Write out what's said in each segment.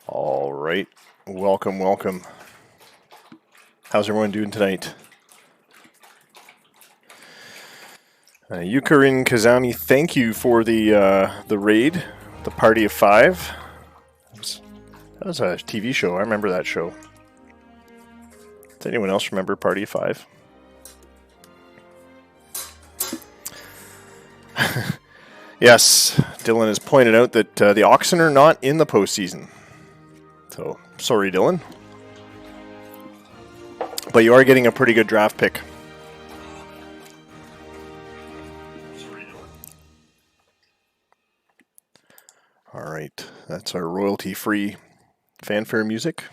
All right. Welcome, welcome. How's everyone doing tonight? Yukarin Kazami, thank you for the raid, the Party of Five. That was a TV show. I remember that show. Does anyone else remember Party of Five? Yes, Dylan has pointed out that the Oxen are not in the postseason. So, sorry, Dylan. But you are getting a pretty good draft pick. All right, that's our royalty-free fanfare music.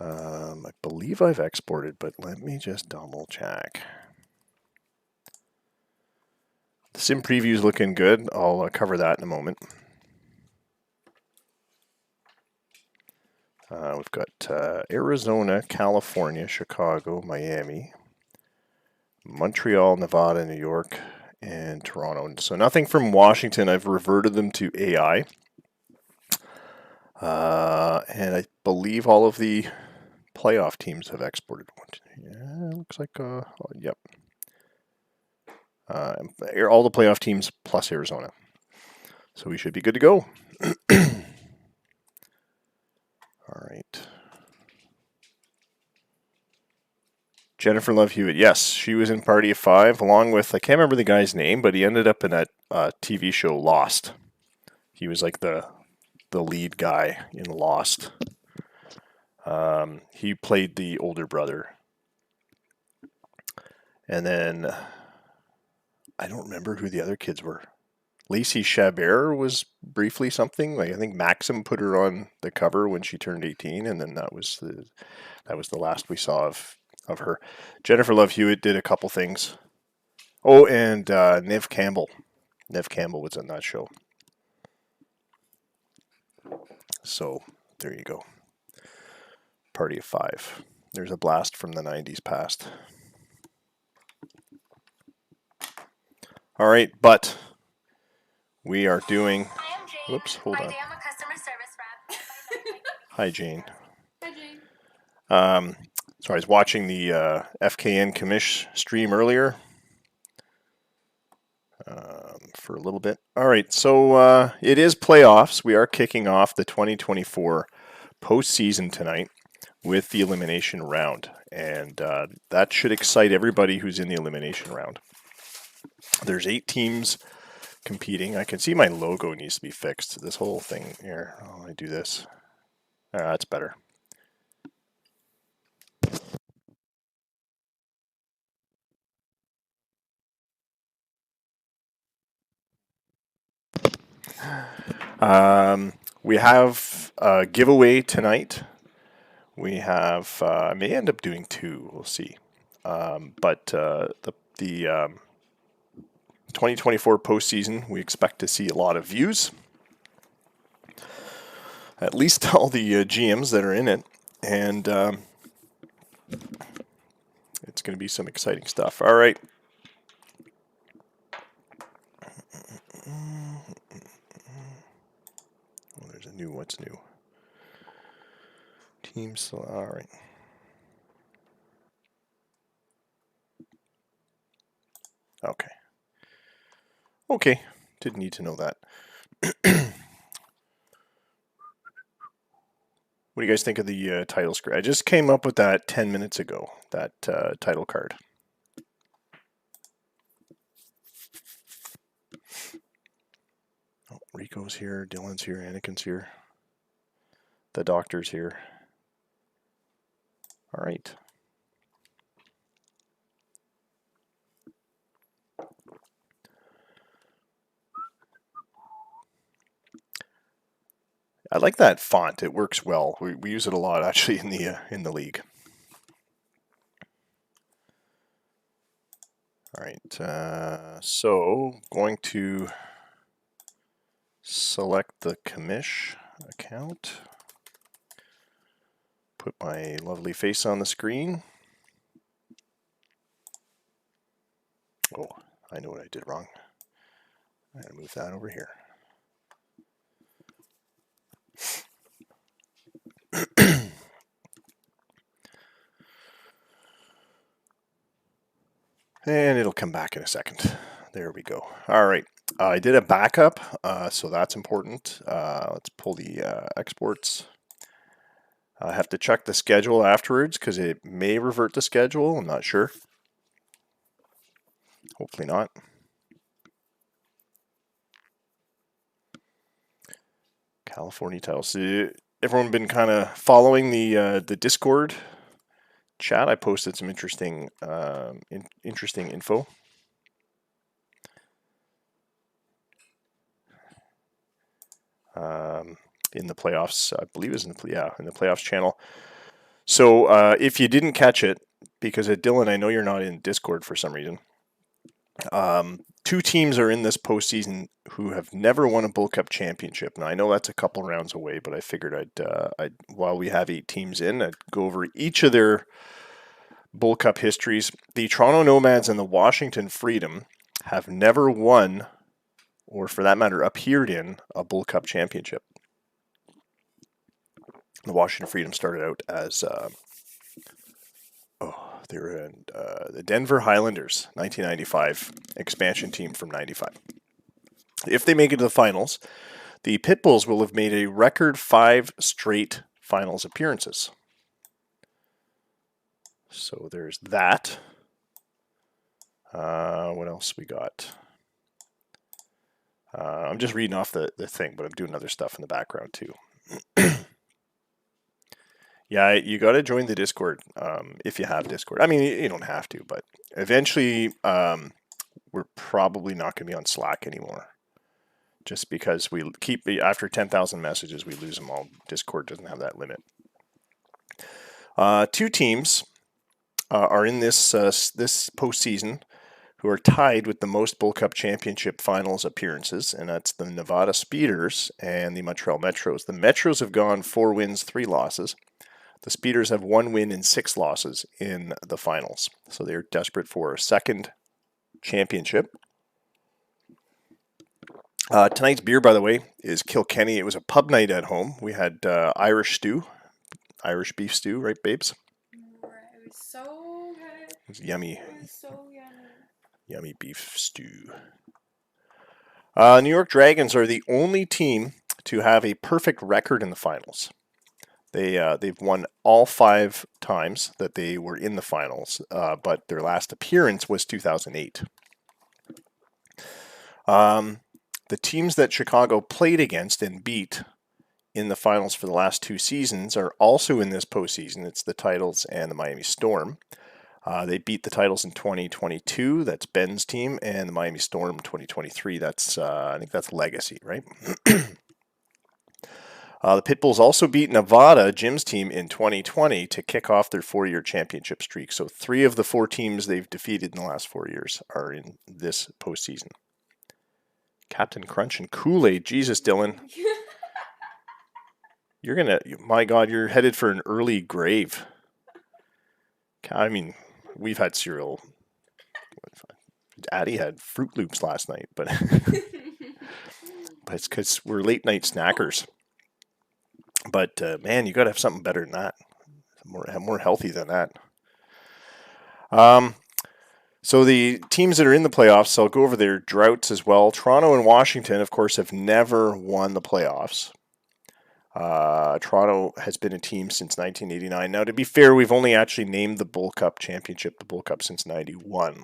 I believe I've exported, but let me just double check. The sim preview is looking good. I'll cover that in a moment. We've got Arizona, California, Chicago, Miami, Montreal, Nevada, New York, and Toronto. So nothing from Washington. I've reverted them to AI. And I believe all of the playoff teams have exported. Yeah, looks like, yep. All the playoff teams plus Arizona. So we should be good to go. All right. Jennifer Love Hewitt. Yes, she was in Party of Five along with, I can't remember the guy's name, but he ended up in that TV show Lost. He was like the lead guy in Lost. He played the older brother. And then I don't remember who the other kids were. Lacey Chabert was briefly something. Like I think Maxim put her on the cover when she turned 18, and then that was the last we saw of her. Jennifer Love Hewitt did a couple things. Oh, and Nev Campbell. Nev Campbell was in that show. So there you go. Party of Five. There's a blast from the 90s past. All right, but we are doing. Hi, I'm Jane. Whoops, hold on. I'm a customer service rep. Hi, Jane. Hi, Jane. So I was watching the FKN commish stream earlier for a little bit. All right, so it is playoffs. We are kicking off the 2024 postseason tonight with the elimination round, and that should excite everybody who's in the elimination round. There's 8 teams competing. I can see my logo needs to be fixed. This whole thing here. Oh, I do this. That's better. We have a giveaway tonight. We have, I may end up doing 2. We'll see. But the 2024 postseason, we expect to see a lot of views. At least all the GMs that are in it. And it's going to be some exciting stuff. All right. Oh, there's a new, what's new? Teams, all right. Okay. Okay, didn't need to know that. What do you guys think of the title screen? I just came up with that 10 minutes ago, that title card. Oh, Rico's here, Dylan's here, Anakin's here. The doctor's here. All right. I like that font. It works well. We use it a lot actually in the league. All right. So going to select the commish account. Put my lovely face on the screen. Oh, I know what I did wrong. I'm going to move that over here. And it'll come back in a second. There we go. All right. I did a backup, so that's important. Let's pull the exports. I have to check the schedule afterwards because it may revert to schedule. I'm not sure. Hopefully not. California Tidals. Everyone been kind of following the Discord chat? I posted some interesting info. In the playoffs, I believe is in the playoffs channel. So if you didn't catch it, because Dylan, I know you're not in Discord for some reason. Two teams are in this postseason who have never won a Bull Cup championship. Now I know that's a couple rounds away, but I figured I'd while we have 8 teams in, I'd go over each of their Bull Cup histories. The Toronto Nomads and the Washington Freedom have never won, or for that matter, appeared in a Bull Cup championship. The Washington Freedom started out as they were in the Denver Highlanders, 1995 expansion team from 95. If they make it to the finals, the Pitbulls will have made a record 5 straight finals appearances. So there's that. What else we got? I'm just reading off the thing, but I'm doing other stuff in the background too. Yeah, you got to join the Discord if you have Discord. I mean, you don't have to, but eventually we're probably not going to be on Slack anymore. Just because we keep, after 10,000 messages, we lose them all. Discord doesn't have that limit. 2 teams are in this postseason who are tied with the most Bull Cup Championship Finals appearances, and that's the Nevada Speeders and the Montreal Metros. The Metros have gone 4 wins, 3 losses. The Speeders have 1 win and 6 losses in the finals, so they're desperate for a second championship. Tonight's beer, by the way, is Kilkenny. It was a pub night at home. We had Irish beef stew, right, babes? It was so good. It was yummy. It was so yummy. Yummy beef stew. New York Dragons are the only team to have a perfect record in the finals. They've won all 5 times that they were in the finals, but their last appearance was 2008. The teams that Chicago played against and beat in the finals for the last 2 seasons are also in this postseason. It's the Tidals and the Miami Storm. They beat the Tidals in 2022. That's Ben's team, and the Miami Storm 2023. That's I think that's Legacy, right? The Pitbulls also beat Nevada, Jim's team, in 2020 to kick off their 4-year championship streak. So 3 of the 4 teams they've defeated in the last 4 years are in this postseason. Captain Crunch and Kool-Aid. Jesus, Dylan. You're going to, my God, you're headed for an early grave. I mean, we've had cereal. Addie had Fruit Loops last night, but it's because we're late night snackers. But man, you got to have something better than that. More healthy than that. So the teams that are in the playoffs, I'll go over their droughts as well. Toronto and Washington, of course, have never won the playoffs. Toronto has been a team since 1989. Now, to be fair, we've only actually named the Bull Cup championship the Bull Cup since 91.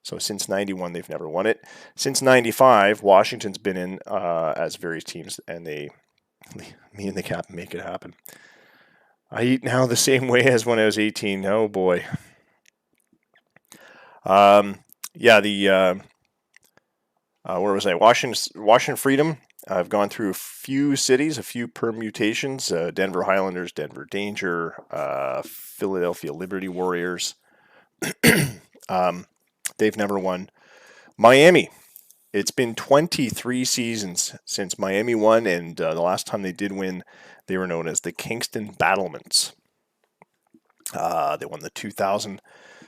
So since 91, they've never won it. Since 95, Washington's been in as various teams, and me and the Cap make it happen. I eat now the same way as when I was 18. Oh, boy. Where was I? Washington Freedom. I've gone through a few cities, a few permutations. Denver Highlanders, Denver Danger, Philadelphia Liberty Warriors. They've never won. Miami. It's been 23 seasons since Miami won, and the last time they did win, they were known as the Kingston Battlements. They won the 2000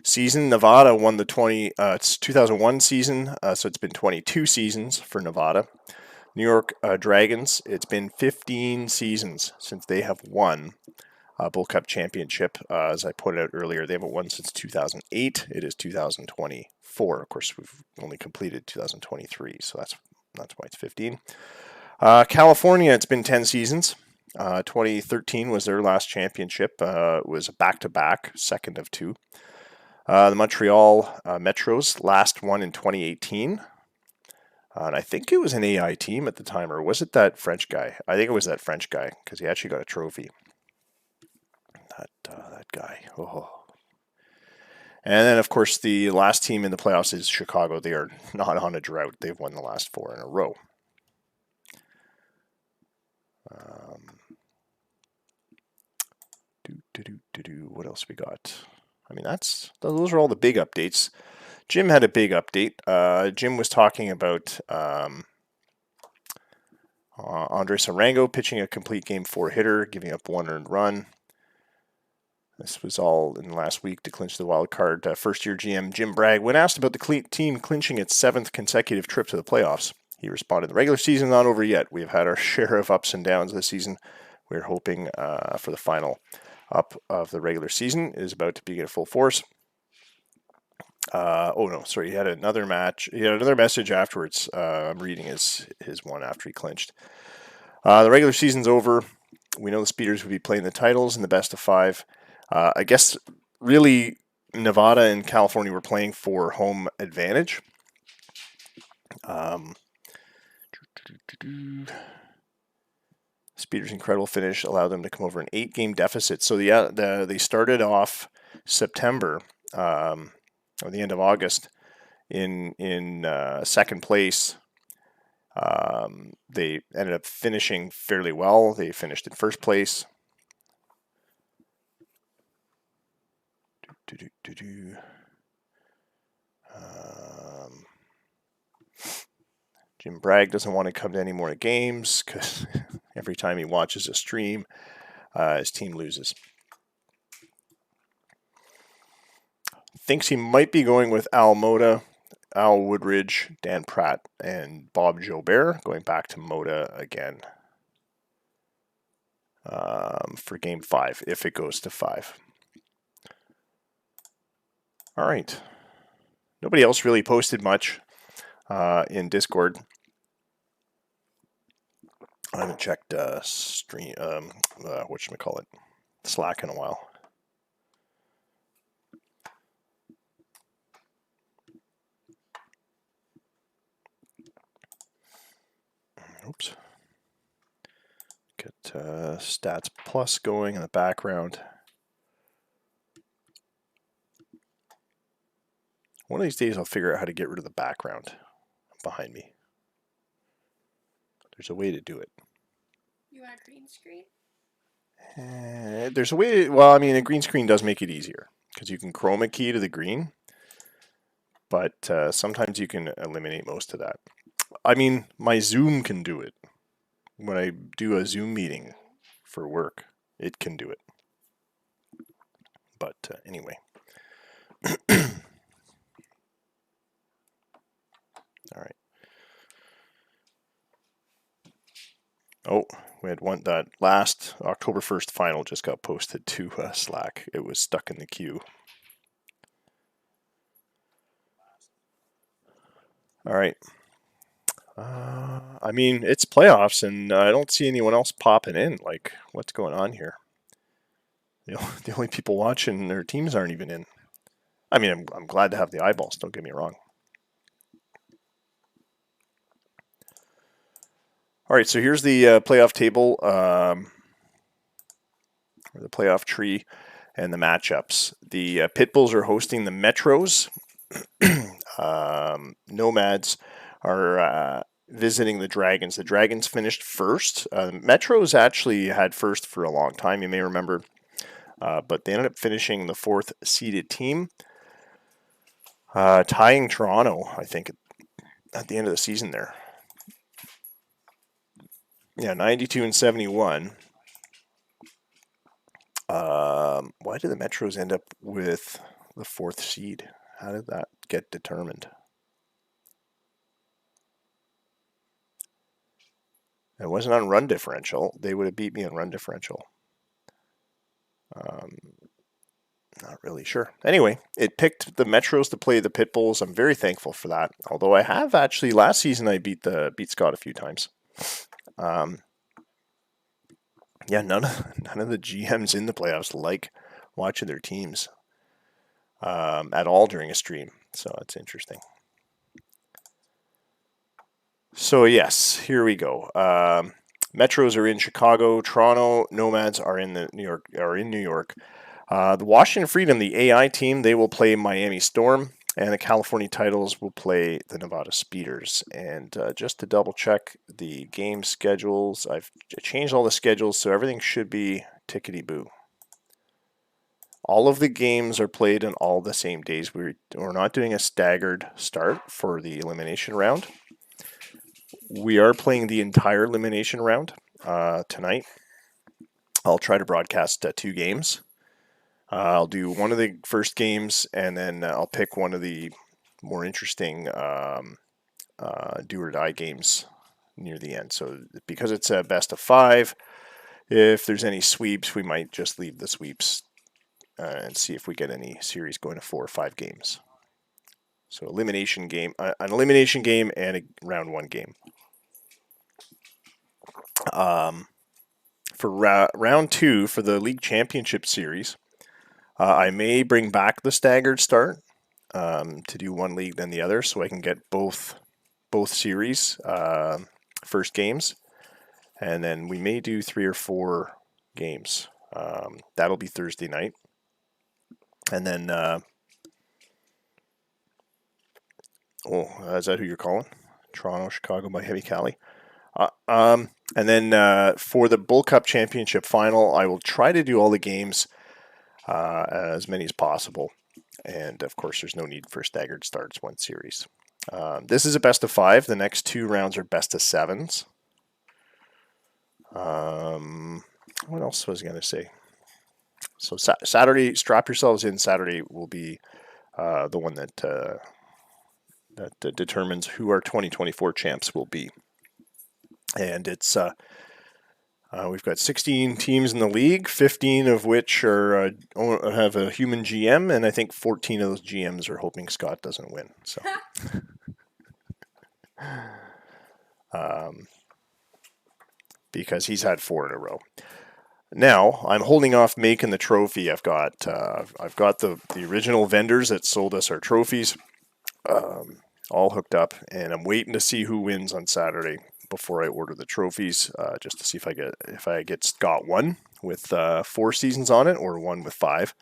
season. Nevada won the 2001 season, so it's been 22 seasons for Nevada. New York Dragons, it's been 15 seasons since they have won Bull Cup championship. As I pointed out earlier, they haven't won since 2008. It is 2024. Of course, we've only completed 2023, so that's why it's 15. California, it's been 10 seasons. 2013 was their last championship. It was a back-to-back, second of two. The Montreal Metros last one in 2018. And I think it was an AI team at the time, or was it that French guy? I think it was that French guy, because he actually got a trophy. That guy. Oh. And then, of course, the last team in the playoffs is Chicago. They are not on a drought. They've won the last 4 in a row. What else we got? I mean, those are all the big updates. Jim had a big update. Jim was talking about Andres Arango pitching a complete game 4 hitter, giving up 1 earned run. This was all in the last week to clinch the wild card. First-year GM Jim Bragg, when asked about the team clinching its 7th consecutive trip to the playoffs, he responded, "The regular season's not over yet. We've had our share of ups and downs this season. We're hoping for the final up of the regular season is about to begin full force." He had another match. He had another message afterwards. I'm reading his one after he clinched. The regular season's over. We know the Speeders will be playing the Tidals in the best of 5. I guess really Nevada and California were playing for home advantage. Speeders' incredible finish allowed them to come over an 8-game deficit. So they started off September, or the end of August, in second place. They ended up finishing fairly well. They finished in first place. Jim Bragg doesn't want to come to any more games because every time he watches a stream, his team loses. Thinks he might be going with Al Moda, Al Woodridge, Dan Pratt, and Bob Jobert, going back to Moda again for Game 5, if it goes to 5. All right. Nobody else really posted much in Discord. I haven't checked Slack in a while. Oops. Get Stats Plus going in the background. One of these days I'll figure out how to get rid of the background behind me. There's a way to do it. You want a green screen? There's a way. A green screen does make it easier because you can chroma key to the green, but sometimes you can eliminate most of that. I mean, my Zoom can do it. When I do a Zoom meeting for work, it can do it. But anyway. All right. Oh, we had one that last October 1st final just got posted to Slack. It was stuck in the queue. All right. It's playoffs, and I don't see anyone else popping in. Like, what's going on here? The only people watching, their teams aren't even in. I mean, I'm glad to have the eyeballs, don't get me wrong. All right, so here's the playoff table, or the playoff tree, and the matchups. The Pitbulls are hosting the Metros. Nomads are visiting the Dragons. The Dragons finished first. Metros actually had first for a long time, you may remember, but they ended up finishing the 4th seeded team, tying Toronto, I think, at the end of the season there. Yeah, 92 and 71. Why did the Metros end up with the 4th seed? How did that get determined? It wasn't on run differential. They would have beat me on run differential. Not really sure. Anyway, it picked the Metros to play the Pitbulls. I'm very thankful for that. Although I have actually last season I beat Scott a few times. Yeah, none of the GMs in the playoffs like watching their teams at all during a stream. So it's interesting. So yes, here we go. Metros are in Chicago. Toronto Nomads are in New York. The Washington Freedom, the AI team, they will play Miami Storm, and the California Tidals will play the Nevada Speeders. And just to double check the game schedules, I've changed all the schedules, so everything should be tickety-boo. All of the games are played on all the same days. We're not doing a staggered start for the elimination round. We are playing the entire elimination round tonight. I'll try to broadcast 2 games. I'll do one of the first games, and then I'll pick one of the more interesting do or die games near the end. So because it's a best of 5, if there's any sweeps, we might just leave the sweeps and see if we get any series going to 4 or 5 games. So an elimination game, and a round 1 game. For round 2 for the league championship series, I may bring back the staggered start to do one league then the other, so I can get both series first games, and then we may do 3 or 4 games. That'll be Thursday night, and then is that who you're calling? Toronto, Chicago, Miami, Cali. And then for the Bull Cup Championship final, I will try to do all the games, as many as possible. And of course, there's no need for staggered starts, one series. This is a best of 5. The next 2 rounds are best of 7s. What else was I going to say? So Saturday, strap yourselves in. Saturday will be the one that determines who our 2024 champs will be. And it's we've got 16 teams in the league, 15 of which are have a human GM, and I think 14 of those GMs are hoping Scott doesn't win. So, because he's had 4 in a row. Now I'm holding off making the trophy. I've got the original vendors that sold us our trophies, all hooked up, and I'm waiting to see who wins on Saturday before I order the trophies, just to see if I get Scott 1 with 4 seasons on it or 1 with 5.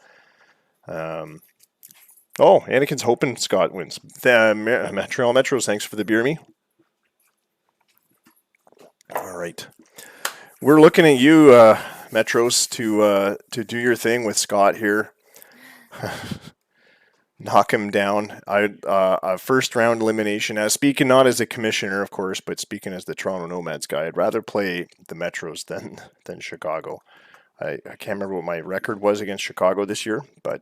Anakin's hoping Scott wins. Montreal Metros, thanks for the beer me. All right, we're looking at you, Metros, to do your thing with Scott here. Knock him down. A first round elimination. Speaking not as a commissioner, of course, but speaking as the Toronto Nomads guy, I'd rather play the Metros than Chicago. I can't remember what my record was against Chicago this year, but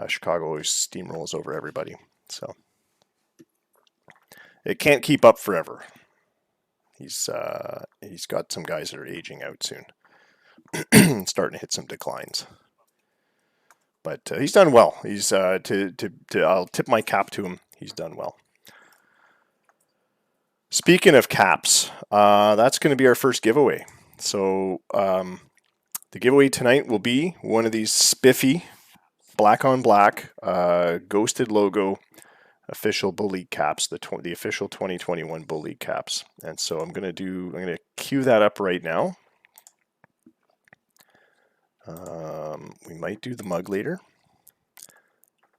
Chicago always steamrolls over everybody. So it can't keep up forever. He's got some guys that are aging out soon, starting to hit some declines. But he's done well. He's I'll tip my cap to him. He's done well. Speaking of caps, that's going to be our first giveaway. So the giveaway tonight will be one of these spiffy black on black ghosted logo official Bull League caps, the official 2021 Bull League caps. And so I'm going to cue that up right now. We might do the mug later.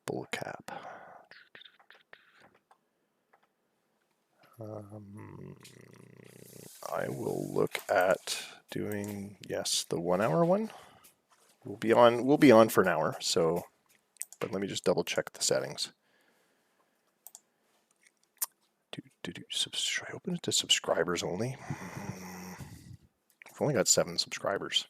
Bull cap. I will look at doing, yes, the 1 hour one. We'll be on for an hour, so, but let me just double check the settings. Should I open it to subscribers only? I've only got 7 subscribers.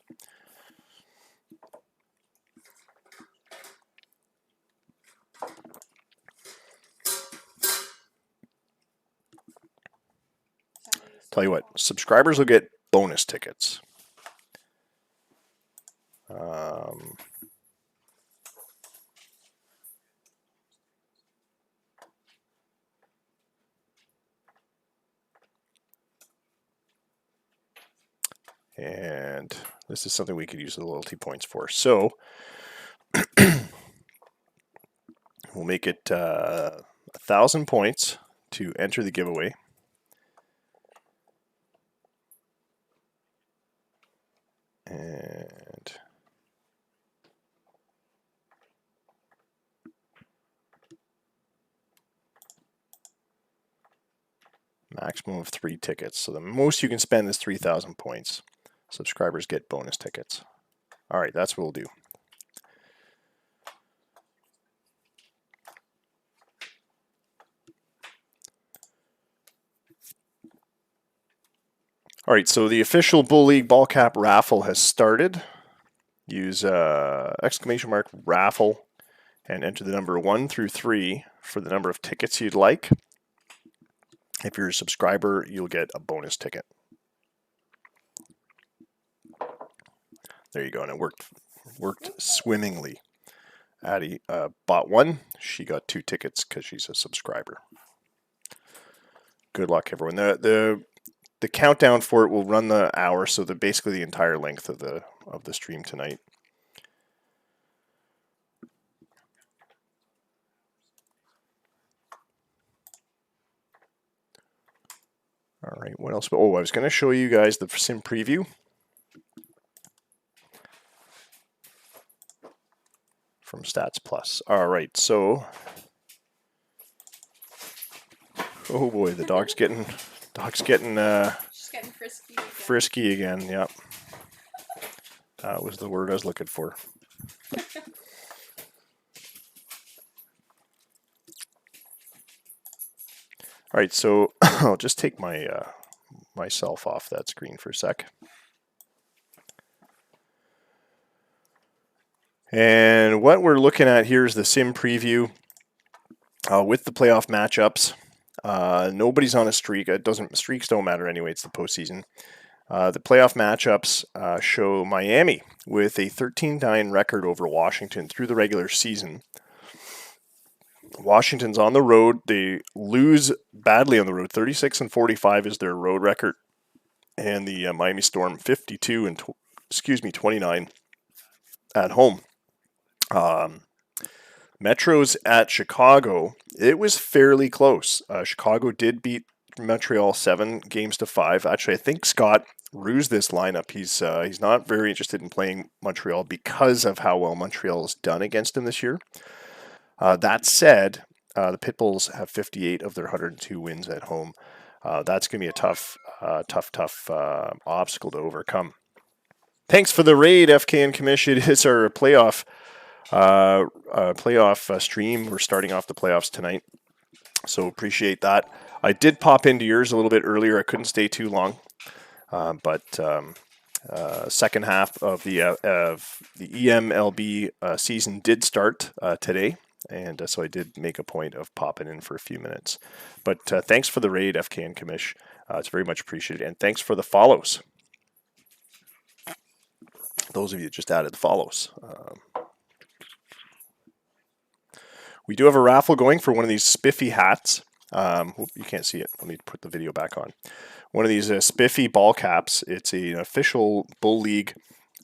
Tell you what, subscribers will get bonus tickets. And this is something we could use the loyalty points for. So we'll make it 1,000 points to enter the giveaway. And maximum of 3 tickets. So the most you can spend is 3,000 points. Subscribers get bonus tickets. All right, that's what we'll do. All right, so the official Bull League ball cap raffle has started. Use exclamation mark raffle and enter the number 1 through 3 for the number of tickets you'd like. If you're a subscriber, you'll get a bonus ticket. There you go, and it worked swimmingly. Addie bought 1. She got 2 tickets because she's a subscriber. Good luck, everyone. The countdown for it will run the hour, so basically the entire length of the stream tonight. All right, what else? Oh, I was going to show you guys the sim preview from Stats Plus. All right, so oh boy, the dog's getting She's getting frisky again. Frisky again. Yep, that was the word I was looking for. All right, so I'll just take my myself off that screen for a sec. And what we're looking at here is the sim preview with the playoff matchups. Nobody's on a streak. Streaks don't matter anyway. It's the postseason. The playoff matchups show Miami with a 13-9 record over Washington through the regular season. Washington's on the road. They lose badly on the road. 36-45 is their road record, and the Miami Storm 52 and 29 at home. Metros at Chicago. It was fairly close. Chicago did beat Montreal 7-5. Actually, I think Scott rused this lineup. He's not very interested in playing Montreal because of how well Montreal has done against him this year. That said, the Pitbulls have 58 of their 102 wins at home. That's going to be a tough obstacle to overcome. Thanks for the raid, FK and Commish. It is our playoff stream. We're starting off the playoffs tonight, so appreciate that. I did pop into yours a little bit earlier. I couldn't stay too long, but second half of the EMLB season did start today, and so I did make a point of popping in for a few minutes. But thanks for the raid, FK and Commish. It's very much appreciated, and thanks for the follows. Those of you that just added the follows. We do have a raffle going for one of these spiffy hats. You can't see it. Let me put the video back on. One of these spiffy ball caps. It's an official Bull League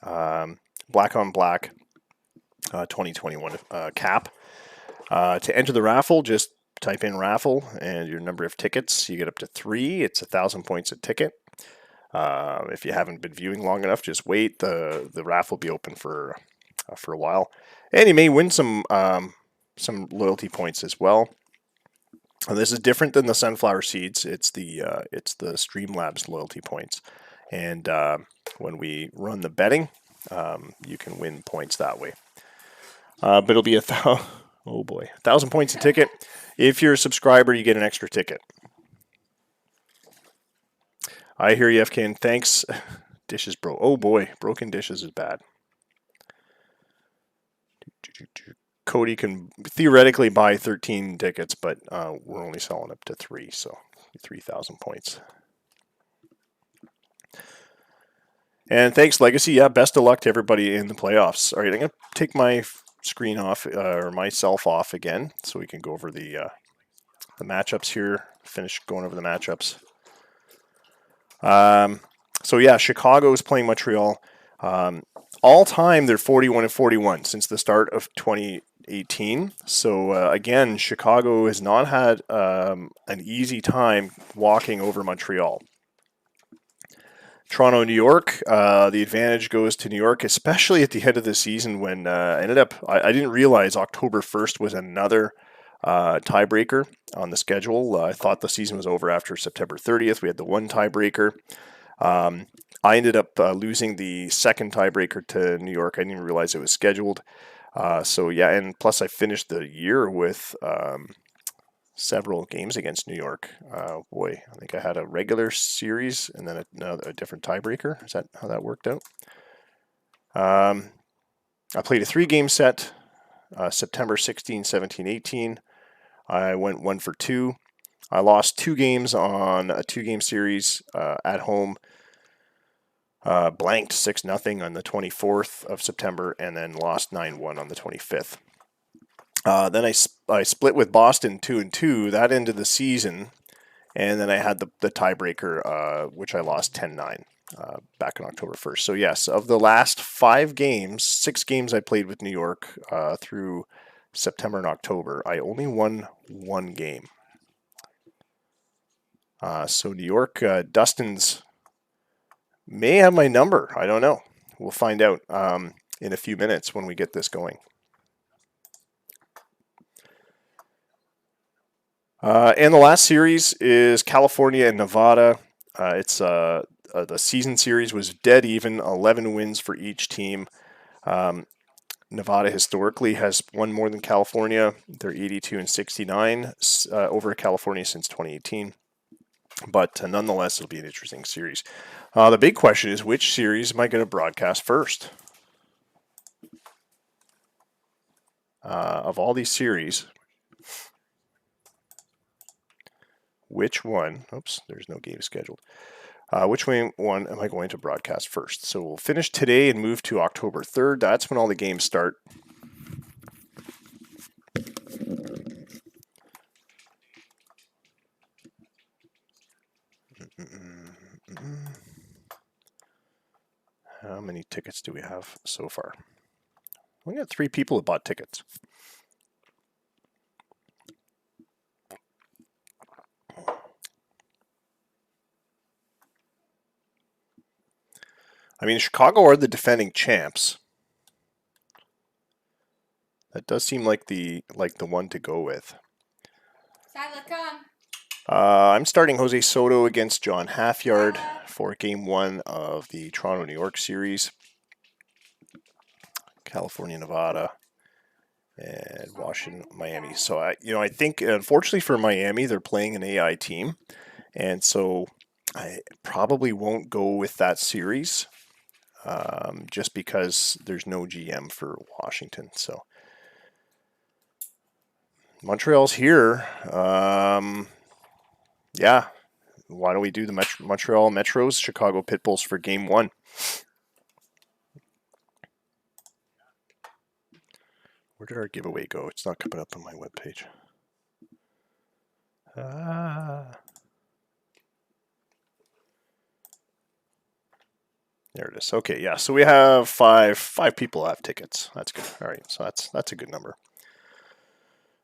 black on black 2021 cap. To enter the raffle, just type in raffle and your number of tickets. You get up to 3. It's 1,000 points a ticket. If you haven't been viewing long enough, just wait. The raffle will be open for a while, and you may win some loyalty points as well. And this is different than the sunflower seeds. It's the Streamlabs loyalty points, and when we run the betting, you can win points that way. But it'll be 1,000 points a ticket. If you're a subscriber, you get an extra ticket. I hear you, FK, and thanks. Dishes, bro. Oh boy, broken dishes is bad. Cody can theoretically buy 13 tickets, but we're only selling up to 3, so 3,000 points. And thanks, Legacy. Yeah, best of luck to everybody in the playoffs. All right, I'm going to take my screen off, or myself off again, so we can go over the matchups here. Finish going over the matchups. So yeah, Chicago is playing Montreal. All time, they're 41-41 since the start of 2018. So again, Chicago has not had an easy time walking over Montreal. Toronto, New York. The advantage goes to New York, especially at the end of the season when I didn't realize October 1st was another tiebreaker on the schedule. I thought the season was over after September 30th. We had the one tiebreaker. I ended up losing the second tiebreaker to New York. I didn't even realize it was scheduled. So yeah, and plus I finished the year with several games against New York. Boy, I think I had a regular series and then a different tiebreaker. Is that how that worked out? I played a 3-game set, September 16, 17, 18. I went 1 for 2. I lost 2 games on a 2-game series at home. Blanked 6-0 on the 24th of September and then lost 9-1 on the 25th. Then I split with Boston 2-2. That ended the season, and then I had the tiebreaker, which I lost 10-9 back on October 1st. So yes, of the last 5 games, 6 games I played with New York through September and October, I only won 1 game. So New York, Dustin's may have my number. I don't know. We'll find out in a few minutes when we get this going. And the last series is California and Nevada. The season series was dead even, 11 wins for each team. Nevada historically has won more than California. They're 82-69 over California since 2018. But nonetheless, it'll be an interesting series. The big question is, which series am I going to broadcast first? Of all these series, which one? Oops, there's no game scheduled. Which one am I going to broadcast first? So we'll finish today and move to October 3rd. That's when all the games start. How many tickets do we have so far? We got 3 people that bought tickets. I mean, Chicago are the defending champs. That does seem like the one to go with. Skyla, come. I'm starting Jose Soto against John Halfyard for Game 1 of the Toronto-New York series. California, Nevada, and Washington, Miami. So I think unfortunately for Miami, they're playing an AI team, and so I probably won't go with that series, just because there's no GM for Washington. So Montreal's here. Yeah, why don't we do the Montreal Metros, Chicago Pitbulls for Game 1? Where did our giveaway go? It's not coming up on my webpage. There it is. Okay, yeah. So we have five people have tickets. That's good. All right, so that's a good number.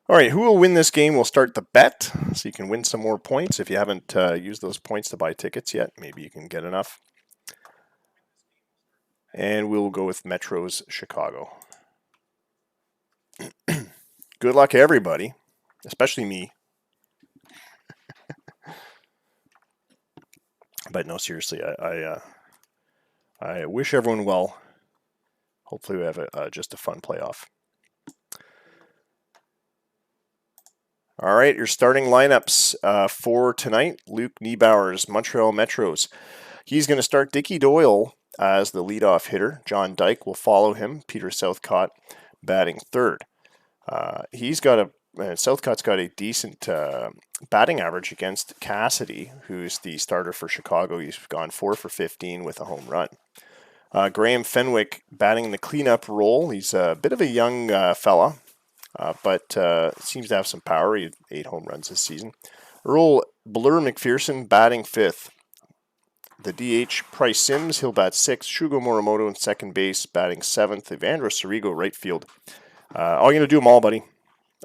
All right, who will win this game? We'll start the bet, so you can win some more points. If you haven't used those points to buy tickets yet, maybe you can get enough. And we'll go with Metros Chicago. Good luck, everybody, especially me. But no, seriously, I wish everyone well. Hopefully we have just a fun playoff. All right, your starting lineups for tonight. Luke Niebauer's Montreal Metros. He's going to start Dickie Doyle as the leadoff hitter. John Dyke will follow him. Peter Southcott batting third. Southcott's got a decent batting average against Cassidy, who's the starter for Chicago. He's gone 4 for 15 with a home run. Graham Fenwick batting in the cleanup role. He's a bit of a young fella, but seems to have some power. He had 8 home runs this season. Earl Blur McPherson batting 5th. The DH, Price Sims, he'll bat 6th. Shugo Morimoto in second base, batting 7th. Evandro Sorigo, right field. I'm going to do them all, buddy.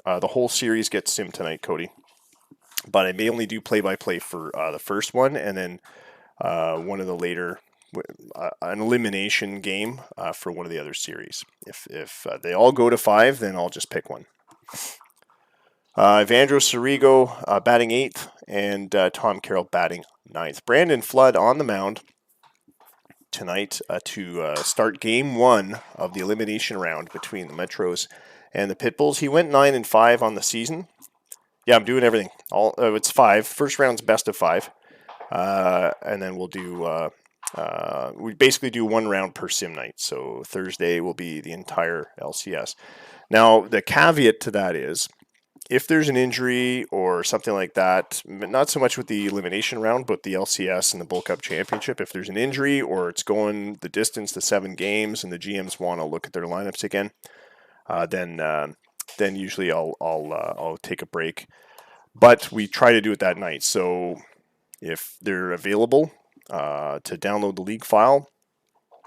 The whole series gets sim tonight, Cody. But I may only do play-by-play for the first one, and then one of the later, an elimination game for one of the other series. If they all go to 5, then I'll just pick one. Evandro Sorigo batting 8th, and Tom Carroll batting 9th. Brandon Flood on the mound tonight to start game 1 of the elimination round between the Metros and the Pitbulls. He went 9-5 on the season. Yeah, I'm doing everything. It's 5. First round's best of 5, and then we'll do. We basically do 1 round per sim night. So Thursday will be the entire LCS. Now the caveat to that is, if there's an injury or something like that, not so much with the elimination round, but the LCS and the Bull Cup Championship, if there's an injury or it's going the distance to 7 games and the GMs want to look at their lineups again, then usually I'll take a break. But we try to do it that night. So if they're available to download the league file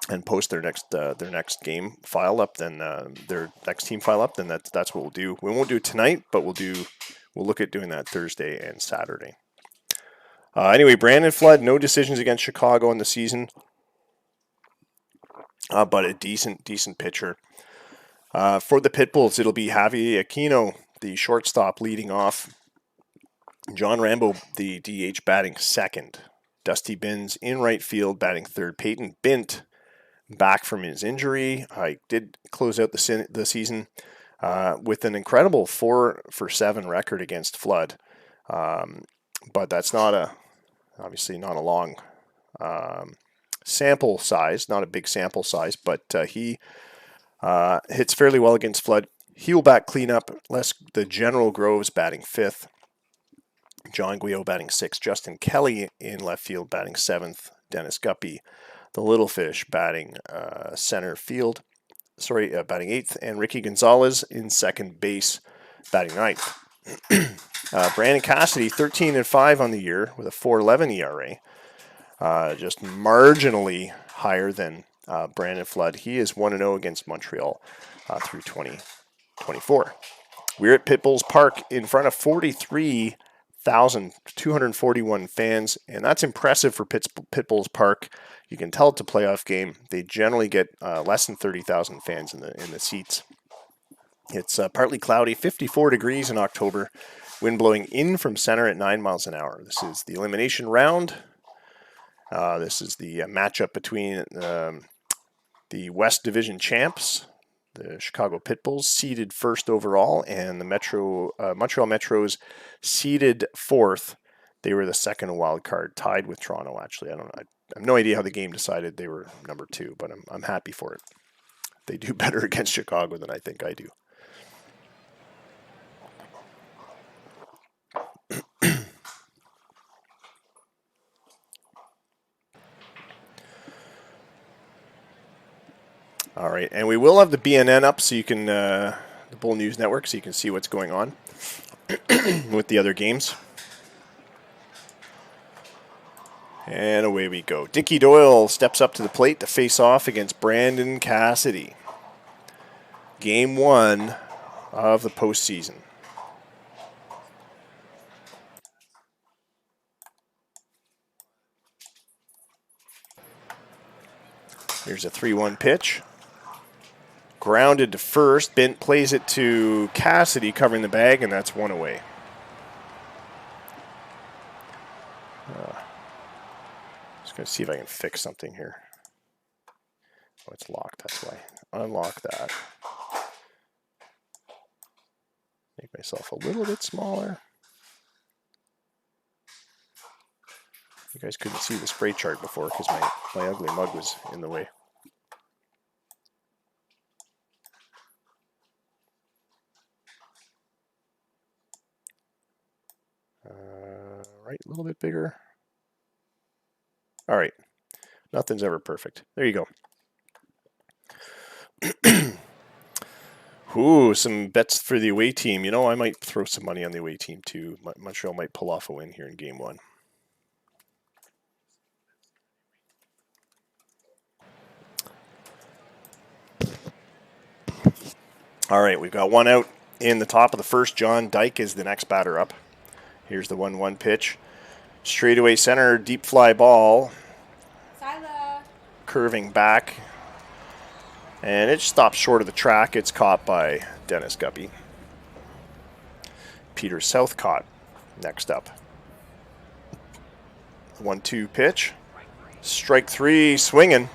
and post their next game file up, then their next team file up, then that's what we'll do. We won't do it tonight, but we'll look at doing that Thursday and Saturday. Anyway, Brandon Flood, no decisions against Chicago in the season, but a decent pitcher. For the Pitbulls, it'll be Javi Aquino, the shortstop, leading off. John Rambo, the DH, batting 2nd. Dusty Binns in right field, batting 3rd. Peyton Bint, back from his injury. I did close out the season with an incredible 4-for-7 record against Flood, but that's obviously not a long sample size, not a big sample size, but he hits fairly well against Flood. He will bat cleanup. The General Groves batting 5th. John Guillot batting 6th. Justin Kelly in left field batting 7th. Dennis Guppy, the Little Fish, batting center field. Batting 8th. And Ricky Gonzalez in second base, batting 9th. Brandon Cassidy, 13-5 on the year with a 4.11 ERA. Just marginally higher than Brandon Flood. He is 1-0 against Montreal through 2024. We're at Pitbulls Park in front of 43,241 fans, and that's impressive for Pitbulls Park. You can tell it's a playoff game. They generally get less than 30,000 fans in the seats. It's partly cloudy, 54 degrees in October. Wind blowing in from center at 9 miles an hour. This is the elimination round. This is the matchup between the West Division champs, the Chicago Pitbulls, seeded 1st overall, and the Montreal Metros, seeded 4th. They were the 2nd wild card, tied with Toronto. Actually, I have no idea how the game decided they were number 2, but I'm happy for it. They do better against Chicago than I think I do. All right, and we will have the BNN up so you can, the Bull News Network, so you can see what's going on with the other games. And away we go. Dickie Doyle steps up to the plate to face off against Brandon Cassidy. Game 1 of the postseason. Here's a 3-1 pitch. Grounded to first. Bint plays it to Cassidy, covering the bag, and that's 1 away. Just going to see if I can fix something here. Oh, it's locked, that's why. Unlock that. Make myself a little bit smaller. You guys couldn't see the spray chart before because my ugly mug was in the way. Right, a little bit bigger. All right, nothing's ever perfect. There you go. Ooh, some bets for the away team. You know, I might throw some money on the away team too. Montreal might pull off a win here in game one. All right, we've got one out in the top of the first. John Dyke is the next batter up. Here's the 1-1 pitch. Straightaway center, deep fly ball. Sila. Curving back. And it stops short of the track. It's caught by Dennis Guppy. Peter Southcott next up. 1-2 pitch. Strike three, swinging.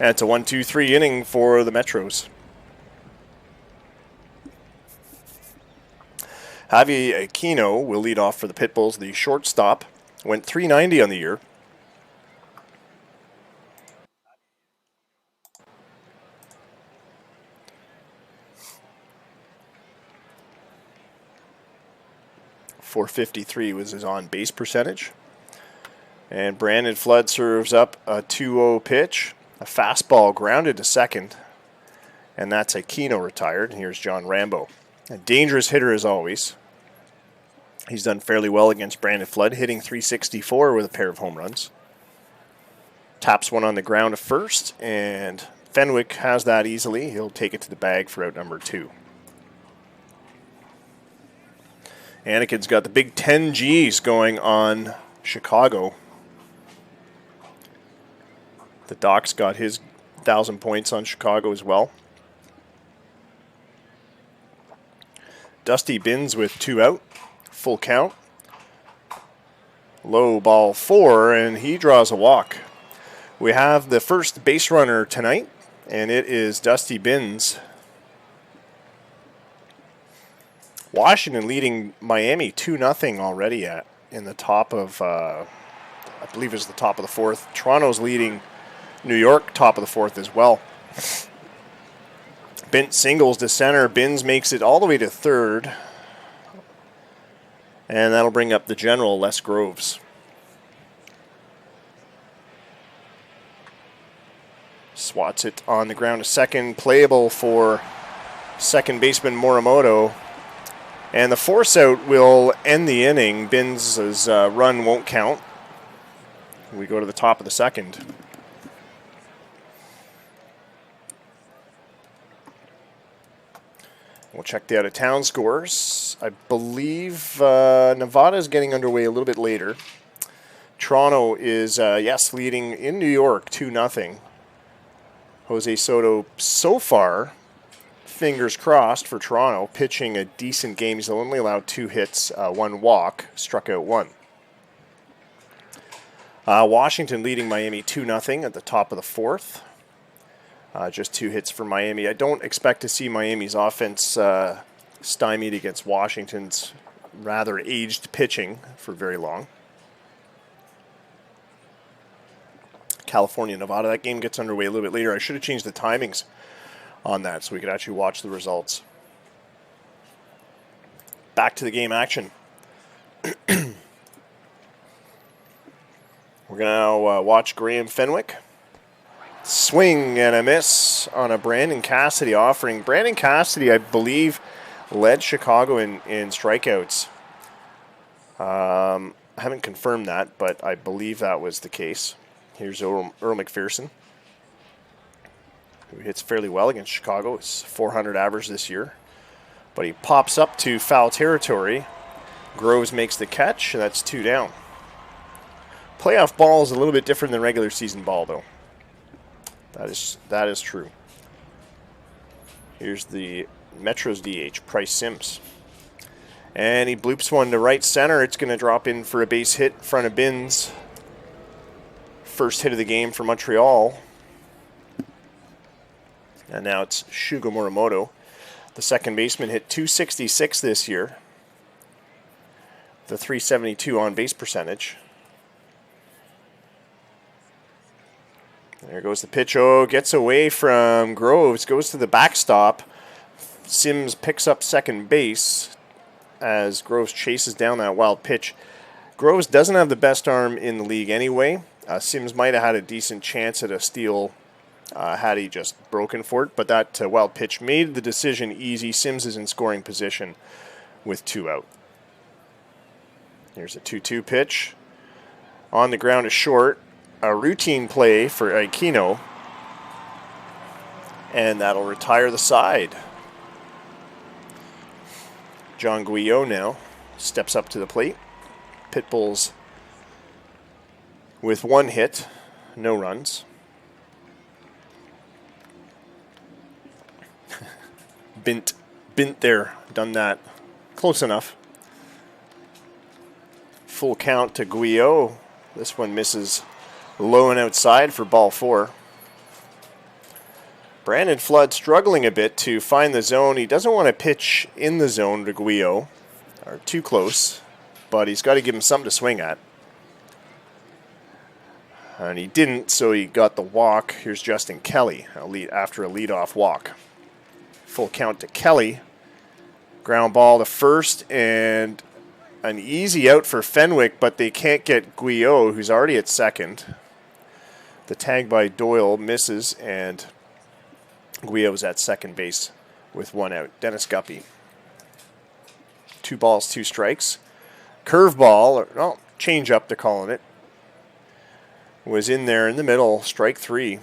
And it's a 1-2-3 inning for the Metros. Javi Aquino will lead off for the Pitbulls. The shortstop went .390 on the year. .453 was his on-base percentage. And Brandon Flood serves up a 2-0 pitch. A fastball grounded to second. And that's Aquino retired. And here's John Rambo. A dangerous hitter as always. He's done fairly well against Brandon Flood, hitting .364 with a pair of home runs. Taps one on the ground to first, and Fenwick has that easily. He'll take it to the bag for out number 2. Anakin's got the big 10 Gs going on Chicago. The Doc's got his 1,000 points on Chicago as well. Dusty Binns with 2 out. Full count. Low ball 4, and he draws a walk. We have the first base runner tonight, and it is Dusty Binns. Washington leading Miami 2-0 already in the top of, I believe it's the top of the 4th. Toronto's leading New York top of the 4th as well. Bint singles to center. Binns makes it all the way to 3rd. And that'll bring up the general, Les Groves. Swats it on the ground to second. Playable for second baseman Morimoto. And the force out will end the inning. Binns' run won't count. We go to the top of the second. We'll check the out-of-town scores. I believe Nevada is getting underway a little bit later. Toronto is, leading in New York 2-0. Jose Soto, so far, fingers crossed for Toronto, pitching a decent game. He's only allowed 2 hits, 1 walk, struck out 1. Washington leading Miami 2-0 at the top of the 4th. Just 2 hits for Miami. I don't expect to see Miami's offense stymied against Washington's rather aged pitching for very long. California, Nevada, that game gets underway a little bit later. I should have changed the timings on that so we could actually watch the results. Back to the game action. We're going to now watch Graham Fenwick. Swing and a miss on a Brandon Cassidy offering. Brandon Cassidy, I believe, led Chicago in strikeouts. I haven't confirmed that, but I believe that was the case. Here's Earl McPherson, who hits fairly well against Chicago. It's 400 average this year. But he pops up to foul territory. Groves makes the catch, and that's 2 down. Playoff ball is a little bit different than regular season ball, though. That is true. Here's the Metros DH, Price Sims. And he bloops one to right center. It's going to drop in for a base hit in front of Binns. First hit of the game for Montreal. And now it's Shugo Morimoto. The second baseman hit .266 this year. The .372 on base percentage. There goes the pitch. Oh, gets away from Groves. Goes to the backstop. Sims picks up second base as Groves chases down that wild pitch. Groves doesn't have the best arm in the league anyway. Sims might have had a decent chance at a steal had he just broken for it. But that wild pitch made the decision easy. Sims is in scoring position with 2 out. Here's a 2-2 pitch. On the ground is short. A routine play for Aquino. And that'll retire the side. John Guyot now steps up to the plate. Pitbulls with 1 hit, no runs. Bint there, done that. Close enough. Full count to Guyot. This one misses low and outside for ball 4. Brandon Flood struggling a bit to find the zone. He doesn't want to pitch in the zone to Guyot, or too close, but he's got to give him something to swing at. And he didn't, so he got the walk. Here's Justin Kelly after a leadoff walk. Full count to Kelly. Ground ball to first, and an easy out for Fenwick, but they can't get Guyot, who's already at second. The tag by Doyle misses, and Guyot was at second base with 1 out. Dennis Guppy. 2 balls, 2 strikes. Curveball, or change up they're calling it, was in there in the middle, strike 3.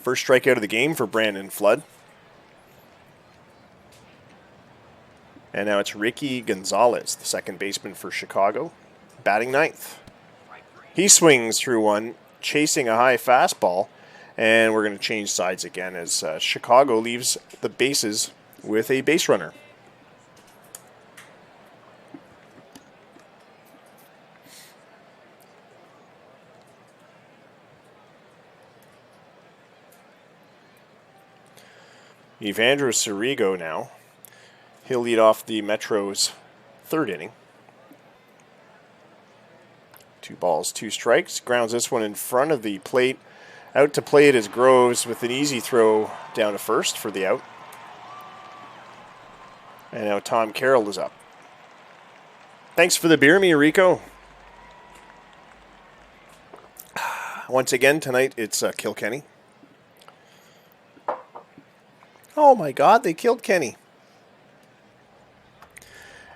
First strikeout of the game for Brandon Flood. And now it's Ricky Gonzalez, the second baseman for Chicago, batting 9th. He swings through one, chasing a high fastball, and we're going to change sides again as Chicago leaves the bases with a base runner. Evandro Sirigo now. He'll lead off the Metro's 3rd inning. 2 balls, 2 strikes. Grounds this one in front of the plate. Out to play it is Groves with an easy throw down to first for the out. And now Tom Carroll is up. Thanks for the beer, me, Rico. Once again, tonight it's Kilkenny. Oh my God, they killed Kenny.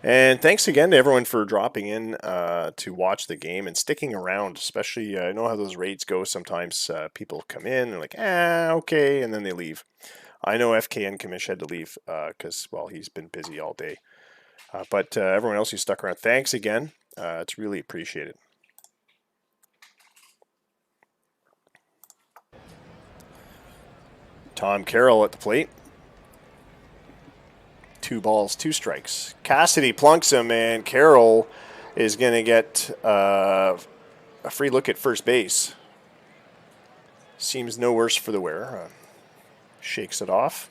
And thanks again to everyone for dropping in to watch the game and sticking around, especially, I know how those raids go. Sometimes people come in and like, okay, and then they leave. I know FKN Commish had to leave because, well, he's been busy all day. But everyone else who stuck around, thanks again. It's really appreciated. Tom Carroll at the plate. 2 balls, 2 strikes. Cassidy plunks him, and Carroll is going to get a free look at first base. Seems no worse for the wear. Shakes it off.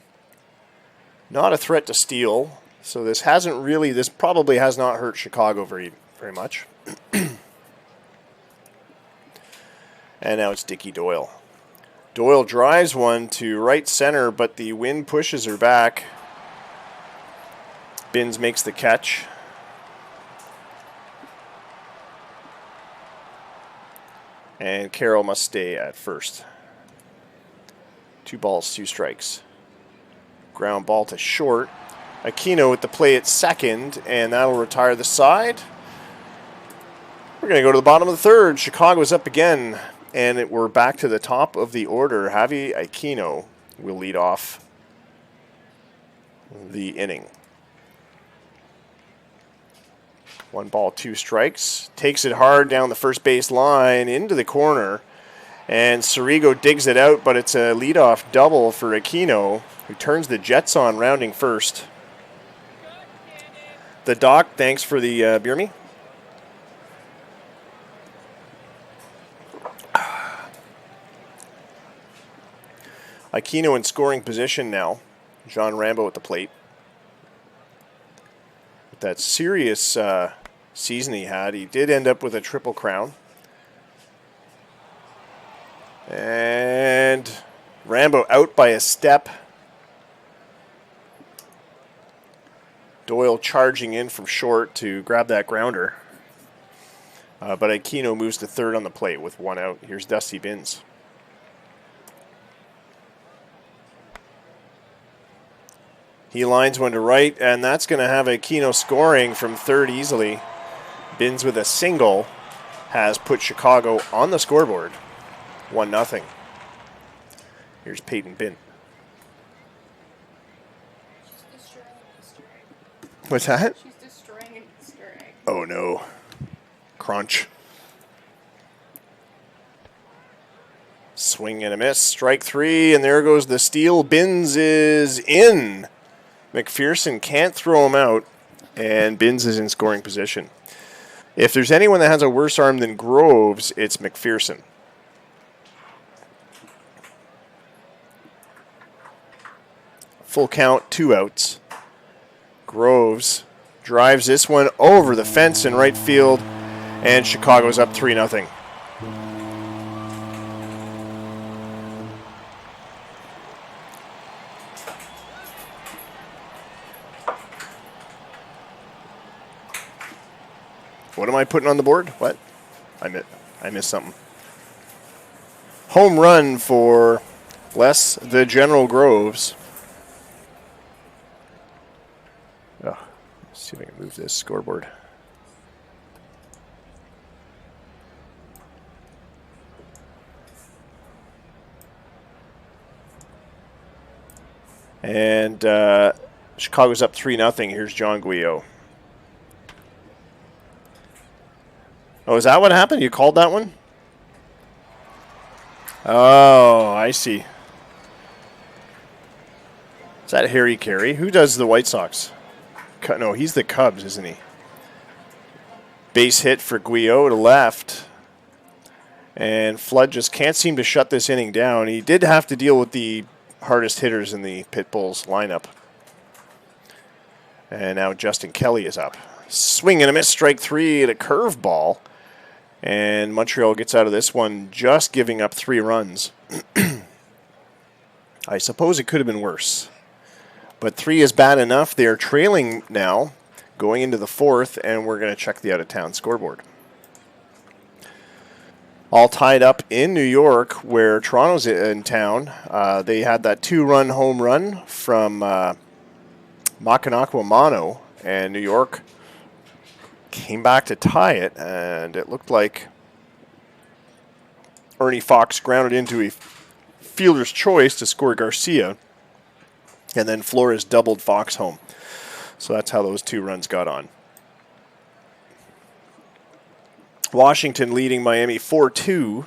Not a threat to steal, so this probably has not hurt Chicago very much. And now it's Dickie Doyle. Doyle drives one to right center, but the wind pushes her back. Binns makes the catch. And Carroll must stay at first. 2 balls, 2 strikes. Ground ball to short. Aquino with the play at second, and that'll retire the side. We're going to go to the bottom of the 3rd. Chicago's up again, and we're back to the top of the order. Javi Aquino will lead off the inning. 1 ball, 2 strikes. Takes it hard down the first base line into the corner. And Sirigo digs it out, but it's a leadoff double for Aquino, who turns the Jets on, rounding first. The Doc, thanks for the beer me. Aquino in scoring position now. John Rambo at the plate. With that serious season he had, he did end up with a triple crown. And Rambo out by a step. Doyle charging in from short to grab that grounder. But Aquino moves to third on the plate with one out. Here's Dusty Binns. He lines one to right, and that's going to have Aquino scoring from third easily. Binns with a single has put Chicago on the scoreboard, 1-0. Here's Peyton Bint. She's destroying Easter egg. What's that? She's destroying an Easter egg. Oh no. Crunch. Swing and a miss. Strike three, and there goes the steal. Binns is in. McPherson can't throw him out, and Binns is in scoring position. If there's anyone that has a worse arm than Groves, it's McPherson. Full count, 2 outs. Groves drives this one over the fence in right field, and Chicago's up 3-0. What am I putting on the board? What? I missed something. Home run for Les the General Groves. Oh, let's see if I can move this scoreboard. And Chicago's up 3-0. Here's John Guillot. Oh, is that what happened? You called that one? Oh, I see. Is that Harry Carey? Who does the White Sox? No, he's the Cubs, isn't he? Base hit for Guillot to left. And Flood just can't seem to shut this inning down. He did have to deal with the hardest hitters in the Pit Bulls lineup. And now Justin Kelly is up. Swing and a miss, strike three at a curveball. And Montreal gets out of this one just giving up 3 runs. I suppose it could have been worse. But 3 is bad enough. They are trailing now, going into the 4th, and we're going to check the out-of-town scoreboard. All tied up in New York, where Toronto's in town. They had that 2-run home run from Makanakwa Mano, and New York came back to tie it, and it looked like Ernie Fox grounded into a fielder's choice to score Garcia, and then Flores doubled Fox home. So that's how those 2 runs got on. Washington leading Miami 4-2.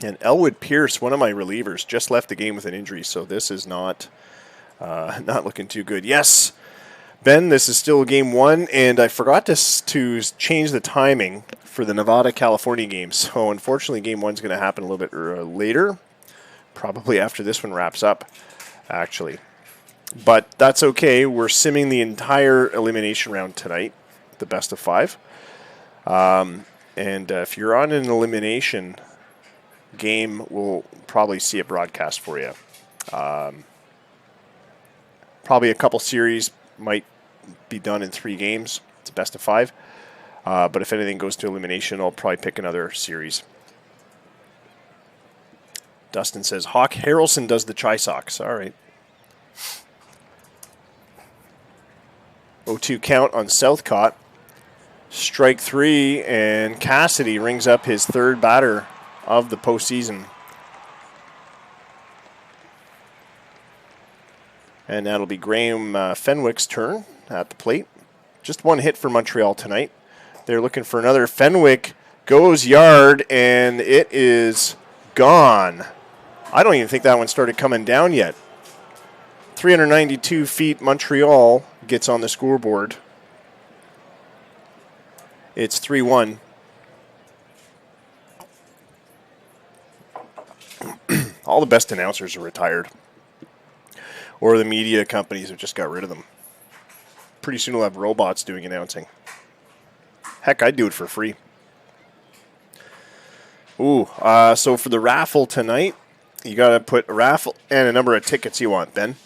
And Elwood Pierce, one of my relievers, just left the game with an injury, so this is not looking too good. Yes, Ben, this is still game 1, and I forgot to change the timing for the Nevada-California game. So unfortunately, game 1 is going to happen a little bit later, probably after this one wraps up, actually. But that's okay. We're simming the entire elimination round tonight, the best of 5. And if you're on an elimination game, we'll probably see it broadcast for you. Probably a couple series might be done in 3 games. It's a best of 5. But if anything goes to elimination, I'll probably pick another series. Dustin says, Hawk Harrelson does the Chi Sox. All right. 0-2 count on Southcott. Strike 3, and Cassidy rings up his 3rd batter of the postseason. And that'll be Graham Fenwick's turn at the plate. Just 1 hit for Montreal tonight. They're looking for another. Fenwick goes yard, and it is gone. I don't even think that one started coming down yet. 392 feet, Montreal gets on the scoreboard. It's 3-1. All the best announcers are retired. Or the media companies have just got rid of them. Pretty soon we'll have robots doing announcing. Heck, I'd do it for free. Ooh, so for the raffle tonight, you got to put a raffle and a number of tickets you want, Ben.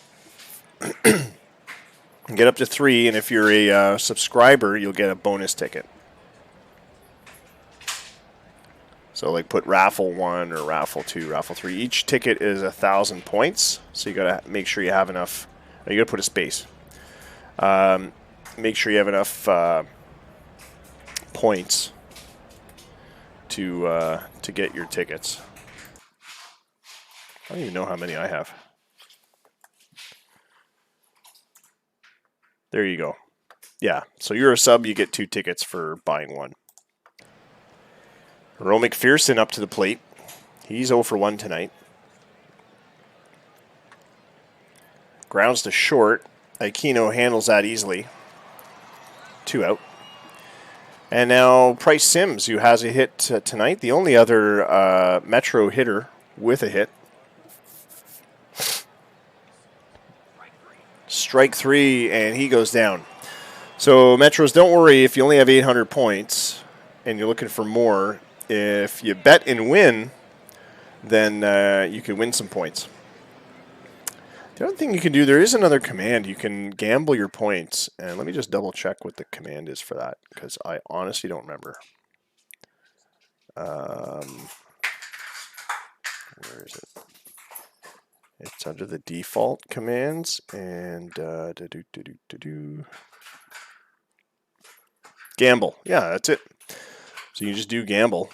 Get up to 3, and if you're a subscriber, you'll get a bonus ticket. So like put raffle 1 or raffle 2, raffle 3. Each ticket is 1,000 points. So you got to make sure you have enough. You got to put a space. Make sure you have enough points to get your tickets. I don't even know how many I have. There you go. Yeah, so you're a sub, you get 2 tickets for buying 1. Ro McPherson up to the plate. He's 0 for 1 tonight. Grounds to short. Aquino handles that easily. 2 out. And now Price Sims, who has a hit tonight, the only other Metro hitter with a hit. Strike 3, and he goes down. So Metros, don't worry if you only have 800 points and you're looking for more. If you bet and win, then you can win some points. The other thing you can do, there is another command. You can gamble your points. And let me just double check what the command is for that, because I honestly don't remember. Where is it? It's under the default commands. And gamble. Yeah, that's it. So you just do gamble.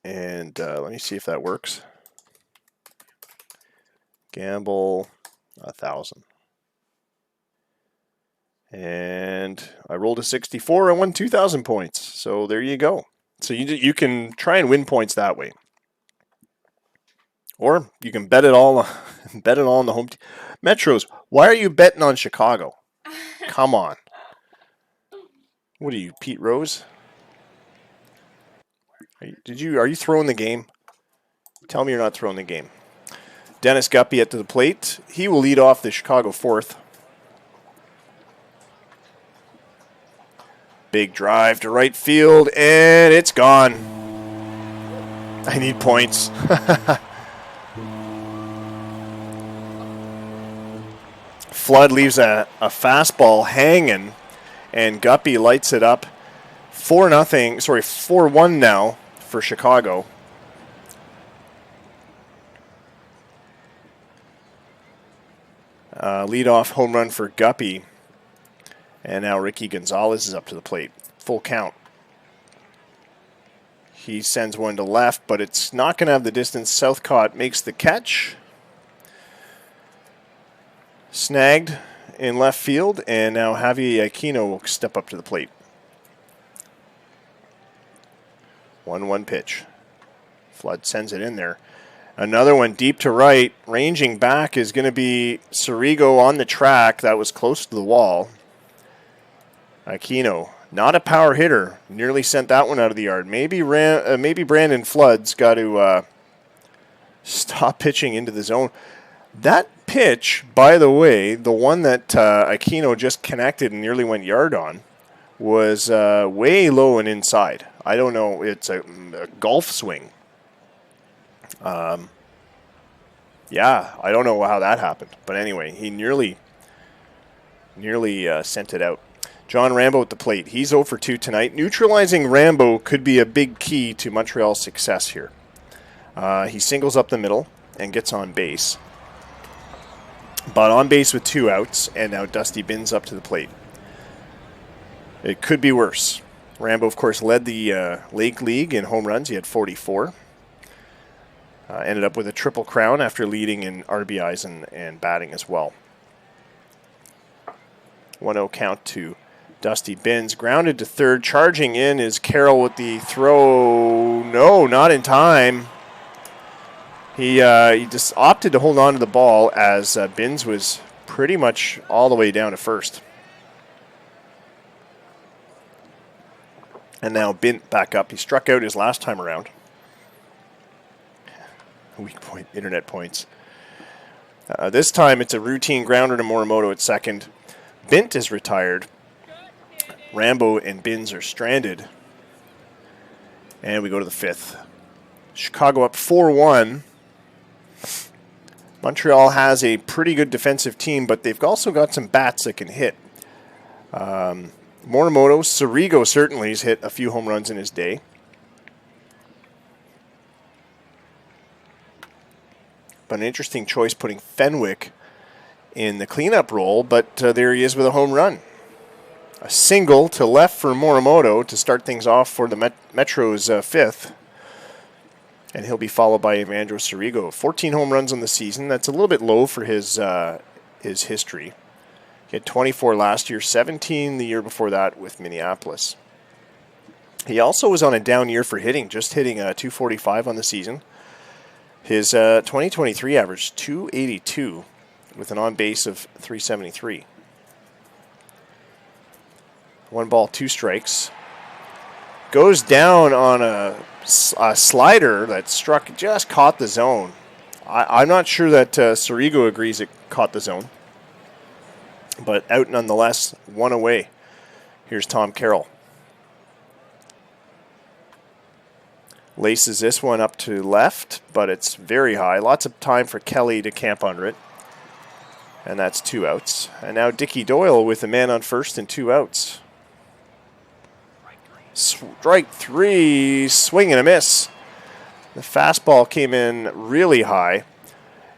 And let me see if that works. Gamble 1,000. And I rolled a 64 and won 2,000 points. So there you go. So you can try and win points that way. Or you can bet it all on the home team. Metros, why are you betting on Chicago? Come on. What are you, Pete Rose? Are you throwing the game? Tell me you're not throwing the game. Dennis Guppy at the plate. He will lead off the Chicago 4th. Big drive to right field, and it's gone. I need points. Flood leaves a fastball hanging, and Guppy lights it up. 4-1 now for Chicago. Leadoff home run for Guppy. And now Ricky Gonzalez is up to the plate. Full count. He sends one to left, but it's not going to have the distance. Southcott makes the catch. Snagged in left field, and now Javi Aquino will step up to the plate. 1-1 pitch. Flood sends it in there. Another one deep to right. Ranging back is going to be Sirigo on the track. That was close to the wall. Aquino, not a power hitter. Nearly sent that one out of the yard. Maybe Brandon Flood's got to stop pitching into the zone. That pitch, by the way, the one that Aquino just connected and nearly went yard on, was way low and inside. I don't know. It's a golf swing. Yeah, I don't know how that happened. But anyway, he nearly sent it out. John Rambo at the plate. He's 0 for 2 tonight. Neutralizing Rambo could be a big key to Montreal's success here. He singles up the middle and gets on base. But on base with 2 outs, and now Dusty Binns up to the plate. It could be worse. Rambo, of course, led the Lake League in home runs. He had 44. Ended up with a triple crown after leading in RBIs and batting as well. 1-0 count to Dusty Binns. Grounded to third. Charging in is Carroll with the throw. No, not in time. He just opted to hold on to the ball as Binns was pretty much all the way down to first. And now Bint back up. He struck out his last time around. Weak point, internet points. This time it's a routine grounder to Morimoto at second. Bint is retired. Rambo and Binns are stranded. And we go to the 5th. Chicago up 4-1. Montreal has a pretty good defensive team, but they've also got some bats that can hit. Morimoto, Sirigo certainly has hit a few home runs in his day. But an interesting choice putting Fenwick in the cleanup role, but there he is with a home run. A single to left for Morimoto to start things off for the Metro's fifth. And he'll be followed by Evandro Sirigo. 14 home runs on the season. That's a little bit low for his history. He had 24 last year, 17 the year before that with Minneapolis. He also was on a down year for hitting, just hitting 245 on the season. His 2023 average, 282, with an on-base of 373. 1 ball, 2 strikes. Goes down on a slider that struck, just caught the zone. I'm not sure that Sirigo agrees it caught the zone. But out nonetheless, 1 away. Here's Tom Carroll. Laces this one up to left, but it's very high. Lots of time for Kelly to camp under it. And that's 2 outs. And now Dickie Doyle with a man on first and 2 outs. Strike 3, swing and a miss. The fastball came in really high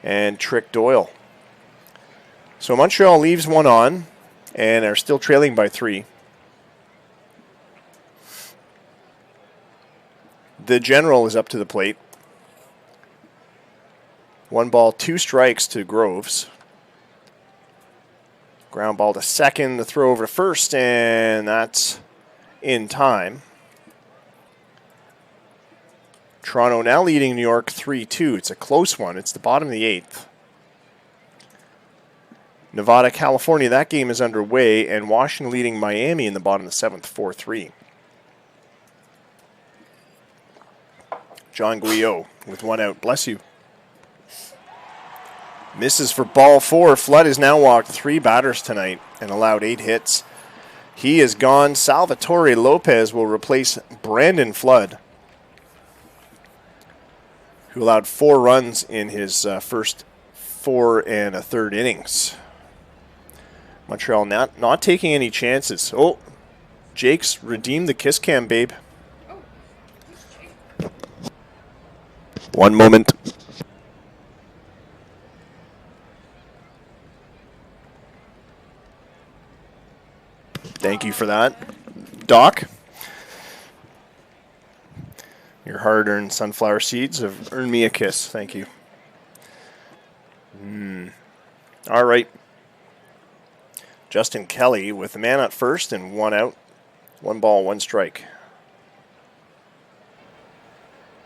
and tricked Doyle. So Montreal leaves 1 on and are still trailing by 3. The general is up to the plate. 1 ball, 2 strikes to Groves. Ground ball to second, the throw over to first, and that's in time. Toronto now leading New York 3-2. It's a close one. It's the bottom of the 8th. Nevada, California, that game is underway, and Washington leading Miami in the bottom of the 7th, 4-3. John Guyot with 1 out. Bless you. Misses for ball 4. Flood has now walked 3 batters tonight and allowed 8 hits. He is gone. Salvatore Lopez will replace Brandon Flood, who allowed 4 runs in his first 4 1/3 innings. Montreal not taking any chances. Oh, Jake's redeemed the kiss cam, babe. Oh, who's Jake? One moment. Thank you for that, Doc. Your hard-earned sunflower seeds have earned me a kiss. Thank you. All right. Justin Kelly with a man at first and 1 out. 1 ball, 1 strike.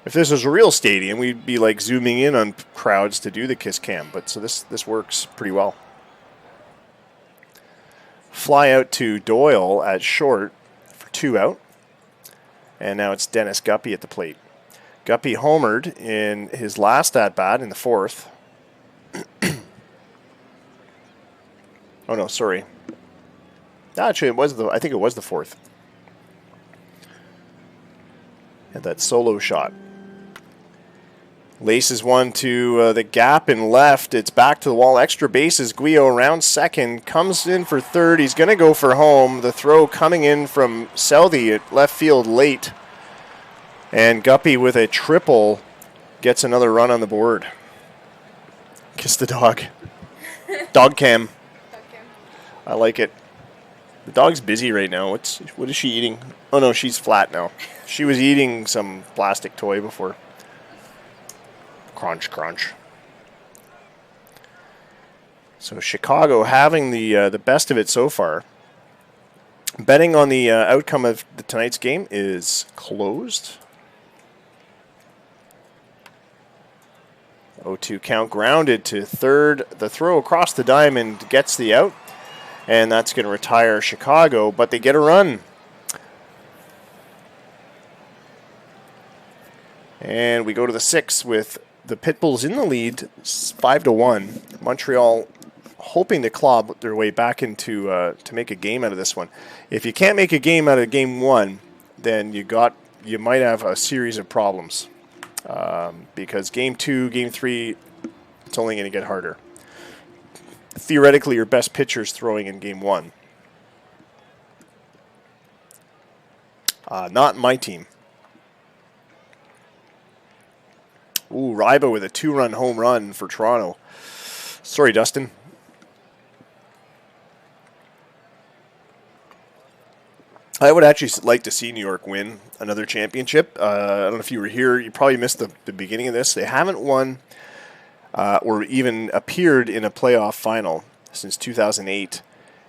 If this was a real stadium, we'd be like zooming in on crowds to do the kiss cam. But so this works pretty well. Fly out to Doyle at short for 2 out. And now it's Dennis Guppy at the plate. Guppy homered in his last at-bat in the 4th. Oh, no, sorry. Actually, I think it was the 4th. Had that solo shot. Laces one to the gap and left. It's back to the wall. Extra bases. Guillot around second. Comes in for third. He's going to go for home. The throw coming in from Southey at left field late. And Guppy with a triple gets another run on the board. Kiss the dog. Dog cam. I like it. The dog's busy right now. What is she eating? Oh no, she's flat now. She was eating some plastic toy before. Crunch, crunch. So Chicago having the best of it so far. Betting on the outcome of tonight's game is closed. 0-2 count, grounded to third. The throw across the diamond gets the out, and that's going to retire Chicago, but they get a run. And we go to the 6th with the Pitbulls in the lead, 5-1. Montreal hoping to claw their way back into to make a game out of this one. If you can't make a game out of game 1, then you might have a series of problems. Because game 2, game 3, it's only going to get harder. Theoretically, your best pitcher's throwing in game 1. Not my team. Ooh, Ryba with a 2-run home run for Toronto. Sorry, Dustin. I would actually like to see New York win another championship. I don't know if you were here. You probably missed the beginning of this. They haven't won or even appeared in a playoff final since 2008.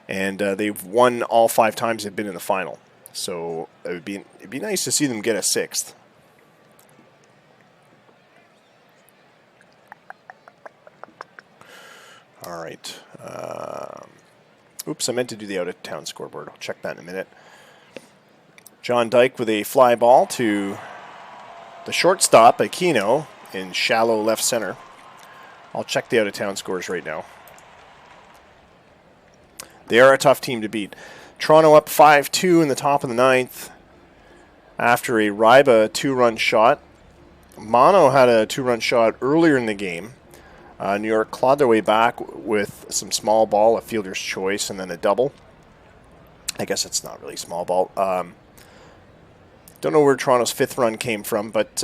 And they've won all 5 times they've been in the final. So it'd be nice to see them get a 6th. All right. Oops, I meant to do the out-of-town scoreboard. I'll check that in a minute. John Dyke with a fly ball to the shortstop, Aquino, in shallow left center. I'll check the out-of-town scores right now. They are a tough team to beat. Toronto up 5-2 in the top of the 9th after a Ryba 2-run shot. Mono had a 2-run shot earlier in the game. New York clawed their way back with some small ball, a fielder's choice, and then a double. I guess it's not really small ball. Don't know where Toronto's 5th run came from, but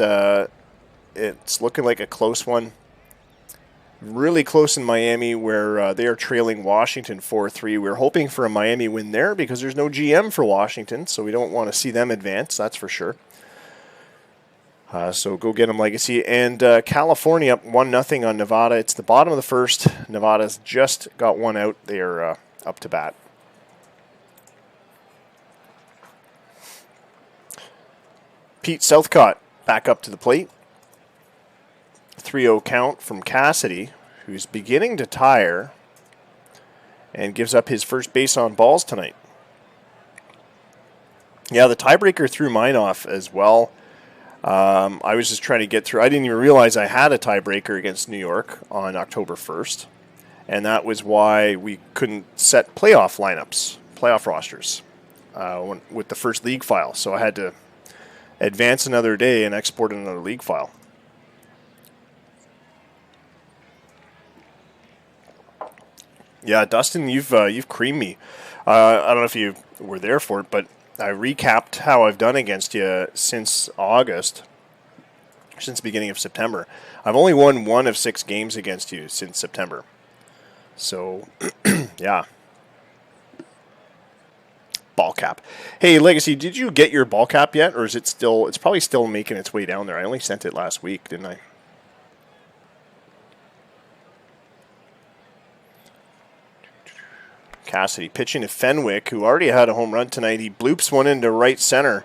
it's looking like a close one. Really close in Miami, where they are trailing Washington 4-3. We're hoping for a Miami win there because there's no GM for Washington, so we don't want to see them advance, that's for sure. So go get them, Legacy. And California up 1-0 on Nevada. It's the bottom of the 1st. Nevada's just got one out. They are up to bat. Pete Southcott back up to the plate. 3-0 count from Cassidy, who's beginning to tire and gives up his first base on balls tonight. Yeah, the tiebreaker threw mine off as well. I was just trying to get through. I didn't even realize I had a tiebreaker against New York on October 1st, and that was why we couldn't set playoff lineups, playoff rosters with the first league file. So I had to advance another day and export another league file. Yeah, Dustin, you've creamed me. I don't know if you were there for it, but I recapped how I've done against you since August, since the beginning of September. I've only won 1 of 6 games against you since September. So, yeah. Ball cap. Hey, Legacy, did you get your ball cap yet, or is it still? It's probably still making its way down there. I only sent it last week, didn't I? Cassidy pitching to Fenwick, who already had a home run tonight. He bloops one into right center.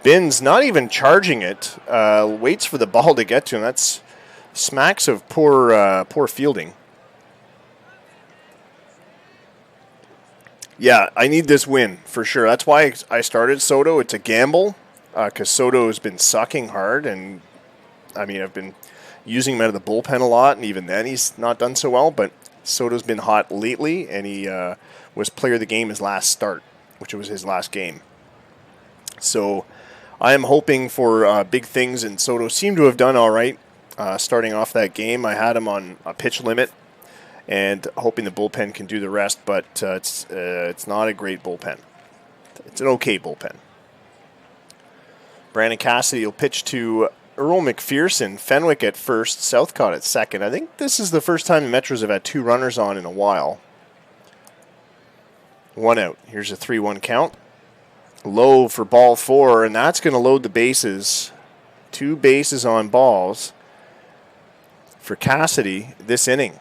Binns not even charging it. Waits for the ball to get to him. That's smacks of poor fielding. Yeah, I need this win for sure. That's why I started Soto. It's a gamble because Soto has been sucking hard, and I mean I've been using him out of the bullpen a lot, and even then he's not done so well. But Soto's been hot lately, and he was player of the game his last start, which was his last game. So I am hoping for big things, and Soto seemed to have done all right starting off that game. I had him on a pitch limit, and hoping the bullpen can do the rest, but it's not a great bullpen. It's an okay bullpen. Brandon Cassidy will pitch to Earl McPherson. Fenwick at first, Southcott at second. I think this is the first time the Metros have had 2 runners on in a while. 1 out. Here's a 3-1 count. Low for ball 4, and that's going to load the bases. 2 bases on balls for Cassidy this inning.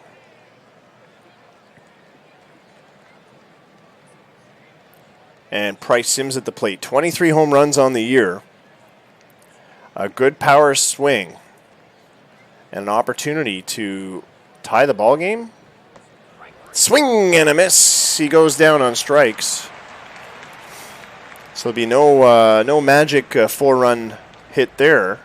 And Price Sims at the plate. 23 home runs on the year. A good power swing. And an opportunity to tie the ball game. Swing and a miss. He goes down on strikes. So there'll be no magic 4-run hit there.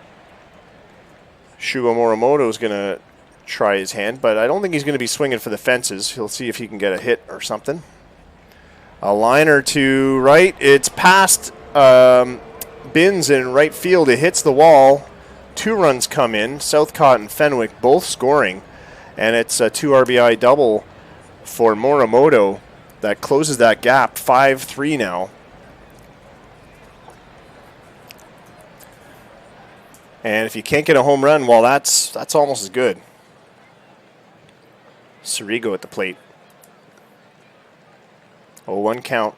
Shugo Morimoto is going to try his hand, but I don't think he's going to be swinging for the fences. He'll see if he can get a hit or something. A liner to right. It's past Binns in right field. It hits the wall. 2 runs come in. Southcott and Fenwick both scoring. And it's a 2 RBI double for Morimoto that closes that gap. 5-3 now. And if you can't get a home run, well, that's almost as good. Sirigo at the plate. 0-1 count.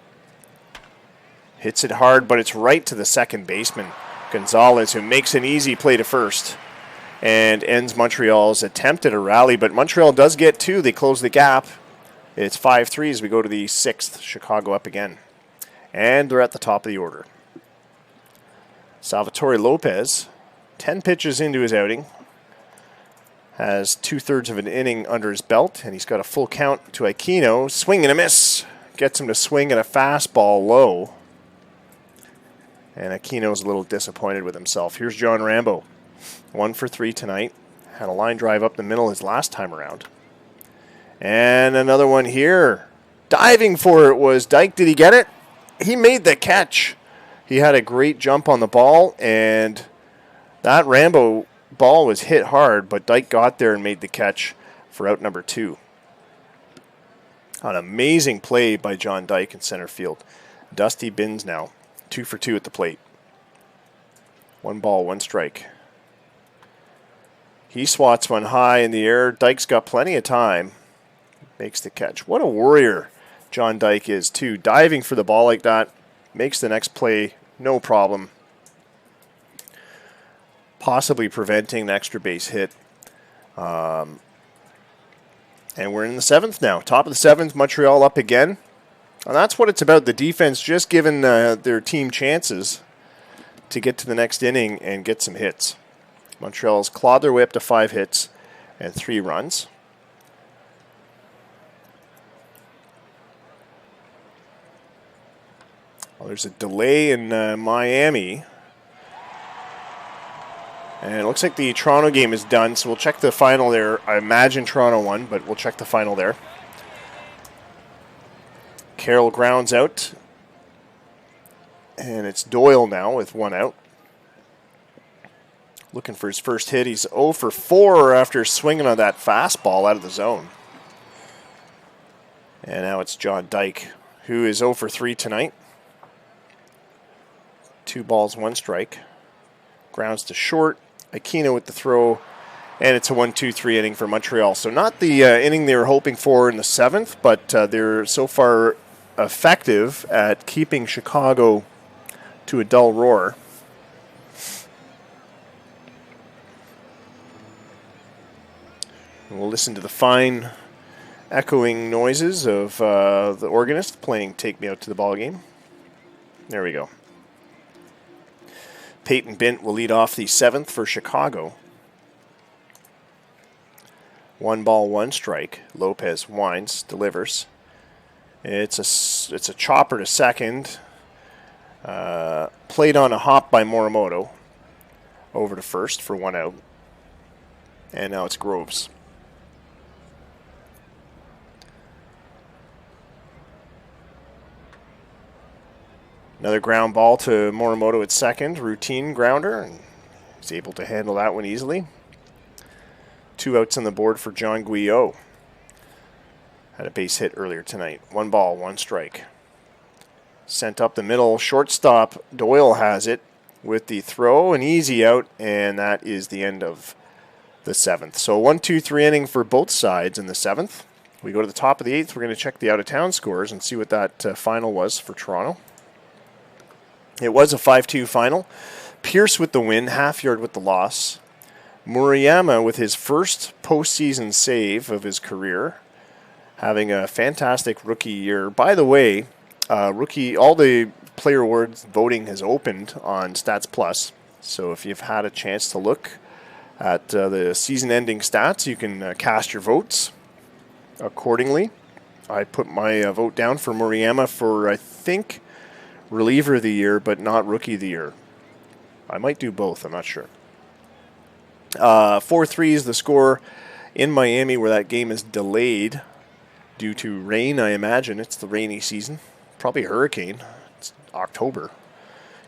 Hits it hard, but it's right to the second baseman, Gonzalez, who makes an easy play to first and ends Montreal's attempt at a rally. But Montreal does get two. They close the gap. It's 5-3 as we go to the sixth. Chicago up again. And they're at the top of the order. Salvatore Lopez, 10 pitches into his outing, has 2/3 of an inning under his belt, and he's got a full count to Aquino. Swing and a miss. Gets him to swing at a fastball low. And Aquino's a little disappointed with himself. Here's John Rambo. 1 for 3 tonight. Had a line drive up the middle his last time around. And another one here. Diving for it was Dyke. Did he get it? He made the catch. He had a great jump on the ball, and that Rambo ball was hit hard, but Dyke got there and made the catch for out number 2. An amazing play by John Dyke in center field. Dusty Binns now. 2 for 2 at the plate. 1 ball, 1 strike. He swats one high in the air. Dyke's got plenty of time. Makes the catch. What a warrior John Dyke is, too. Diving for the ball like that. Makes the next play no problem. Possibly preventing an extra base hit. And we're in the 7th now. Top of the 7th, Montreal up again. And that's what it's about. The defense just giving their team chances to get to the next inning and get some hits. Montreal's clawed their way up to 5 hits and 3 runs. Well, there's a delay in Miami. And it looks like the Toronto game is done, so we'll check the final there. I imagine Toronto won, but we'll check the final there. Carroll grounds out. And it's Doyle now with 1 out. Looking for his first hit. He's 0 for 4 after swinging on that fastball out of the zone. And now it's John Dyke, who is 0 for 3 tonight. 2 balls, 1 strike. Grounds to short. Aquino with the throw. And it's a 1-2-3 inning for Montreal. So not the inning they were hoping for in the 7th, but they're so far effective at keeping Chicago to a dull roar. And we'll listen to the fine echoing noises of the organist playing Take Me Out to the Ball Game. There we go. Peyton Bint will lead off the 7th for Chicago. 1 ball, 1 strike. Lopez winds, delivers. It's a chopper to second. Played on a hop by Morimoto. Over to first for 1 out. And now it's Groves. Another ground ball to Morimoto at second. Routine grounder. And he's able to handle that one easily. 2 outs on the board for John Guyot. Had a base hit earlier tonight. 1 ball, 1 strike. Sent up the middle. Shortstop Doyle has it with the throw. An easy out. And that is the end of the 7th. So 1-2-3 inning for both sides in the 7th. We go to the top of the 8th. We're going to check the out-of-town scores and see what that final was for Toronto. It was a 5-2 final. Pierce with the win, half-yard with the loss. Murayama with his first postseason save of his career, having a fantastic rookie year. By the way, all the player awards voting has opened on Stats Plus. So if you've had a chance to look at the season-ending stats, you can cast your votes accordingly. I put my vote down for Murayama for, I think, reliever of the year, but not rookie of the year. I might do both, I'm not sure. 4-3 is the score in Miami, where that game is delayed due to rain, I imagine. It's the rainy season. Probably a hurricane. It's October.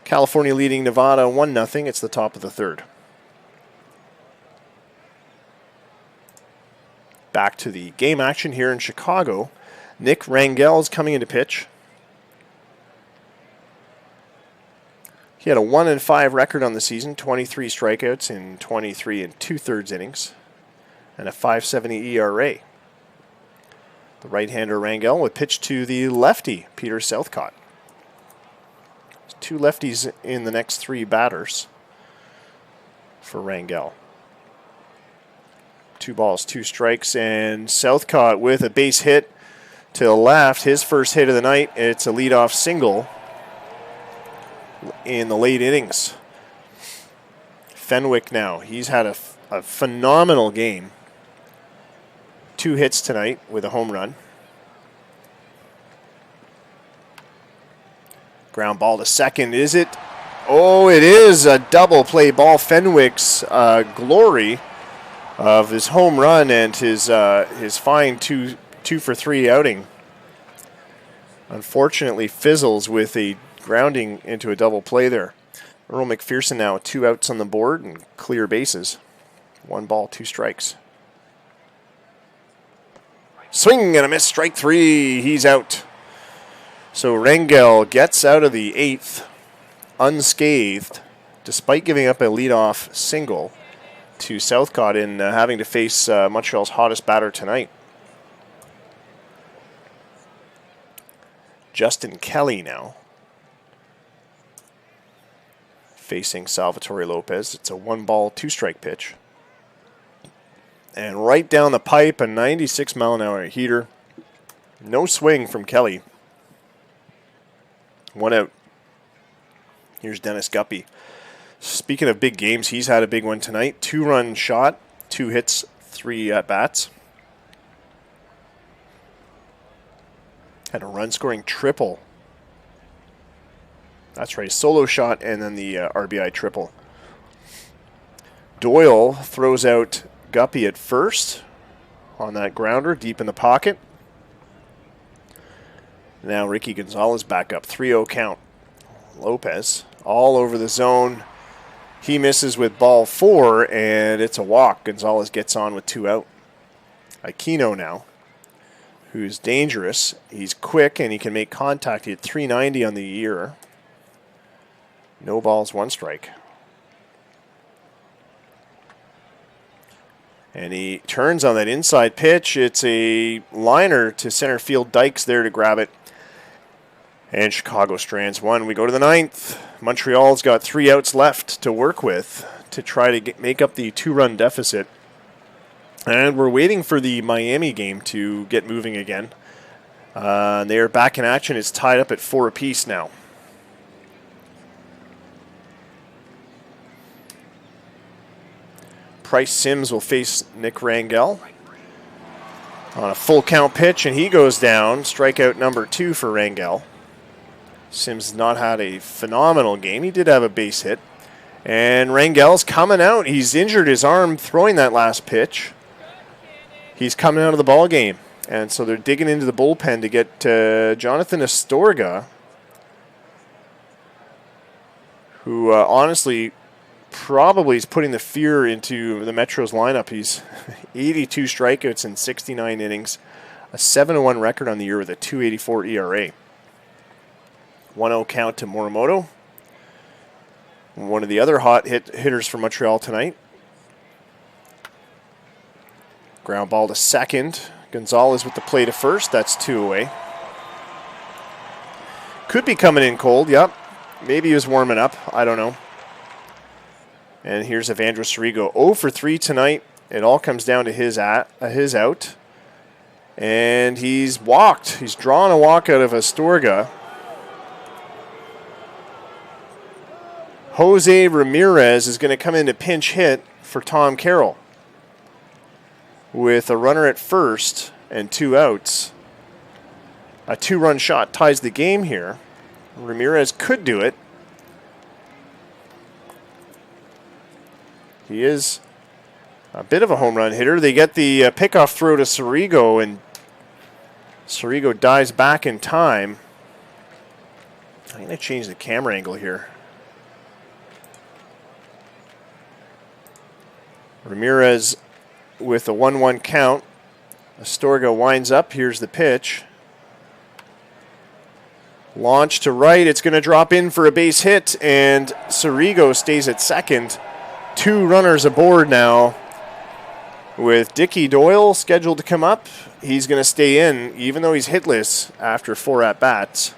California leading Nevada 1-0. It's the top of the 3rd. Back to the game action here in Chicago. Nick Rangel's coming into pitch. He He had a 1-5 record on the season, 23 strikeouts in 23 and 2/3 innings, and a 5.70 ERA. The right-hander Rangel would pitch to the lefty, Peter Southcott. 2 lefties in the next 3 batters for Rangel. 2 balls, 2 strikes, and Southcott with a base hit to the left. His first hit of the night. It's a leadoff single in the late innings. Fenwick now. He's had a phenomenal game. 2 hits tonight with a home run. Ground ball to second. Is it? Oh, it is a double play ball. Fenwick's glory of his home run and his fine 2-for-3 outing unfortunately fizzles with a grounding into a double play there. Earl McPherson now 2 outs on the board and clear bases. 1 ball, 2 strikes. Swing and a miss, strike 3. He's out. So Rangel gets out of the 8th unscathed, despite giving up a leadoff single to Southcott in having to face Montreal's hottest batter tonight. Justin Kelly now facing Salvatore Lopez. It's a 1 ball, 2 strike pitch. And right down the pipe, a 96 mile an hour heater. No swing from Kelly. 1 out. Here's Dennis Guppy. Speaking of big games, he's had a big one tonight. 2-run shot, 2 hits, 3 at-bats. Had a run-scoring triple. That's right, solo shot and then the RBI triple. Doyle throws out Guppy at first on that grounder deep in the pocket. Now Ricky Gonzalez back up, 3-0 count. Lopez all over the zone. He misses with ball 4, and it's a walk. Gonzalez gets on with 2 out. Aquino now, who's dangerous. He's quick, and he can make contact. He had 390 on the year. No balls, 1 strike. And he turns on that inside pitch. It's a liner to center field. Dykes there to grab it. And Chicago strands 1. We go to the 9th. Montreal's got 3 outs left to work with to try to make up the 2-run deficit. And we're waiting for the Miami game to get moving again. They are back in action. It's tied up at 4 apiece now. Price Sims will face Nick Rangel on a full count pitch, and he goes down. Strikeout number 2 for Rangel. Sims has not had a phenomenal game. He did have a base hit. And Rangel's coming out. He's injured his arm throwing that last pitch. He's coming out of the ball game. And so they're digging into the bullpen to get Jonathan Astorga, who honestly probably is putting the fear into the Metro's lineup. He's 82 strikeouts in 69 innings, a 7-1 record on the year with a 2.84 ERA. 1-0 count to Morimoto. One of the other hot hitters for Montreal tonight. Ground ball to second. Gonzalez with the play to first. That's 2 away. Could be coming in cold. Yep. Maybe he was warming up. I don't know. And here's Evandro Sorigo. 0 for 3 tonight. It all comes down to his out. And he's walked. He's drawn a walk out of Astorga. Jose Ramirez is going to come in to pinch hit for Tom Carroll. With a runner at first and 2 outs. A 2-run shot ties the game here. Ramirez could do it. He is a bit of a home run hitter. They get the pickoff throw to Sorigo, and Sorigo dives back in time. I'm going to change the camera angle here. Ramirez with a 1-1 count. Astorga winds up. Here's the pitch. Launch to right. It's going to drop in for a base hit, and Sirigo stays at second. 2 runners aboard now. With Dickie Doyle scheduled to come up, he's going to stay in, even though he's hitless after 4 at-bats.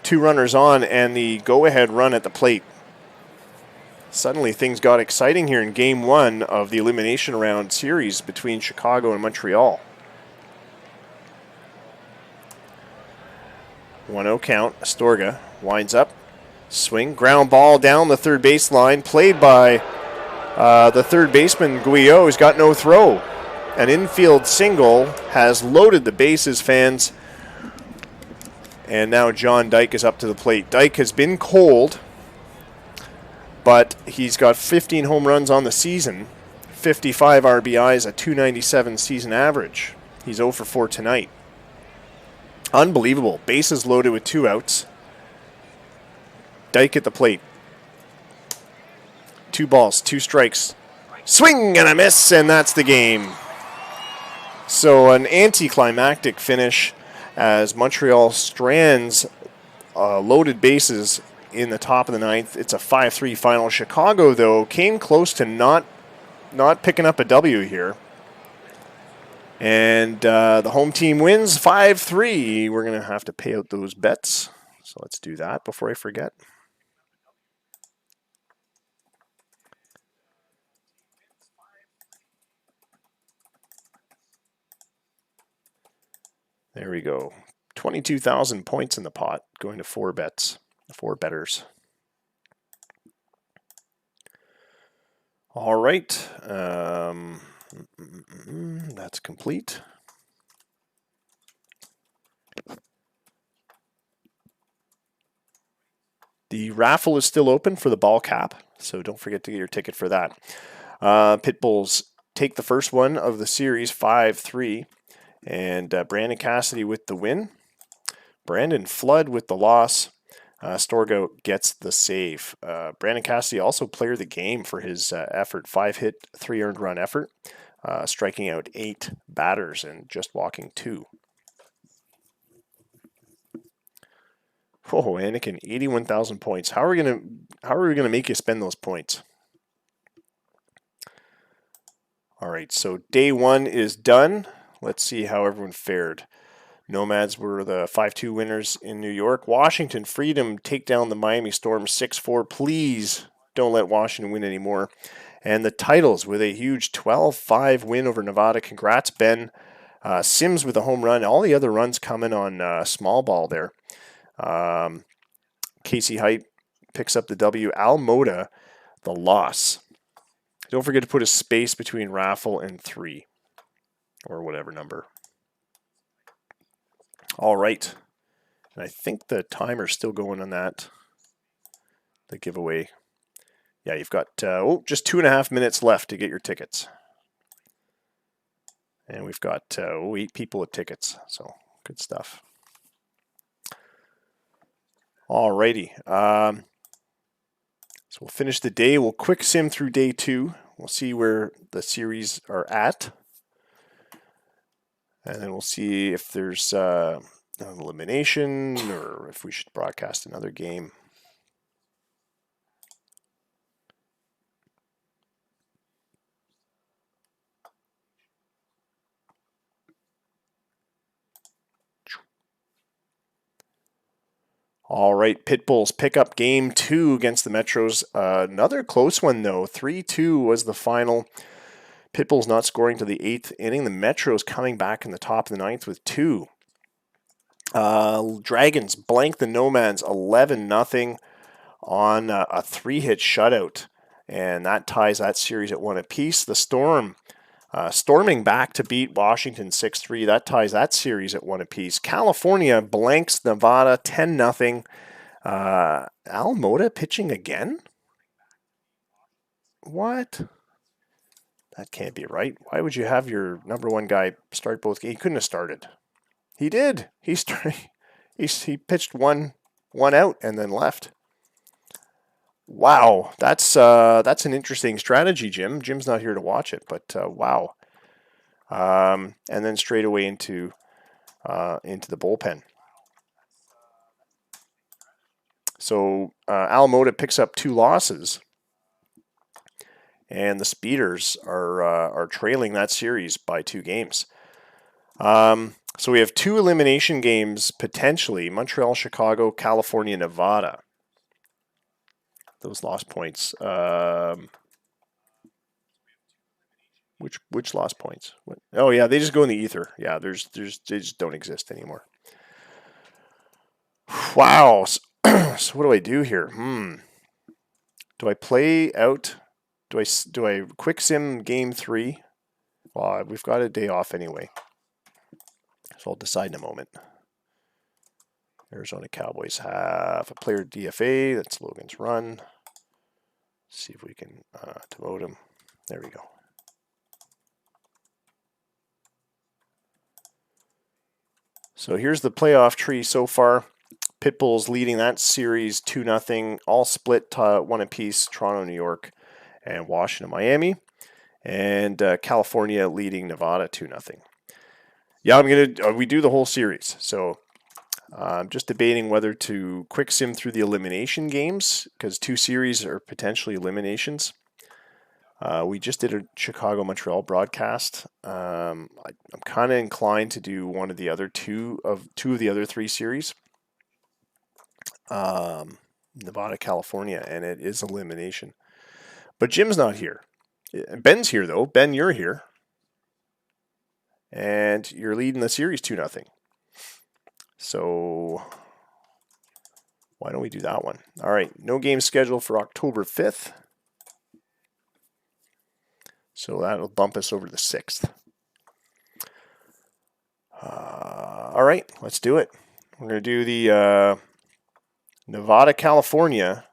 2 runners on, and the go-ahead run at the plate. Suddenly things got exciting here in Game 1 of the Elimination Round series between Chicago and Montreal. 1-0 count. Astorga winds up. Swing. Ground ball down the third baseline. Played by the third baseman, Guillot, who's got no throw. An infield single has loaded the bases, fans. And now John Dyke is up to the plate. Dyke has been cold, but he's got 15 home runs on the season, 55 RBIs, a .297 season average. He's 0 for 4 tonight. Unbelievable. Bases loaded with 2 outs. Dyke at the plate. 2 balls, 2 strikes. Swing and a miss, and that's the game. So an anticlimactic finish as Montreal strands loaded bases in the top of the 9th. It's a 5-3 final. Chicago, though, came close to not picking up a W here. And the home team wins 5-3. We're going to have to pay out those bets. So let's do that before I forget. There we go. 22,000 points in the pot going to 4 bets, 4 bettors. All right. That's complete. The raffle is still open for the ball cap, so don't forget to get your ticket for that. Pitbulls take the first one of the series, 5-3, and Brandon Cassidy with the win. Brandon Flood with the loss. Storgo gets the save. Brandon Cassidy also player of the game for his effort, 5 hit, 3 earned run effort, striking out 8 batters and just walking 2. Oh, Anakin, 81,000 points. How are we gonna make you spend those points? All right, so day 1 is done. Let's see how everyone fared. Nomads were the 5-2 winners in New York. Washington Freedom take down the Miami Storm 6-4. Please don't let Washington win anymore. And the Tidals with a huge 12-5 win over Nevada. Congrats, Ben. Sims with a home run. All the other runs coming on small ball there. Casey Height picks up the W. Al Moda, the loss. Don't forget to put a space between raffle and 3 or whatever number. All right. And I think the timer's still going on that, the giveaway. Yeah, you've got just 2.5 minutes left to get your tickets. And we've got 8 people with tickets, so good stuff. Alrighty. So we'll finish the day. We'll quick sim through day 2. We'll see where the series are at. And then we'll see if there's an elimination or if we should broadcast another game. All right, Pitbulls pick up game 2 against the Metros. Another close one, though. 3-2 was the final. Pitbulls not scoring to the 8th inning. The Metros coming back in the top of the 9th with 2. Dragons blank the Nomads 11-0 on a 3-hit shutout. And that ties that series at 1 apiece. The Storm storming back to beat Washington 6-3. That ties that series at 1 apiece. California blanks Nevada 10-0. Al Moda pitching again? What? That can't be right. Why would you have your number 1 guy start both games? He couldn't have started. He did. He pitched one out and then left. Wow, that's an interesting strategy, Jim. Jim's not here to watch it, but wow. And then straight away into the bullpen. So Alamota picks up 2 losses, and the Speeders are trailing that series by 2 games. So we have 2 elimination games potentially: Montreal, Chicago, California, Nevada. Those lost points. Which lost points? What? Oh yeah, they just go in the ether. Yeah, they just don't exist anymore. Wow. So what do I do here? Do I play out? Do I quick sim game 3? Well, we've got a day off anyway, so I'll decide in a moment. Arizona Cowboys have a player DFA. That's Logan's Run. Let's see if we can demote him. There we go. So here's the playoff tree so far. Pitbull's leading that series 2-0, all split 1 apiece. Toronto, New York, and Washington, Miami, and California leading Nevada 2-0. Yeah, we do the whole series. So I'm just debating whether to quick sim through the elimination games, because 2 series are potentially eliminations. We just did a Chicago-Montreal broadcast. I'm kind of inclined to do one of the other two of the other 3 series. Nevada, California, and it is elimination. But Jim's not here. Ben's here though. Ben, you're here, and you're leading the series 2-0. So why don't we do that one? All right, no game scheduled for October 5th. So that'll bump us over to the 6th. All right, let's do it. We're going to do the Nevada, California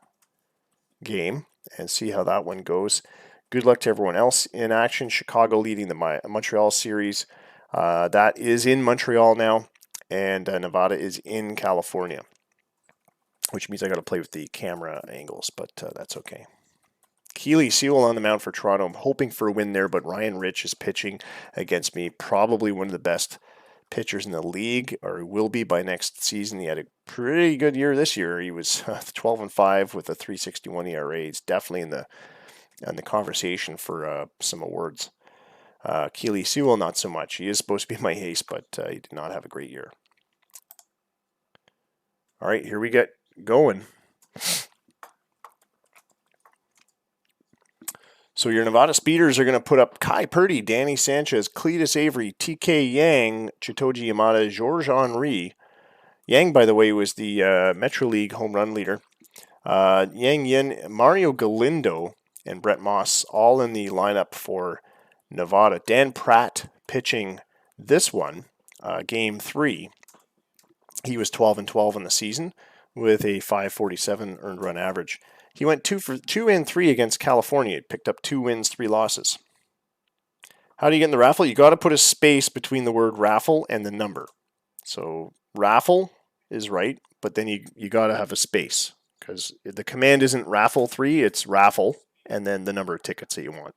game and see how that one goes. Good luck to everyone else in action. Chicago leading the Montreal series. That is in Montreal now, and Nevada is in California, which means I got to play with the camera angles, but that's okay. Keely Sewell on the mound for Toronto. I'm hoping for a win there, but Ryan Rich is pitching against me. Probably one of the best pitchers in the league, or he will be by next season. He had a pretty good year this year. He was 12-5 with a 3.61 ERA. He's definitely in the conversation for some awards. Keely Sewell, not so much. He is supposed to be my ace, but he did not have a great year. All right, here we get going. So your Nevada Speeders are going to put up Kai Purdy, Danny Sanchez, Cletus Avery, TK Yang, Chitoji Yamada, Georges Henry. Yang, by the way, was the Metro League home run leader. Yang Yin, Mario Galindo, and Brett Moss all in the lineup for Nevada. Dan Pratt pitching this one, game 3. He was 12-12 in the season with a 5.47 earned run average. He went 2 and 3 against California. He picked up 2 wins, 3 losses. How do you get in the raffle? You got to put a space between the word raffle and the number. So raffle is right, but then you got to have a space, because the command isn't raffle 3, it's raffle and then the number of tickets that you want.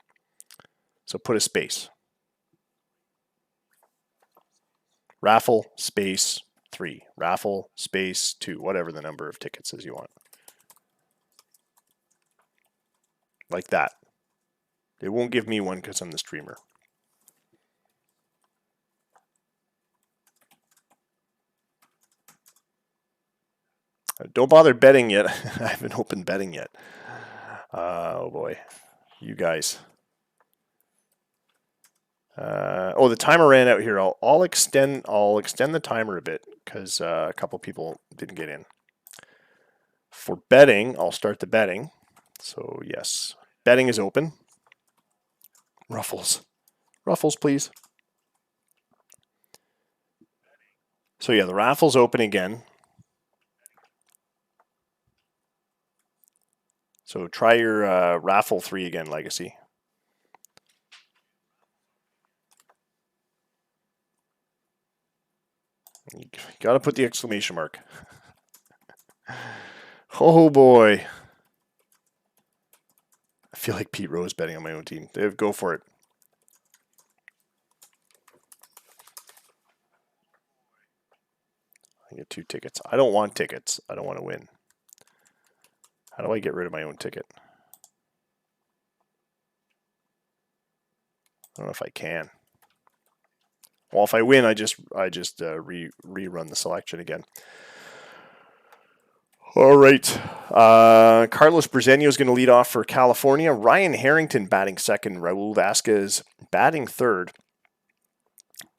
So put a space. Raffle space 3, raffle space 2, whatever the number of tickets is you want. Like that. It won't give me one because I'm the streamer. Don't bother betting yet. I haven't opened betting yet. Oh boy, you guys. The timer ran out here. I'll extend the timer a bit because a couple people didn't get in. For betting, I'll start the betting. So yes, betting is open. Ruffles, please. So yeah, the raffle's open again. So try your raffle 3 again, Legacy. You got to put the exclamation mark. Oh boy. I feel like Pete Rose betting on my own team. Go for it. I get 2 tickets. I don't want tickets. I don't want to win. How do I get rid of my own ticket? I don't know if I can. Well, if I win, I just rerun the selection again. All right. Carlos Brezenio is going to lead off for California. Ryan Harrington batting second. Raul Vasquez batting third.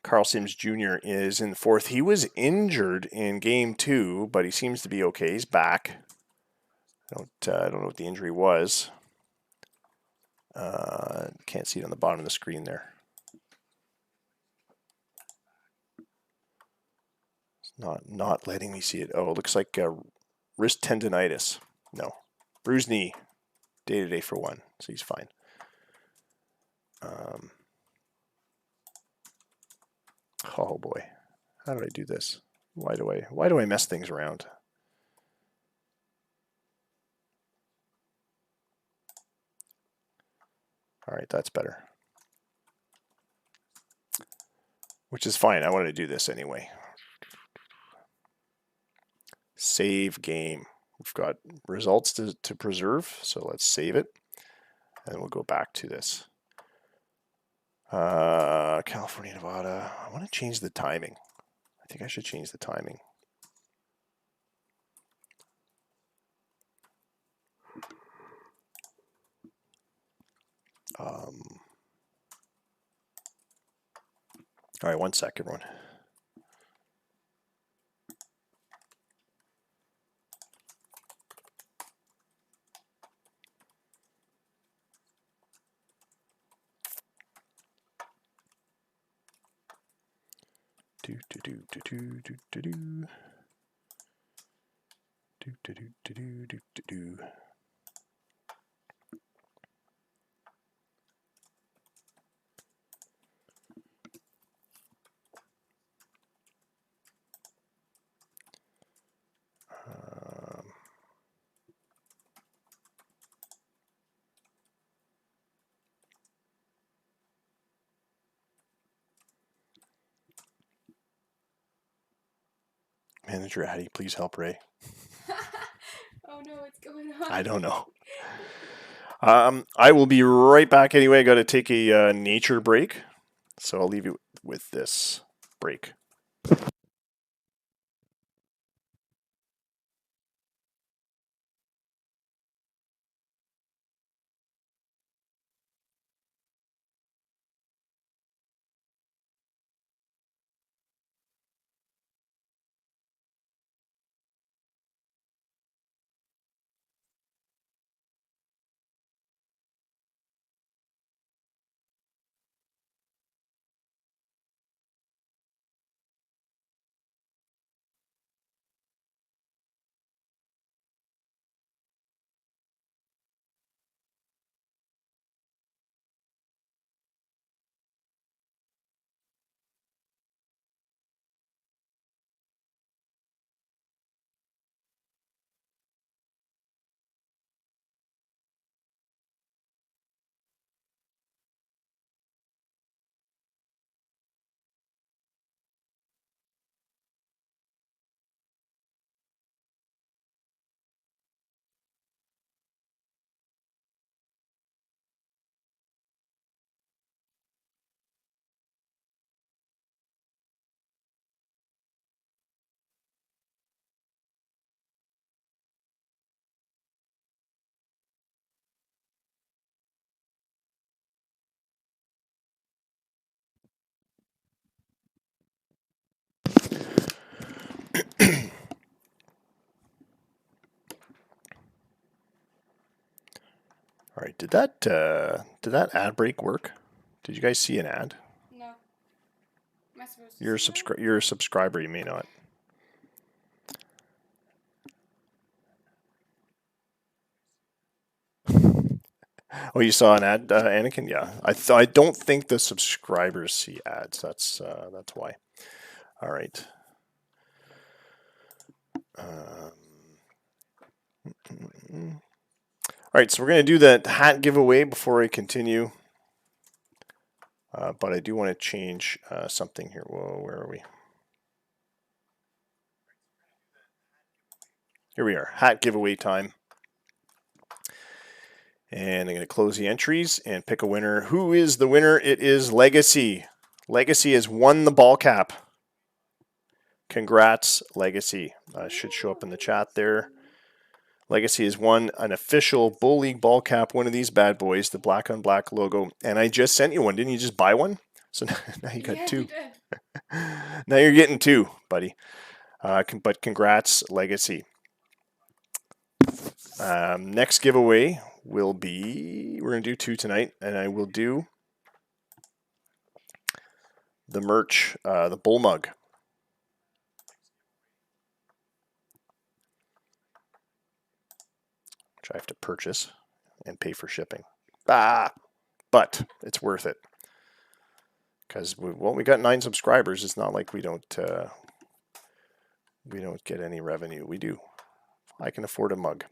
Carl Sims Jr. is in fourth. He was injured in game 2, but he seems to be okay. He's back. I don't know what the injury was. Can't see it on the bottom of the screen there. It's not letting me see it. Oh, it looks like wrist tendonitis. No. Bruised knee. Day-to-day for one. So he's fine. Oh boy. How did I do this? Why do I mess things around? All right, that's better. Which is fine. I wanted to do this anyway. Save game. We've got results to preserve, so let's save it. And we'll go back to this. California, Nevada. I want to change the timing. I think I should change the timing. All right, 1 sec, everyone. Do do do do do do do do do do do do do do do. Manager Addy, please help Ray. Oh no, what's going on? I don't know. I will be right back anyway. I got to take a nature break, so I'll leave you with this break. All right, did that ad break work? Did you guys see an ad? No. Am I supposed to You're see that? you're a subscriber. You may not. Oh, you saw an ad, Anakin? Yeah, I don't think the subscribers see ads. That's why. All right. All right, so we're going to do that hat giveaway before I continue. But I do want to change something here. Whoa, where are we? Here we are. Hat giveaway time. And I'm going to close the entries and pick a winner. Who is the winner? It is Legacy. Legacy has won the ball cap. Congrats, Legacy. Should show up in the chat there. Legacy has won an official Bull League ball cap, one of these bad boys, the black on black logo. And I just sent you one. Didn't you just buy one? So now you got two. Now you're getting two, buddy. But congrats, Legacy. Next giveaway will be, we're going to do two tonight, and I will do the merch, the Bull mug. Which I have to purchase and pay for shipping. But it's worth it. Because we got 9 subscribers. It's not like we don't get any revenue. We do. I can afford a mug.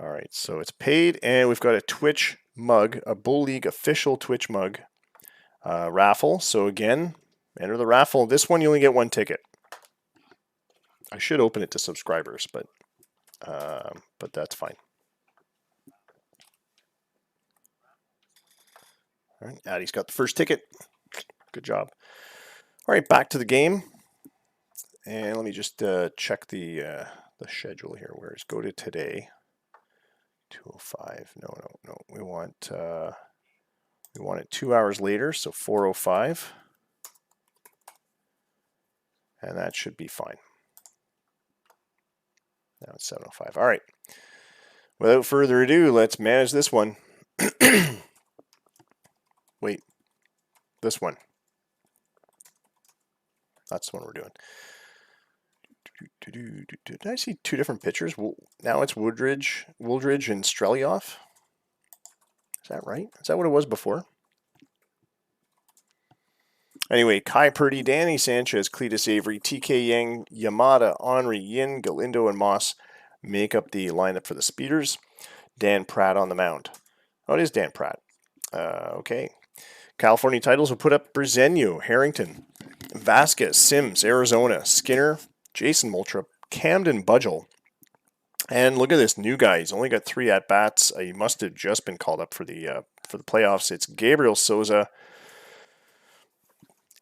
All right, so it's paid, and we've got a Twitch mug, a Bull League official Twitch mug raffle. So again, enter the raffle. This one you only get 1 ticket. I should open it to subscribers, but that's fine. All right, Addie's got the first ticket. Good job. All right, back to the game, and let me just check the schedule here. Where's go to today? 2:05. No. We want it 2 hours later, so 4:05, and that should be fine. Now it's 7:05. All right. Without further ado, let's manage this one. Wait, this one. That's the one we're doing. Did I see 2 different pictures? Now it's Woodridge and Strelioff. Is that right? Is that what it was before? Anyway, Kai Purdy, Danny Sanchez, Cletus Avery, TK Yang, Yamada, Henry, Yin, Galindo, and Moss make up the lineup for the Speeders. Dan Pratt on the mound. Oh, it is Dan Pratt. Okay. California Titles will put up Brezenio, Harrington, Vasquez, Sims, Arizona, Skinner, Jason Moltrup, Camden Budgel. And look at this new guy. He's only got 3 at-bats. He must have just been called up for the playoffs. It's Gabriel Souza.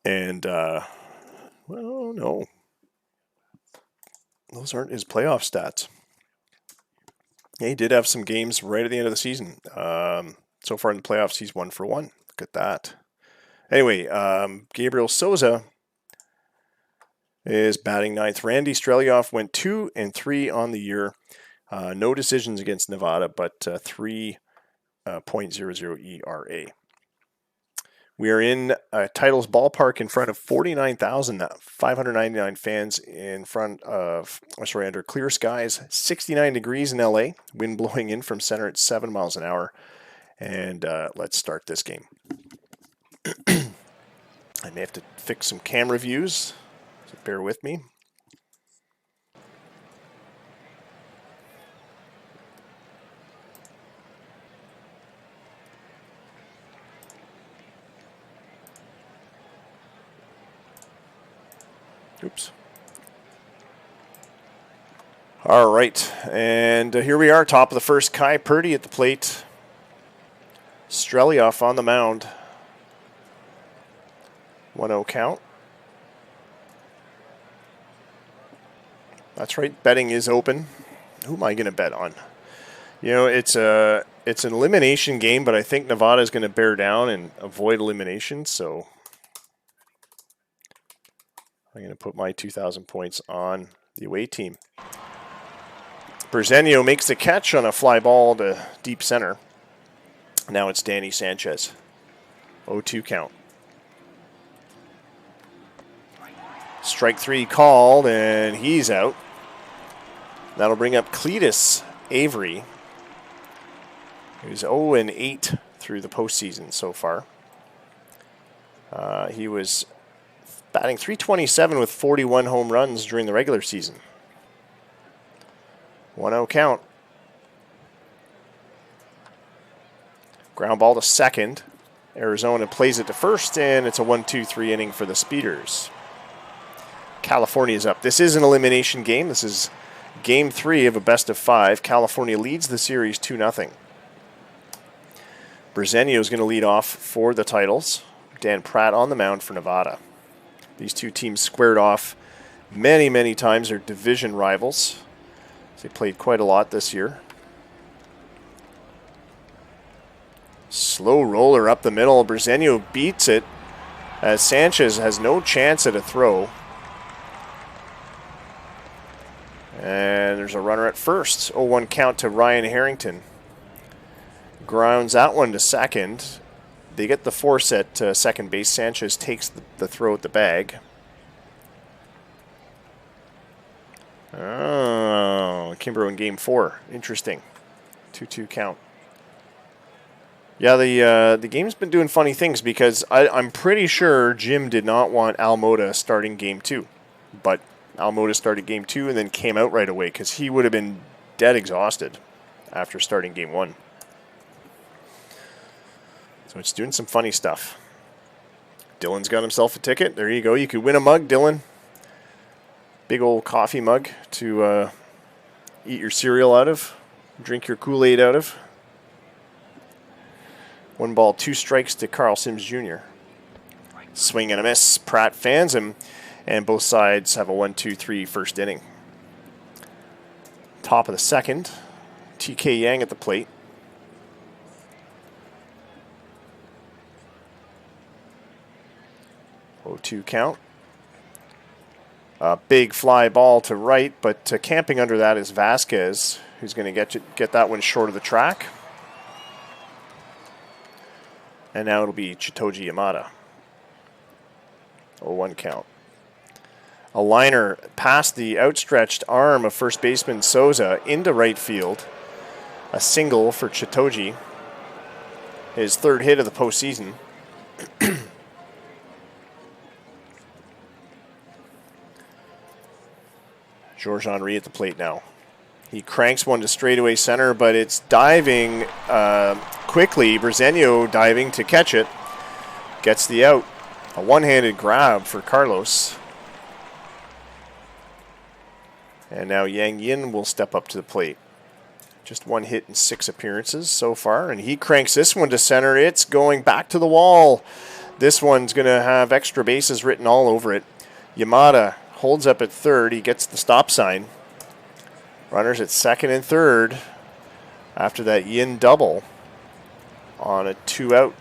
And, well, no. Those aren't his playoff stats. Yeah, he did have some games right at the end of the season. So far in the playoffs, he's 1 for 1. Look at that. Anyway, Gabriel Souza is batting 9th. Randy Strelioff went 2 and 3 on the year. No decisions against Nevada, but 3.00 ERA. We are in Tidals Ballpark in front of 49,599 fans under clear skies, 69 degrees in LA, wind blowing in from center at 7 miles an hour. And let's start this game. I may have to fix some camera views, so bear with me. Oops. All right, and here we are, top of the first. Kai Purdy at the plate. Strelioff on the mound. 1-0 count. That's right, betting is open. Who am I going to bet on? You know, it's an elimination game, but I think Nevada is going to bear down and avoid elimination, so I'm going to put my 2,000 points on the away team. Brezenio makes the catch on a fly ball to deep center. Now it's Danny Sanchez. 0-2 count. Strike 3 called, and he's out. That'll bring up Cletus Avery, who's 0-8 through the postseason so far. He was batting .327 with 41 home runs during the regular season. 1-0 count. Ground ball to second. Arizona plays it to first, and it's a 1-2-3 inning for the Speeders. California's up. This is an elimination game. This is game 3 of a best of 5. California leads the series 2-0. Brezenio is going to lead off for the Tidals. Dan Pratt on the mound for Nevada. These two teams squared off many, many times. They're division rivals. They played quite a lot this year. Slow roller up the middle. Brezenio beats it as Sanchez has no chance at a throw. And there's a runner at first. 0-1 count to Ryan Harrington. Grounds that one to second. They get the force at second base. Sanchez takes the throw at the bag. Oh, Kimbrough in game 4. Interesting. 2-2 count. Yeah, the game's been doing funny things because I'm pretty sure Jim did not want Almota starting game 2. But Almota started game 2 and then came out right away because he would have been dead exhausted after starting game 1. So it's doing some funny stuff. Dylan's got himself a ticket. There you go. You could win a mug, Dylan. Big old coffee mug to eat your cereal out of, drink your Kool-Aid out of. 1 ball, 2 strikes to Carl Sims Jr. Swing and a miss. Pratt fans him, and both sides have a 1-2-3 first inning. Top of the second, TK Yang at the plate. 0-2 count. A big fly ball to right, but camping under that is Vasquez, who's going to get that one short of the track. And now it'll be Chitoji Yamada. 0-1 count. A liner past the outstretched arm of first baseman Souza into right field. A single for Chitoji. His 3rd hit of the postseason. George Henry at the plate now. He cranks one to straightaway center, but it's diving quickly. Brezenio diving to catch it. Gets the out. A one-handed grab for Carlos. And now Yang Yin will step up to the plate. Just 1 hit in 6 appearances so far, and he cranks this one to center. It's going back to the wall. This one's going to have extra bases written all over it. Yamada holds up at third. He gets the stop sign. Runners at second and third after that Yin double on a 2-out.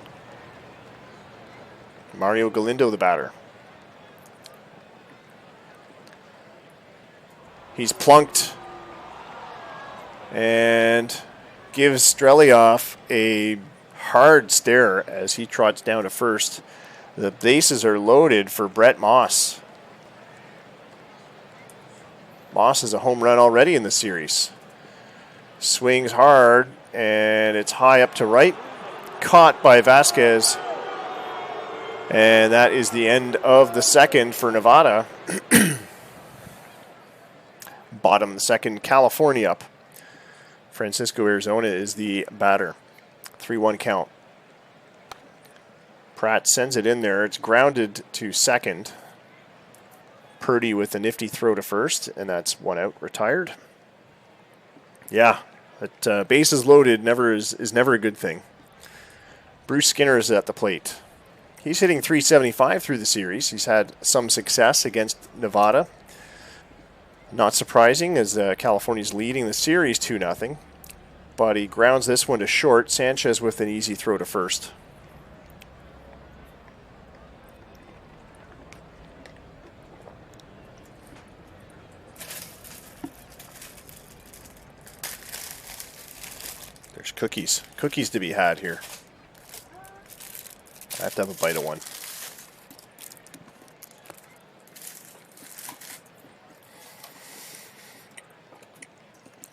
Mario Galindo, the batter. He's plunked and gives Strelioff a hard stare as he trots down to first. The bases are loaded for Brett Moss. Moss has a home run already in the series. Swings hard, and it's high up to right. Caught by Vasquez. And that is the end of the second for Nevada. Bottom of the second, California up. Francisco Arizona is the batter. 3-1 count. Pratt sends it in there. It's grounded to second. Purdy with a nifty throw to first, and that's 1 out, retired. Yeah, but bases loaded is never a good thing. Bruce Skinner is at the plate. He's hitting .375 through the series. He's had some success against Nevada. Not surprising, as California's leading the series 2-0. But he grounds this one to short. Sanchez with an easy throw to first. There's cookies. Cookies to be had here. I have to have a bite of one.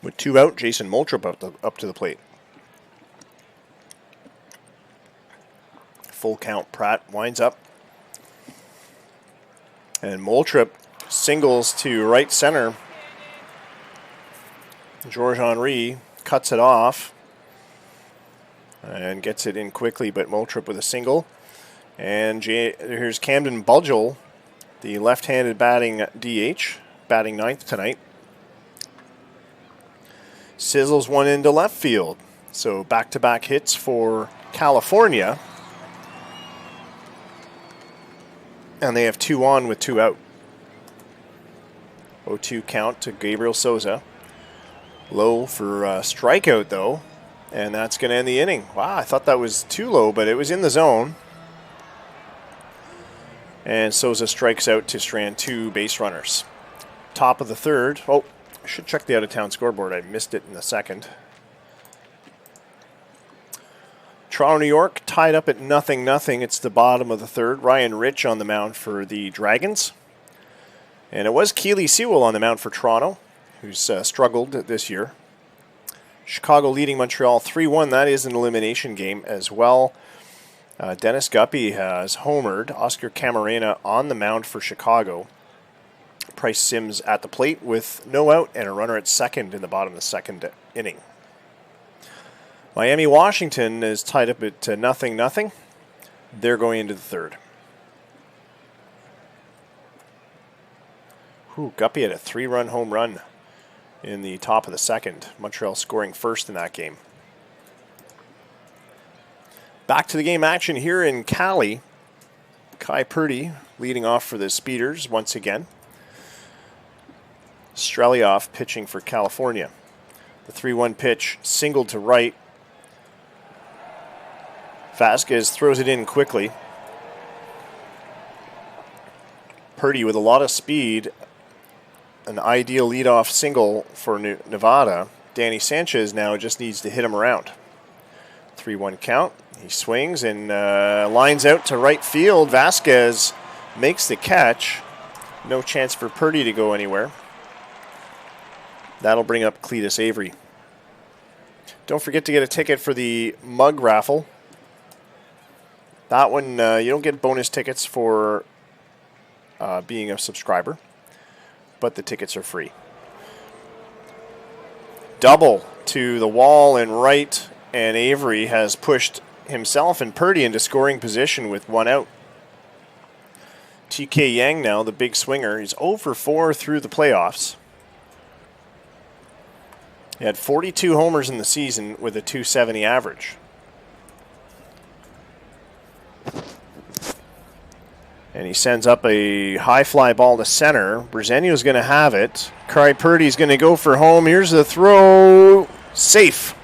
With 2 out, Jason Moultrup up to the plate. Full count. Pratt winds up. And Moultrup singles to right center. George Henry cuts it off. And gets it in quickly, but Moultrie with a single. And here's Camden Budgel, the left-handed batting DH, batting ninth tonight. Sizzles one into left field. So back-to-back hits for California. And they have 2 on with 2 out. 0-2 count to Gabriel Souza. Low for strikeout, though. And that's going to end the inning. Wow, I thought that was too low, but it was in the zone. And Souza strikes out to strand 2 base runners. Top of the third. Oh, I should check the out-of-town scoreboard. I missed it in the second. Toronto, New York, tied up at 0-0. It's the bottom of the third. Ryan Rich on the mound for the Dragons. And it was Keely Sewell on the mound for Toronto, who's struggled this year. Chicago leading Montreal 3-1. That is an elimination game as well. Dennis Guppy has homered. Oscar Camarena on the mound for Chicago. Price Sims at the plate with no out and a runner at second in the bottom of the second inning. Miami, Washington is tied up at 0-0. They're going into the third. Guppy had a 3-run home run in the top of the second. Montreal scoring first in that game. Back to the game action here in Cali. Kai Purdy leading off for the Speeders once again. Strelioff pitching for California. The 3-1 pitch singled to right. Vasquez throws it in quickly. Purdy with a lot of speed. An ideal leadoff single for Nevada. Danny Sanchez now just needs to hit him around. 3-1 count. He swings and lines out to right field. Vasquez makes the catch. No chance for Purdy to go anywhere. That'll bring up Cletus Avery. Don't forget to get a ticket for the mug raffle. That one, you don't get bonus tickets for being a subscriber, but the tickets are free. Double to the wall and right, and Avery has pushed himself and Purdy into scoring position with 1 out. TK Yang now, the big swinger. He's 0 for 4 through the playoffs. He had 42 homers in the season with a .270 average. And he sends up a high fly ball to center. Brezenio's going to have it. Kai Purdy's going to go for home. Here's the throw. Safe.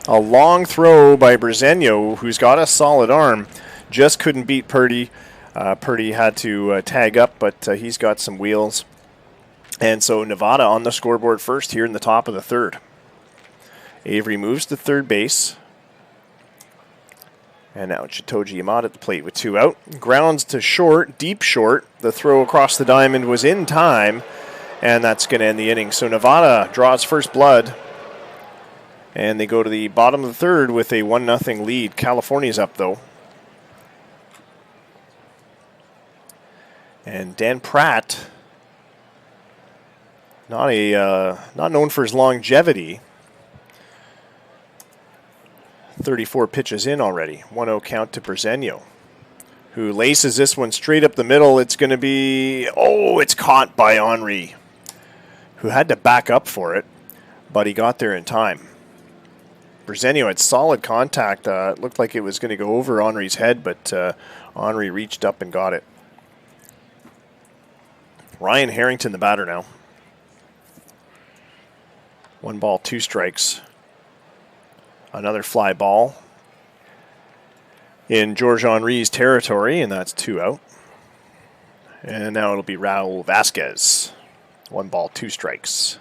A long throw by Brezenio, who's got a solid arm. Just couldn't beat Purdy. Purdy had to tag up, but he's got some wheels. And so Nevada on the scoreboard first here in the top of the third. Avery moves to third base. And now Chitoji Yamada at the plate with 2 out. Grounds to short, deep short. The throw across the diamond was in time, and that's going to end the inning. So Nevada draws first blood, and they go to the bottom of the third with a 1-0 lead. California's up, though. And Dan Pratt, not known for his longevity. 34 pitches in already. 1-0 count to Brezenio, who laces this one straight up the middle. It's going to be, it's caught by Henry, who had to back up for it, but he got there in time. Brezenio had solid contact. It looked like it was going to go over Henry's head, but Henry reached up and got it. Ryan Harrington, the batter now. 1 ball, 2 strikes. Another fly ball in George Henry's territory, and that's 2 out. And now it'll be Raul Vasquez. 1 ball, 2 strikes.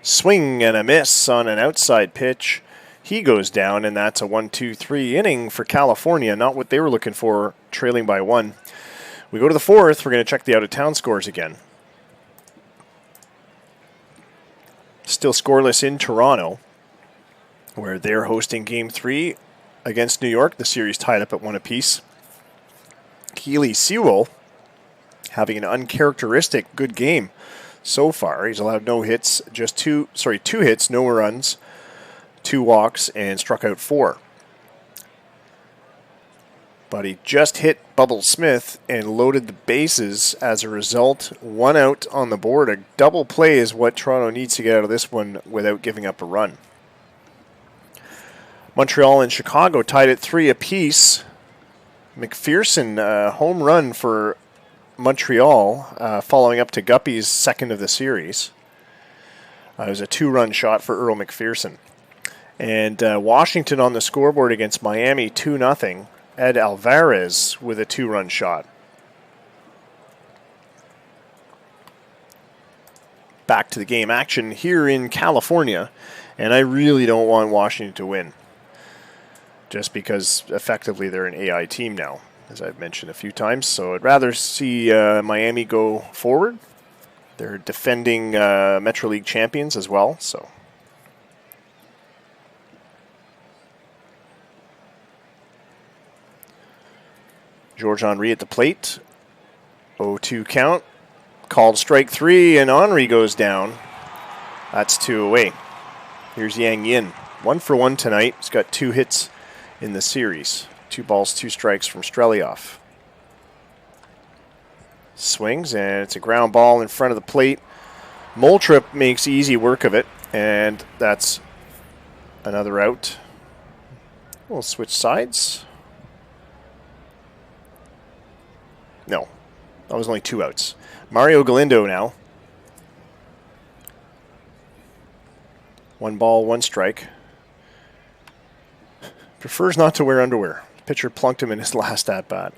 Swing and a miss on an outside pitch. He goes down, and that's a 1-2-3 inning for California. Not what they were looking for, trailing by 1. We go to the fourth. We're going to check the out-of-town scores again. Still scoreless in Toronto, where they're hosting Game 3 against New York. The series tied up at 1 apiece. Keely Sewell having an uncharacteristic good game so far. He's allowed no hits, just two hits, no runs, 2 walks, and struck out 4. But he just hit Bubble Smith and loaded the bases as a result. 1 out on the board. A double play is what Toronto needs to get out of this one without giving up a run. Montreal and Chicago tied at 3 apiece. McPherson, home run for Montreal, following up to Guppy's second of the series. It was a 2-run shot for Earl McPherson. And Washington on the scoreboard against Miami, 2-0. Ed Alvarez with a 2-run shot. Back to the game action here in California. And I really don't want Washington to win, just because effectively they're an AI team now, as I've mentioned a few times. So I'd rather see Miami go forward. They're defending Metro League champions as well. So George Henry at the plate. 0-2 count. Called strike 3, and Henry goes down. That's 2 away. Here's Yang Yin. 1 for 1 tonight. He's got 2 hits in the series. 2 balls, 2 strikes from Strelioff. Swings, and it's a ground ball in front of the plate. Moultrip makes easy work of it, and that's another out. We'll switch sides. No, that was only 2 outs. Mario Galindo now. 1 ball, 1 strike. Prefers not to wear underwear. Pitcher plunked him in his last at-bat.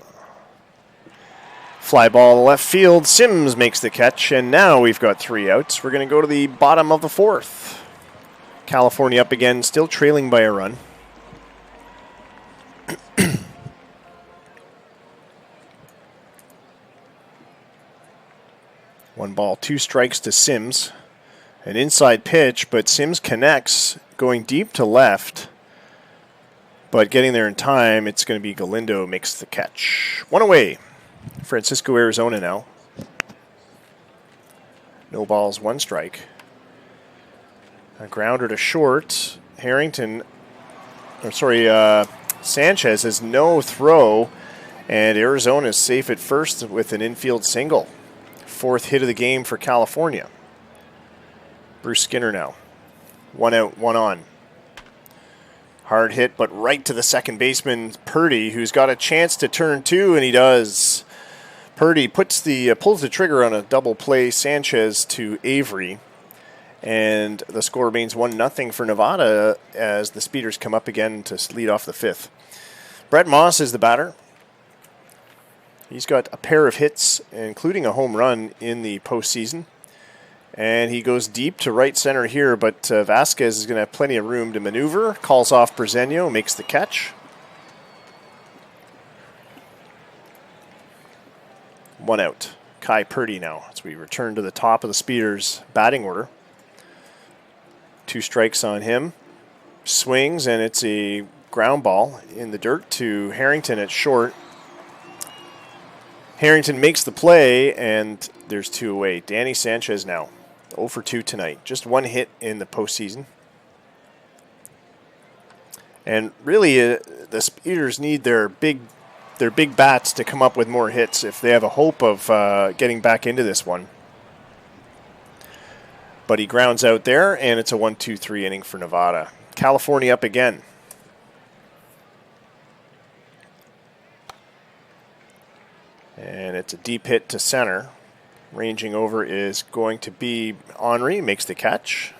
Fly ball to left field. Sims makes the catch, and now we've got 3 outs. We're going to go to the bottom of the 4th. California up again, still trailing by a run. One ball, 2 strikes to Sims. An inside pitch, but Sims connects, going deep to left. But getting there in time, it's going to be Galindo makes the catch. 1 away. Francisco, Arizona now. No balls, 1 strike. A grounder to short. Sanchez has no throw, and Arizona is safe at first with an infield single. 4th hit of the game for California. Bruce Skinner now. 1 out, 1 on. Hard hit, but right to the second baseman, Purdy, who's got a chance to turn 2, and he does. Purdy pulls the trigger on a double play, Sanchez to Avery, and the score remains 1-0 for Nevada as the Speeders come up again to lead off the 5th. Brett Moss is the batter. He's got a pair of hits, including a home run in the postseason. And he goes deep to right center here, but Vasquez is going to have plenty of room to maneuver. Calls off Bresenio, makes the catch. 1 out. Kai Purdy now as we return to the top of the Speeders' batting order. 2 strikes on him. Swings, and it's a ground ball in the dirt to Harrington at short. Harrington makes the play, and there's 2 away. Danny Sanchez now, 0 for 2 tonight. Just 1 hit in the postseason. And really, the Speeders need their big bats to come up with more hits if they have a hope of getting back into this one. But he grounds out there, and it's a 1-2-3 inning for Nevada. California up again. And it's a deep hit to center. Ranging over is going to be Henry, makes the catch.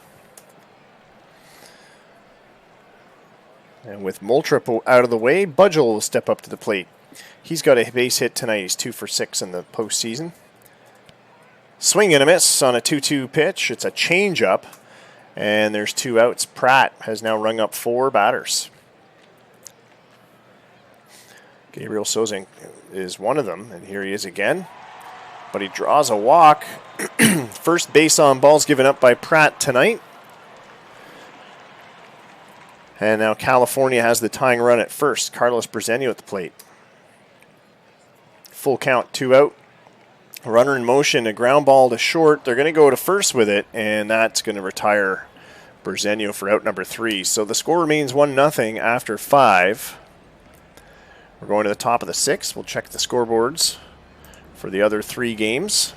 And with Moultrip out of the way, Budgel will step up to the plate. He's got a base hit tonight. He's 2 for 6 in the postseason. Swing and a miss on a 2-2 pitch. It's a changeup, and there's 2 outs. Pratt has now rung up 4 batters. Gabriel Sozing is one of them, and here he is again. But he draws a walk. First base on balls given up by Pratt tonight. And now California has the tying run at first. Carlos Bresenio at the plate. Full count, 2 out. Runner in motion, a ground ball to short. They're going to go to first with it, and that's going to retire Berzenio for out number 3. So the score remains 1-0 after 5. We're going to the top of the 6th. We'll check the scoreboards for the other 3 games.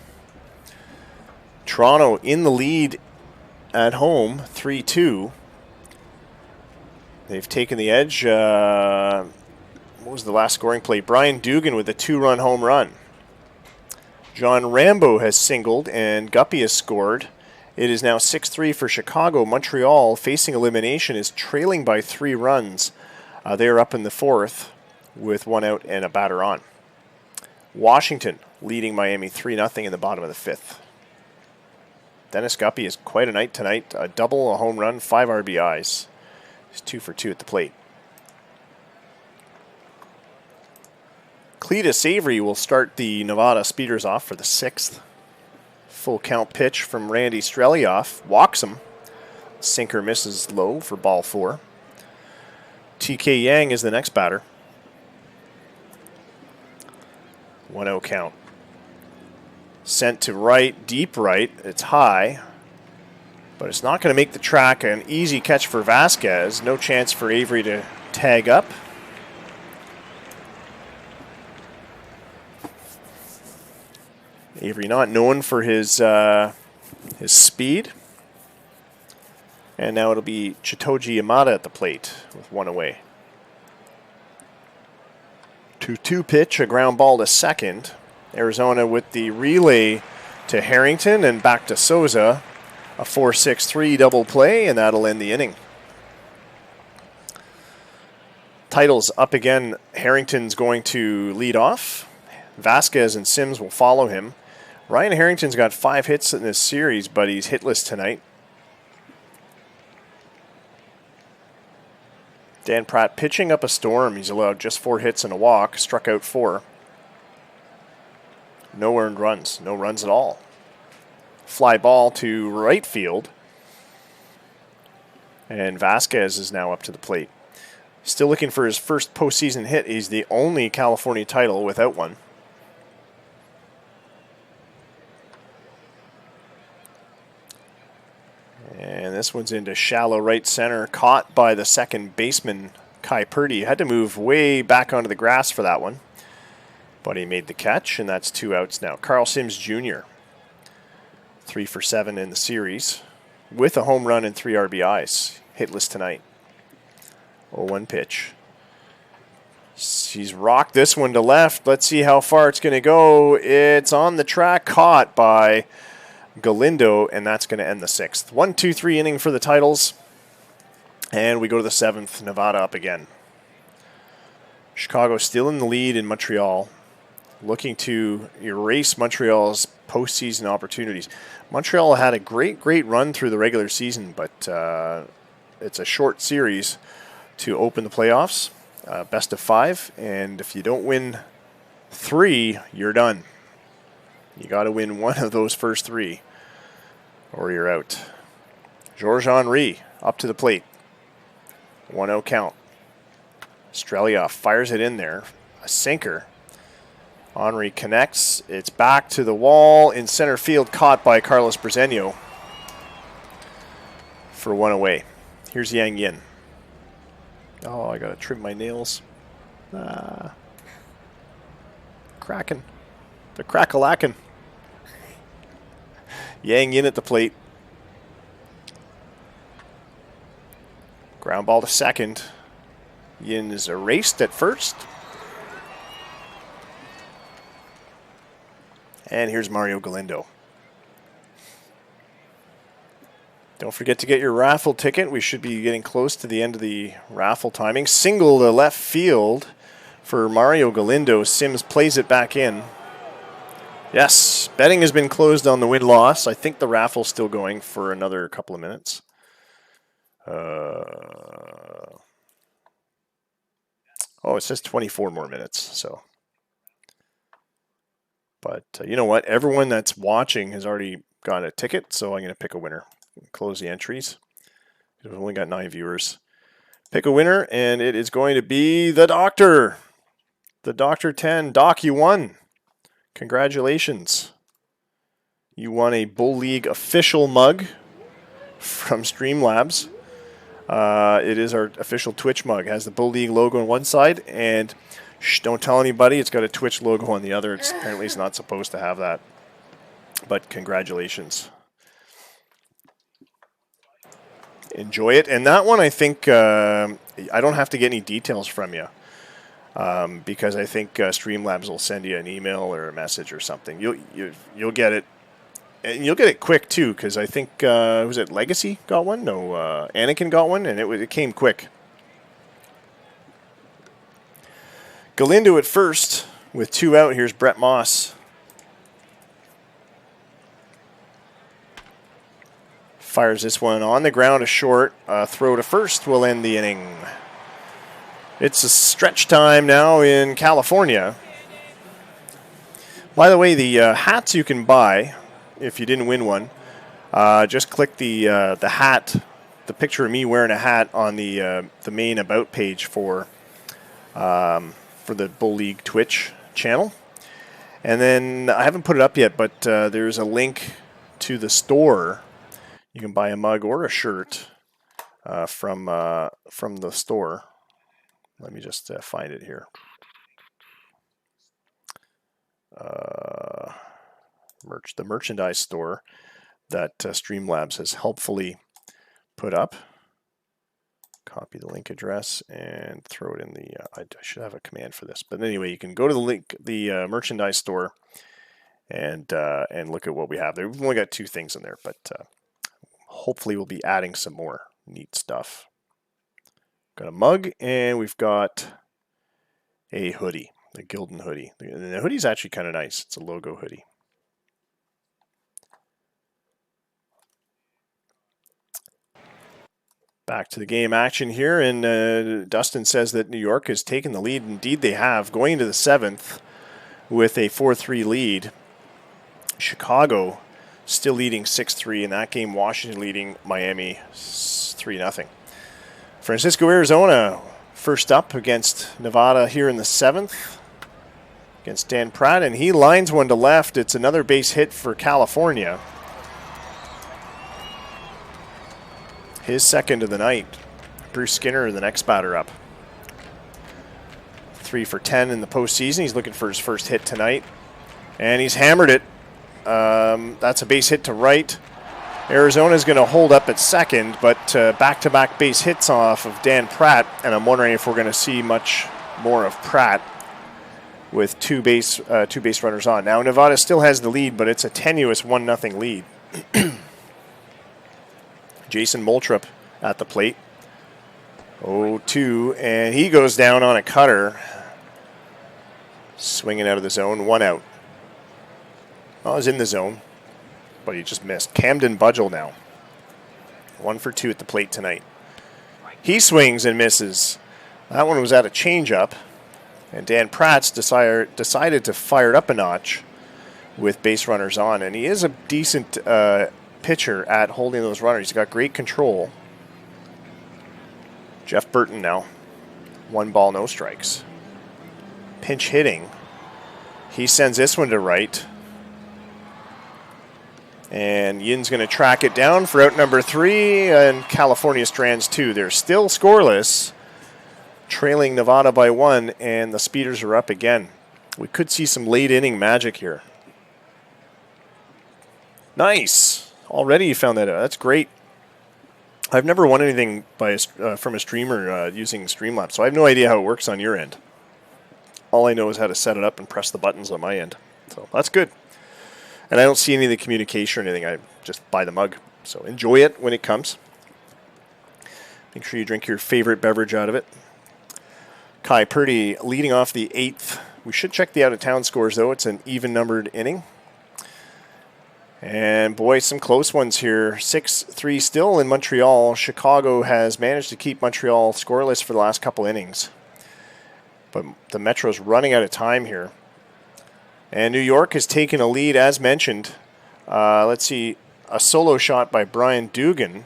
Toronto in the lead at home, 3-2. They've taken the edge. What was the last scoring play? Brian Dugan with a 2-run home run. John Rambo has singled and Guppy has scored. It is now 6-3 for Chicago. Montreal, facing elimination, is trailing by 3 runs. They are up in the 4th with 1 out and a batter on. Washington leading Miami 3-0 in the bottom of the 5th. Dennis Guppy has quite a night tonight. A double, a home run, 5 RBIs. He's 2 for 2 at the plate. Cletus Avery will start the Nevada Speeders off for the 6th. Full count pitch from Randy Strelioff. Walks him. Sinker misses low for ball 4. TK Yang is the next batter. 1-0 count. Sent to right, deep right. It's high. But it's not going to make the track. An easy catch for Vasquez. No chance for Avery to tag up. Avery not known for his speed. And now it'll be Chitoji Yamada at the plate with 1 away. 2-2 pitch, a ground ball to second. Arizona with the relay to Harrington and back to Souza. A 4-6-3 double play, and that'll end the inning. Tidals up again. Harrington's going to lead off. Vasquez and Sims will follow him. Ryan Harrington's got 5 hits in this series, but he's hitless tonight. Dan Pratt pitching up a storm. He's allowed just 4 hits and a walk, struck out 4. No earned runs, no runs at all. Fly ball to right field. And Vasquez is now up to the plate. Still looking for his first postseason hit. He's the only California title without one. And this one's into shallow right center, caught by the second baseman, Kai Purdy. Had to move way back onto the grass for that one. But he made the catch, and that's 2 outs now. Carl Sims Jr., 3 for 7 in the series, with a home run and 3 RBIs. Hitless tonight. 0-1 pitch. He's rocked this one to left. Let's see how far it's going to go. It's on the track, caught by Galindo, and that's going to end the 6th. 1-2-3 inning for the Tidals. And we go to the 7th. Nevada up again. Chicago still in the lead in Montreal, looking to erase Montreal's postseason opportunities. Montreal had a great run through the regular season, but it's a short series to open the playoffs. Best of 5, and if you don't win 3, you're done. You got to win one of those first 3, or you're out. Georges Henry up to the plate. 1-0 count. Strelioff fires it in there. A sinker. Henry connects. It's back to the wall in center field, caught by Carlos Berzenio for 1 away. Here's Yang Yin. Oh, I got to trim my nails. Cracking. They're crack-a-lacking. Yang Yin at the plate. Ground ball to second. Yin is erased at first. And here's Mario Galindo. Don't forget to get your raffle ticket. We should be getting close to the end of the raffle timing. Single to left field for Mario Galindo. Sims plays it back in. Yes, betting has been closed on the win-loss. I think the raffle's still going for another couple of minutes. Oh, it says 24 more minutes. So, but you know what? Everyone that's watching has already got a ticket, so I'm going to pick a winner. Close the entries. We've only got 9 viewers. Pick a winner, and it is going to be the Doctor. The Doctor 10. Doc, you won. Congratulations. You won a Bull League official mug from Streamlabs. It is our official Twitch mug. It has the Bull League logo on one side, and don't tell anybody, it's got a Twitch logo on the other. Apparently it's not supposed to have that. But congratulations. Enjoy it. And that one, I think, I don't have to get any details from you. Because I think Streamlabs will send you an email or a message or something. You'll get it. And you'll get it quick, too, because I think, was it Legacy got one? No, Anakin got one, and it came quick. Galindo at first, with 2 out. Here's Brett Moss. Fires this one on the ground, a short. Throw to first will end the inning. It's a stretch time now in California. By the way, the hats you can buy, if you didn't win one, just click the hat, the picture of me wearing a hat on the main about page for the Bull League Twitch channel. And then I haven't put it up yet, but there's a link to the store. You can buy a mug or a shirt from the store. Let me just find it here. The merchandise store that Streamlabs has helpfully put up. Copy the link address and throw it in the. I should have a command for this, but anyway, you can go to the link, the merchandise store, and look at what we have there. We've only got 2 things in there, but hopefully we'll be adding some more neat stuff. Got a mug, and we've got a hoodie, the Gildan hoodie. And the hoodie's actually kind of nice. It's a logo hoodie. Back to the game action here, and Dustin says that New York has taken the lead. Indeed, they have, going into the 7th with a 4-3 lead. Chicago still leading 6-3 in that game. Washington leading Miami 3-0. Francisco, Arizona, first up against Nevada here in the 7th against Dan Pratt, and he lines one to left. It's another base hit for California. His second of the night. Bruce Skinner, the next batter up. 3 for 10 in the postseason. He's looking for his first hit tonight. And he's hammered it. That's a base hit to right. Arizona's going to hold up at second, but back-to-back base hits off of Dan Pratt, and I'm wondering if we're going to see much more of Pratt with two base runners on. Now, Nevada still has the lead, but it's a tenuous 1-0 lead. Jason Moultrup at the plate. 0-2, and he goes down on a cutter. Swinging out of the zone, 1 out. Well, he's in the zone, but he just missed. Camden Budgel now. 1 for 2 at the plate tonight. He swings and misses. That one was at a changeup, and Dan Pratt's decided to fire it up a notch with base runners on, and he is a decent pitcher at holding those runners. He's got great control. Jeff Burton now. 1 ball, no strikes. Pinch hitting. He sends this one to right. And Yin's going to track it down for out number 3, and California strands 2. They're still scoreless, trailing Nevada by 1, and the Speeders are up again. We could see some late inning magic here. Nice. Already you found that out. That's great. I've never won anything from a streamer using Streamlabs, so I have no idea how it works on your end. All I know is how to set it up and press the buttons on my end. So that's good. And I don't see any of the communication or anything. I just buy the mug. So enjoy it when it comes. Make sure you drink your favorite beverage out of it. Kai Purdy leading off the 8th. We should check the out-of-town scores, though. It's an even-numbered inning. And, boy, some close ones here. 6-3 still in Montreal. Chicago has managed to keep Montreal scoreless for the last couple innings. But the Metro's running out of time here. And New York has taken a lead, as mentioned. Let's see, a solo shot by Brian Dugan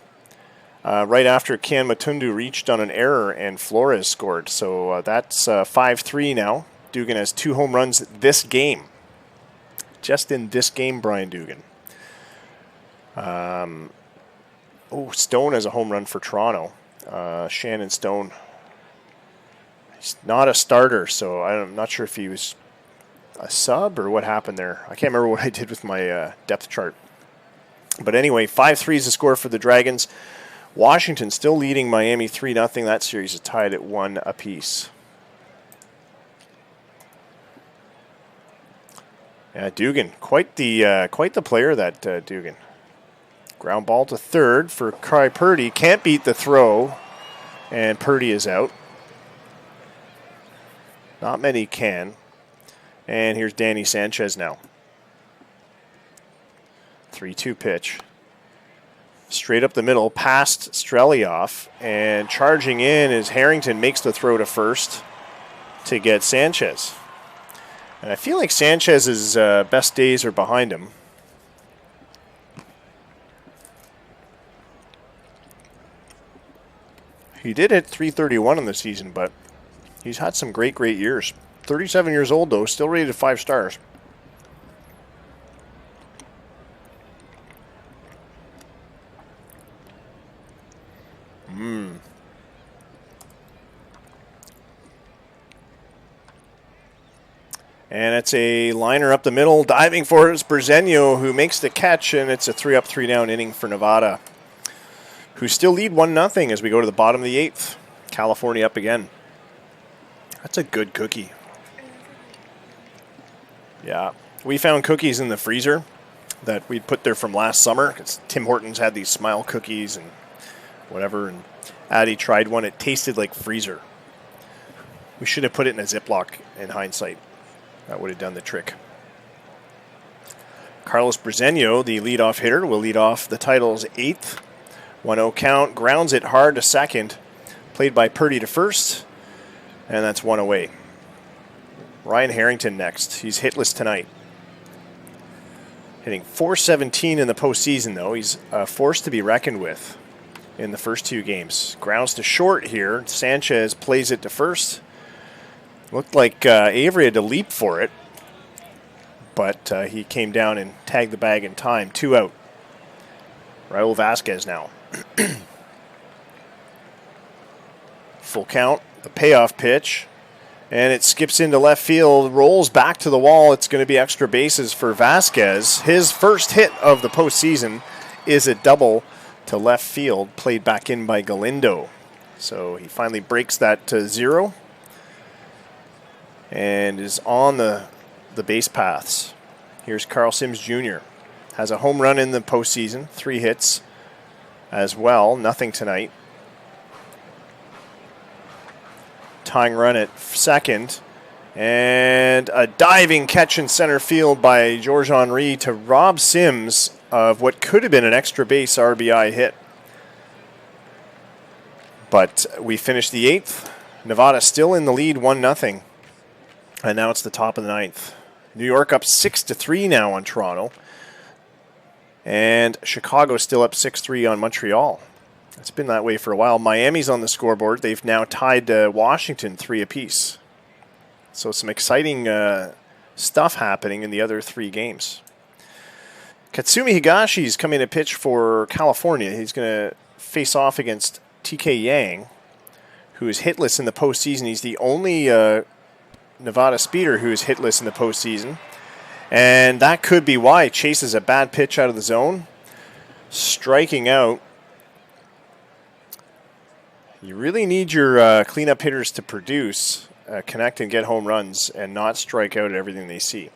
right after Ken Matundu reached on an error and Flores scored. So that's 5-3 now. Dugan has 2 home runs this game. Just in this game, Brian Dugan. Oh, Stone has a home run for Toronto. Shannon Stone. He's not a starter, so I'm not sure if he was a sub or what happened there. I can't remember what I did with my depth chart. But anyway, 5-3 is the score for the Dragons. Washington still leading Miami 3-0. That series is tied at 1 apiece. Yeah, Dugan, quite the player, that Dugan. Ground ball to third for Kai Purdy. Can't beat the throw, and Purdy is out. Not many can. And here's Danny Sanchez now. 3-2 pitch. Straight up the middle, past Strelioff, and charging in is Harrington, makes the throw to first to get Sanchez. And I feel like Sanchez's best days are behind him. He did hit .331 in the season, but he's had some great years. 37 years old, though, still rated 5 stars. And it's a liner up the middle. Diving for it is Berzenio, who makes the catch, and it's a 3-up, 3-down inning for Nevada, who still lead 1-0 as we go to the bottom of the 8th. California up again. That's a good cookie. Yeah. We found cookies in the freezer that we'd put there from last summer, because Tim Hortons had these smile cookies and whatever, and Addie tried one. It tasted like freezer. We should have put it in a Ziploc in hindsight. That would have done the trick. Carlos Berzenio, the leadoff hitter, will lead off the Tidals' 8th. 1-0 count. Grounds it hard to second. Played by Purdy to first. And that's 1 away. Ryan Harrington next. He's hitless tonight. Hitting .417 in the postseason, though. He's a force to be reckoned with in the first 2 games. Grounds to short here. Sanchez plays it to first. Looked like Avery had to leap for it, but he came down and tagged the bag in time. 2 out. Raul Vasquez now. Full count. The payoff pitch. And it skips into left field, rolls back to the wall. It's going to be extra bases for Vasquez. His first hit of the postseason is a double to left field, played back in by Galindo. So he finally breaks that to 0. And is on the base paths. Here's Carl Sims Jr. Has a home run in the postseason, 3 hits as well. Nothing tonight. Tying run at second. And a diving catch in center field by George Henry to rob Sims of what could have been an extra base RBI hit. But we finished the 8th. Nevada still in the lead, 1-0. And now it's the top of the 9th. New York up 6-3 now on Toronto. And Chicago still up 6-3 on Montreal. It's been that way for a while. Miami's on the scoreboard. They've now tied Washington 3 apiece. So some exciting stuff happening in the other 3 games. Katsumi Higashi's coming to pitch for California. He's going to face off against TK Yang, who is hitless in the postseason. He's the only Nevada speeder who is hitless in the postseason. And that could be why. Chases a bad pitch out of the zone. Striking out. You really need your cleanup hitters to produce, connect and get home runs, and not strike out at everything they see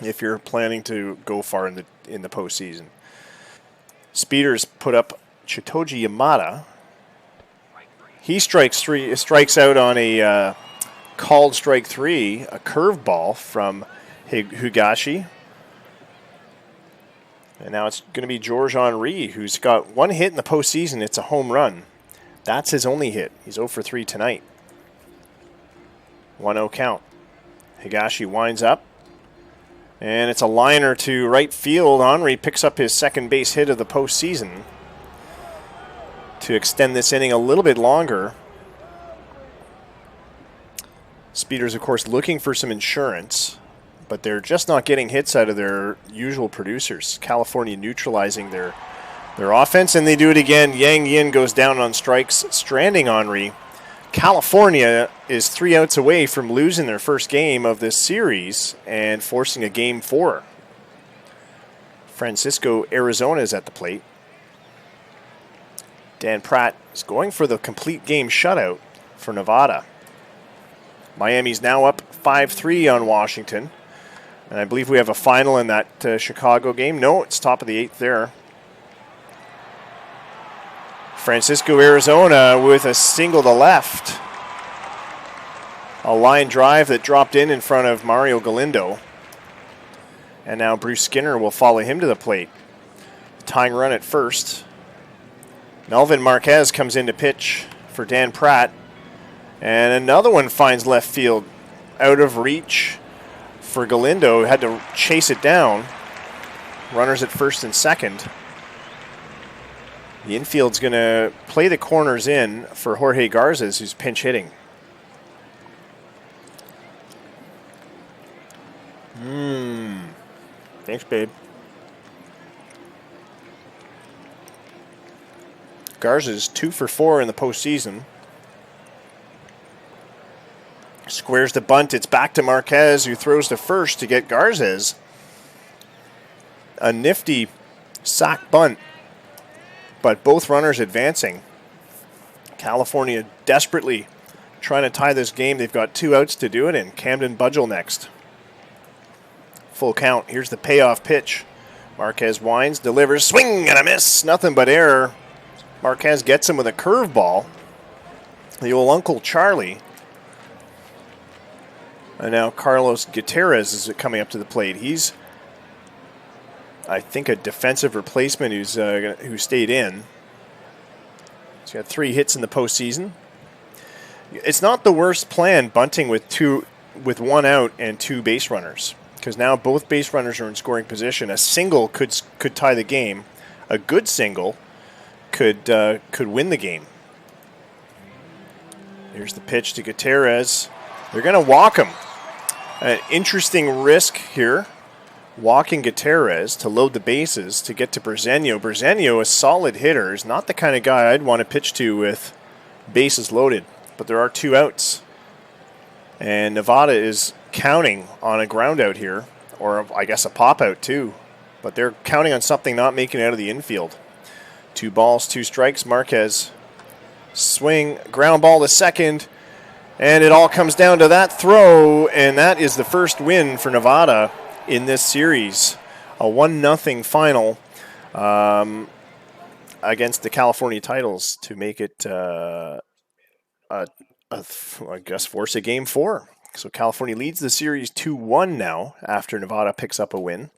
if you're planning to go far in the postseason. Speeders put up Chitoji Yamada. He strikes out on a called strike 3, a curveball from Higashi. And now it's going to be George Henry, who's got 1 hit in the postseason. It's a home run. That's his only hit. He's 0 for 3 tonight. 1-0 count. Higashi winds up. And it's a liner to right field. Henry picks up his second base hit of the postseason to extend this inning a little bit longer. Speeders, of course, looking for some insurance, but they're just not getting hits out of their usual producers. California neutralizing their their offense, and they do it again. Yang Yin goes down on strikes, stranding Henry. California is 3 outs away from losing their first game of this series and forcing a game 4. Francisco Arizona is at the plate. Dan Pratt is going for the complete game shutout for Nevada. Miami's now up 5-3 on Washington. And I believe we have a final in that Chicago game. No, it's top of the 8th there. Francisco Arizona with a single to left. A line drive that dropped in front of Mario Galindo. And now Bruce Skinner will follow him to the plate. Tying run at first. Melvin Marquez comes in to pitch for Dan Pratt. And another one finds left field. Out of reach for Galindo. Had to chase it down. Runners at first and second. The infield's going to play the corners in for Jorge Garces, who's pinch hitting. Thanks, babe. Garza's 2 for 4 in the postseason. Squares the bunt. It's back to Marquez, who throws to first to get Garces. A nifty sack bunt, but both runners advancing. California desperately trying to tie this game. They've got 2 outs to do it in. Camden Budgel next. Full count. Here's the payoff pitch. Marquez winds, delivers, swing and a miss. Nothing but error. Marquez gets him with a curveball. The old Uncle Charlie. And now Carlos Gutierrez is coming up to the plate. He's, I think, a defensive replacement who stayed in. He's got 3 hits in the postseason. It's not the worst plan bunting with 1 out and 2 base runners, because now both base runners are in scoring position. A single could tie the game. A good single could win the game. Here's the pitch to Gutierrez. They're going to walk him. An interesting risk here. Walking Gutierrez to load the bases to get to Bresenio. Bresenio, a solid hitter, is not the kind of guy I'd want to pitch to with bases loaded. But there are 2 outs. And Nevada is counting on a ground out here, or I guess a pop out too. But they're counting on something not making it out of the infield. 2 balls, 2 strikes. Marquez swing, ground ball to second, and it all comes down to that throw, and that is the first win for Nevada in this series. A 1-0 final against the California Tidals to make it, I guess, force a game 4. So California leads the series 2-1 now after Nevada picks up a win.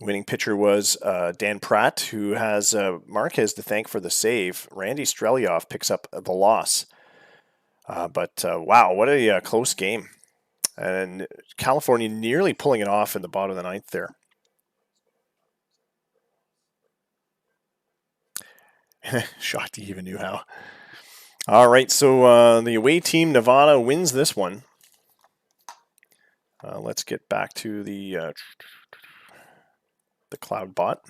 Winning pitcher was Dan Pratt, who has Marquez to thank for the save. Randy Strelyoff picks up the loss. But wow, what a close game. And California nearly pulling it off in the bottom of the 9th there. Shocked he even knew how. All right, so the away team, Nevada, wins this one. Let's get back to the cloud bot.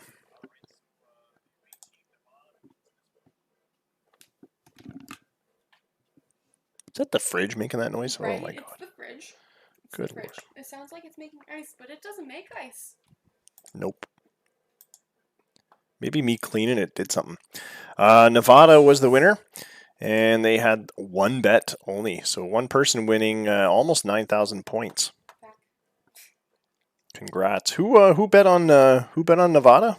Is that the fridge making that noise? Right, Oh my it's god. the fridge. It's Good the fridge. lord. It sounds like it's making ice, but it doesn't make ice. Nope. Maybe me cleaning it did something. Nevada was the winner, and they had 1 bet only. So 1 person winning almost 9,000 points. Congrats. Who bet on Nevada?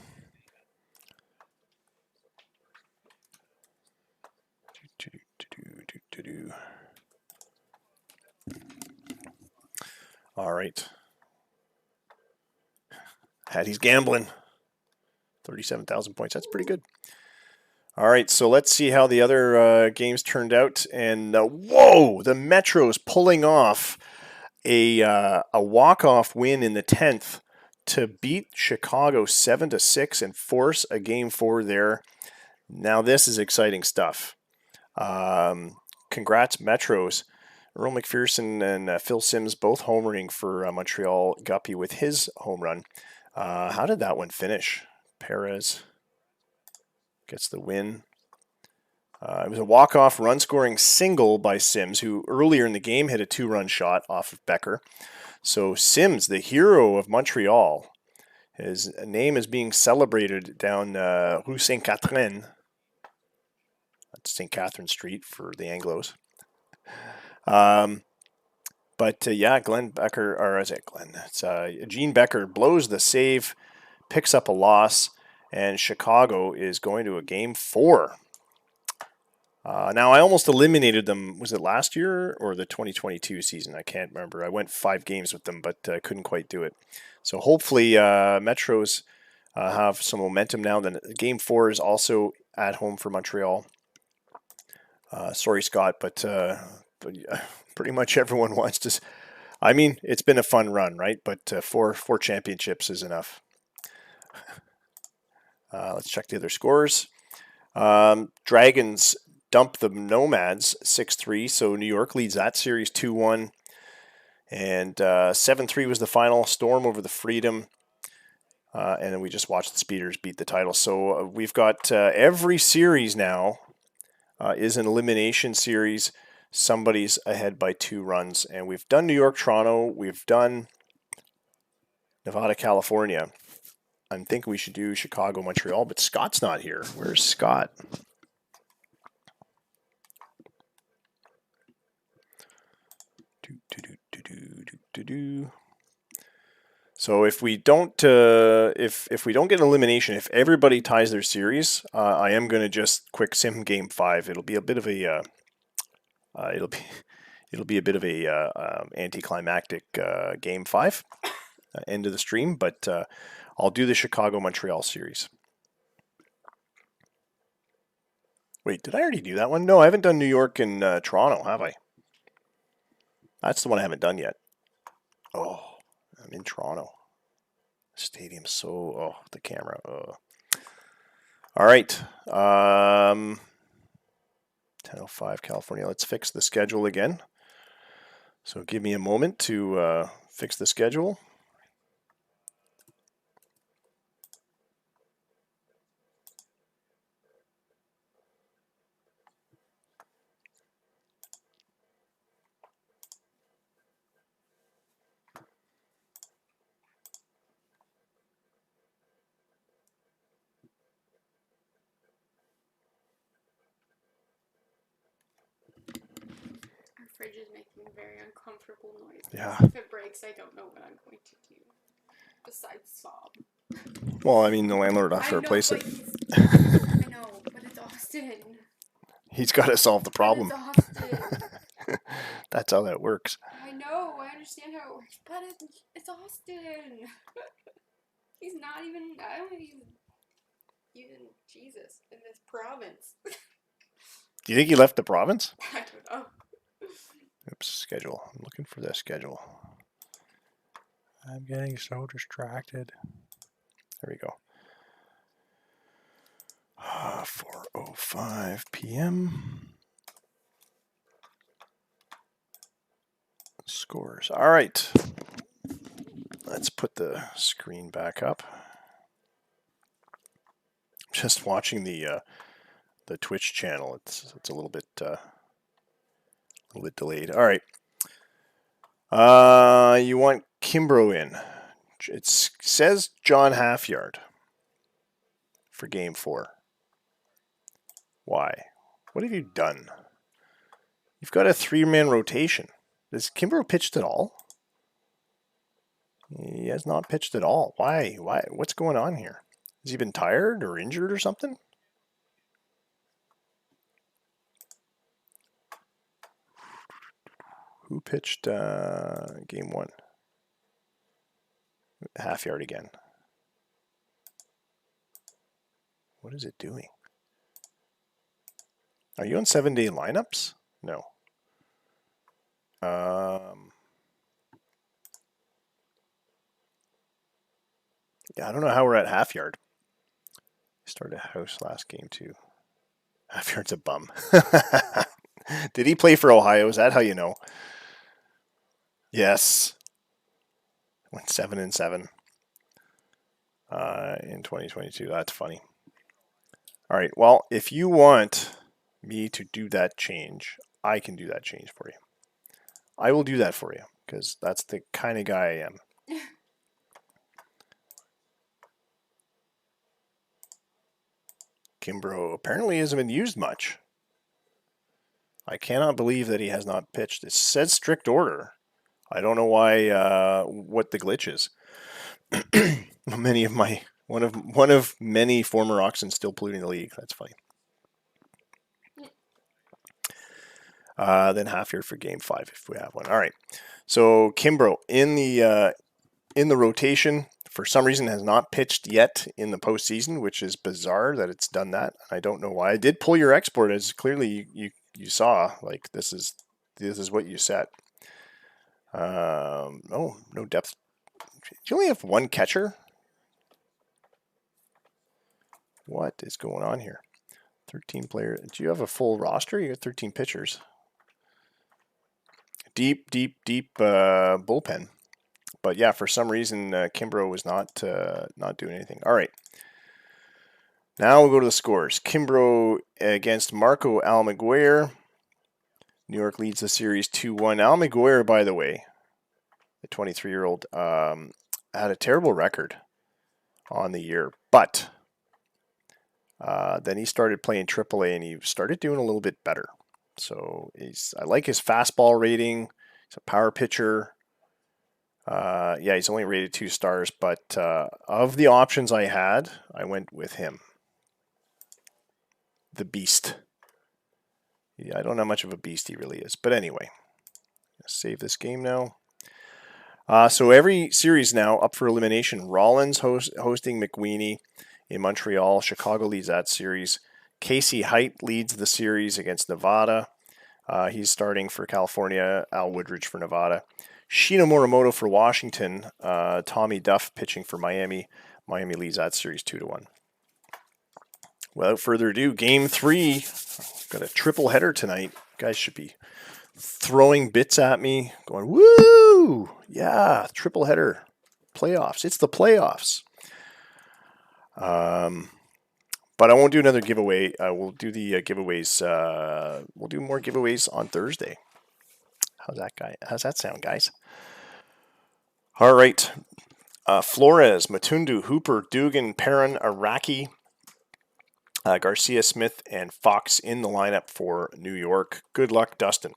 All right. Hattie's gambling. 37,000 points. That's pretty good. All right, so let's see how the other games turned out. And whoa, the Metros pulling off a walk-off win in the 10th to beat Chicago 7-6 and force a game 4 there. Now this is exciting stuff. Congrats, Metros. Earl McPherson and Phil Simms both homering for Montreal. Guppy with his home run. How did that one finish? Perez gets the win. It was a walk-off run-scoring single by Sims, who earlier in the game hit a 2-run shot off of Becker. So Sims, the hero of Montreal, his name is being celebrated down Rue Saint-Catherine. That's St. Catherine Street for the Anglos. But Glenn Becker, or is it Glenn? It's Gene Becker blows the save, picks up a loss, and Chicago is going to a game 4. Now, I almost eliminated them. Was it last year or the 2022 season? I can't remember. I went 5 games with them, but couldn't quite do it. So hopefully Metros have some momentum now. Then game 4 is also at home for Montreal. Sorry, Scott, but pretty much everyone wants to. I mean, it's been a fun run, right? But 4 championships is enough. Let's check the other scores. Dragons dump the Nomads 6-3, so New York leads that series 2-1. And 7-3 was the final. Storm over the Freedom. And then we just watched the Speeders beat the Tidals. So we've got every series now is an elimination series. Somebody's ahead by 2 runs. And we've done New York, Toronto. We've done Nevada, California. I'm thinking we should do Chicago, Montreal, but Scott's not here. Where's Scott? So if we don't if we don't get an elimination, if everybody ties their series, I am going to just quick sim game 5. It'll be a bit of a anticlimactic game 5 end of the stream, but I'll do the Chicago Montreal series. Wait, did I already do that one? No, I haven't done New York and Toronto, have I? That's the one I haven't done yet. Oh, I'm in Toronto. Stadium's so... Oh, the camera. Oh. All right. 10:05 California. Let's fix the schedule again. So give me a moment to fix the schedule. Fridge is making a very uncomfortable noise. Yeah. If it breaks, I don't know what I'm going to do. Besides sob. Well, I mean, the landlord will have to replace it. I know, but it's Austin. He's got to solve the problem. But it's Austin. That's how that works. I know, I understand how it works, but it's Austin. He's not even, I don't even Jesus, in this province. Do you think he left the province? I don't know. Oops, schedule. I'm looking for the schedule. I'm getting so distracted. There we go. 4:05 p.m. Scores. All right. Let's put the screen back up. Just watching the Twitch channel. It's a little bit delayed. All right. You want Kimbrough in. It says John Halfyard for game 4. Why? What have you done? You've got a 3-man rotation. Has Kimbrough pitched at all? He has not pitched at all. Why? What's going on here? Has he been tired or injured or something? Who pitched game 1? Halfyard again. What is it doing? Are you on 7-day lineups? No. Yeah, I don't know how we're at Halfyard. Started house last game too. Halfyard's a bum. Did he play for Ohio? Is that how you know? Yes. Went 7-7. in 2022. That's funny. All right. Well, if you want me to do that change, I can do that change for you. I will do that for you because that's the kind of guy I am. Kimbrough apparently hasn't been used much. I cannot believe that he has not pitched. It says strict order. I don't know why. What the glitch is. One of many former Oxens still polluting the league. That's funny. Then half year for Game 5 if we have one. All right. So Kimbrough in the rotation for some reason has not pitched yet in the postseason, which is bizarre that it's done that. I don't know why. I did pull your export as clearly you saw. Like this is what you set. Oh, no depth. You only have one catcher? What is going on here? 13 players. Do you have a full roster? You got 13 pitchers. Deep bullpen. But yeah, for some reason, Kimbrough was not doing anything. All right. Now we'll go to the scores. Kimbrough against Marco Almaguer. New York leads the series 2-1. Almaguer, by the way, the 23-year-old, had a terrible record on the year. But then he started playing AAA and he started doing a little bit better. So I like his fastball rating. He's a power pitcher. Yeah, he's only rated 2 stars, but of the options I had, I went with him. The beast. Yeah, I don't know how much of a beast he really is. But anyway, let's save this game now. So every series now up for elimination. Rollins hosting McWeeny in Montreal. Chicago leads that series. Casey Height leads the series against Nevada. He's starting for California. Al Woodridge for Nevada. Shino Morimoto for Washington. Tommy Duff pitching for Miami. Miami leads that series 2-1. Without further ado, Game 3. Got a triple header tonight. Guys should be throwing bits at me, going, woo! Yeah, triple header. Playoffs. It's the playoffs. But I won't do another giveaway. We'll do the giveaways. We'll do more giveaways on Thursday. How's that sound, guys? All right. Flores, Matundu, Hooper, Dugan, Perrin, Araki, Garcia, Smith, and Fox in the lineup for New York. Good luck, Dustin.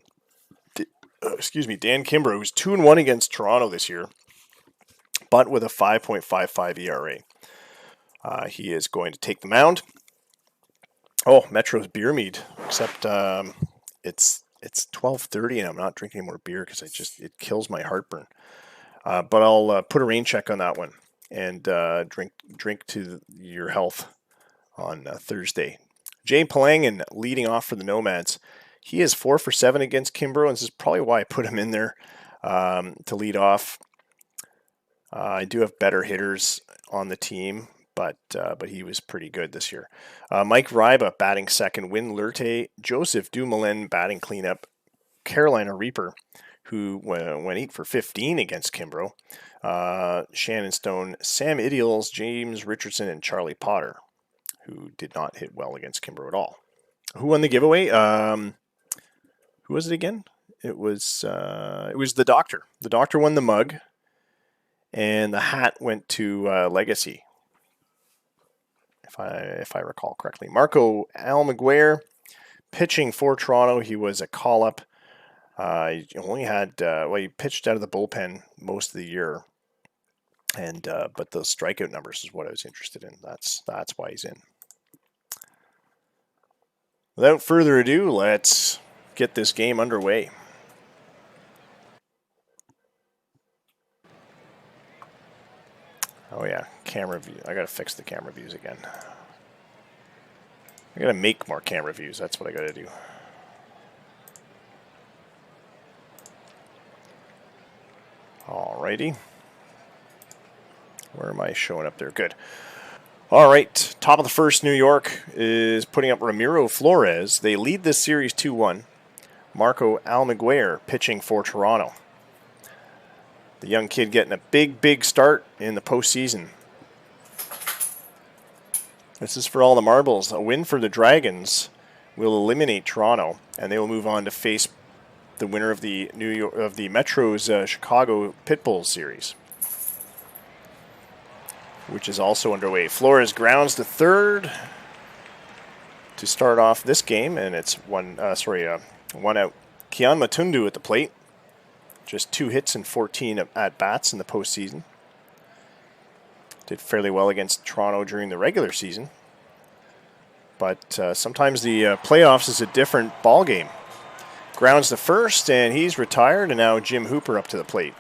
Dan Kimbrough, who's 2-1 against Toronto this year, but with a 5.55 ERA. He is going to take the mound. Oh, Metro's beer mead, except it's 12:30 and I'm not drinking any more beer because it kills my heartburn. But I'll put a rain check on that one and drink to your health on Thursday. Jay Palangan leading off for the Nomads. He is 4 for 7 against Kimbrough, and this is probably why I put him in there to lead off. I do have better hitters on the team, but he was pretty good this year. Mike Ryba batting second. Win Lurte. Joseph Dumoulin batting cleanup. Carolina Reaper, who went 8 for 15 against Kimbrough. Shannon Stone, Sam Ideals, James Richardson, and Charlie Potter, who did not hit well against Kimbrough at all. Who won the giveaway? Who was it again? It was the Doctor. The Doctor won the mug, and the hat went to Legacy, if I recall correctly. Marco Almaguer pitching for Toronto. He was a call-up. He only had he pitched out of the bullpen most of the year, and but the strikeout numbers is what I was interested in. That's why he's in. Without further ado, let's get this game underway. Oh yeah, camera view. I gotta fix the camera views again. I gotta make more camera views. That's what I gotta do. Alrighty. Where am I showing up there? Good. All right. Top of the first, New York is putting up Ramiro Flores. They lead this series 2-1. Marco Almaguer pitching for Toronto. The young kid getting a big start in the postseason. This is for all the marbles. A win for the Dragons will eliminate Toronto, and they will move on to face the winner of the Metro's Chicago Pitbull series, which is also underway. Flores grounds to third to start off this game, and it's one out. Kian Matundu at the plate. Just 2 hits and 14 at-bats in the postseason. Did fairly well against Toronto during the regular season. But sometimes the playoffs is a different ball game. Grounds to first, and he's retired, and now Jim Hooper up to the plate.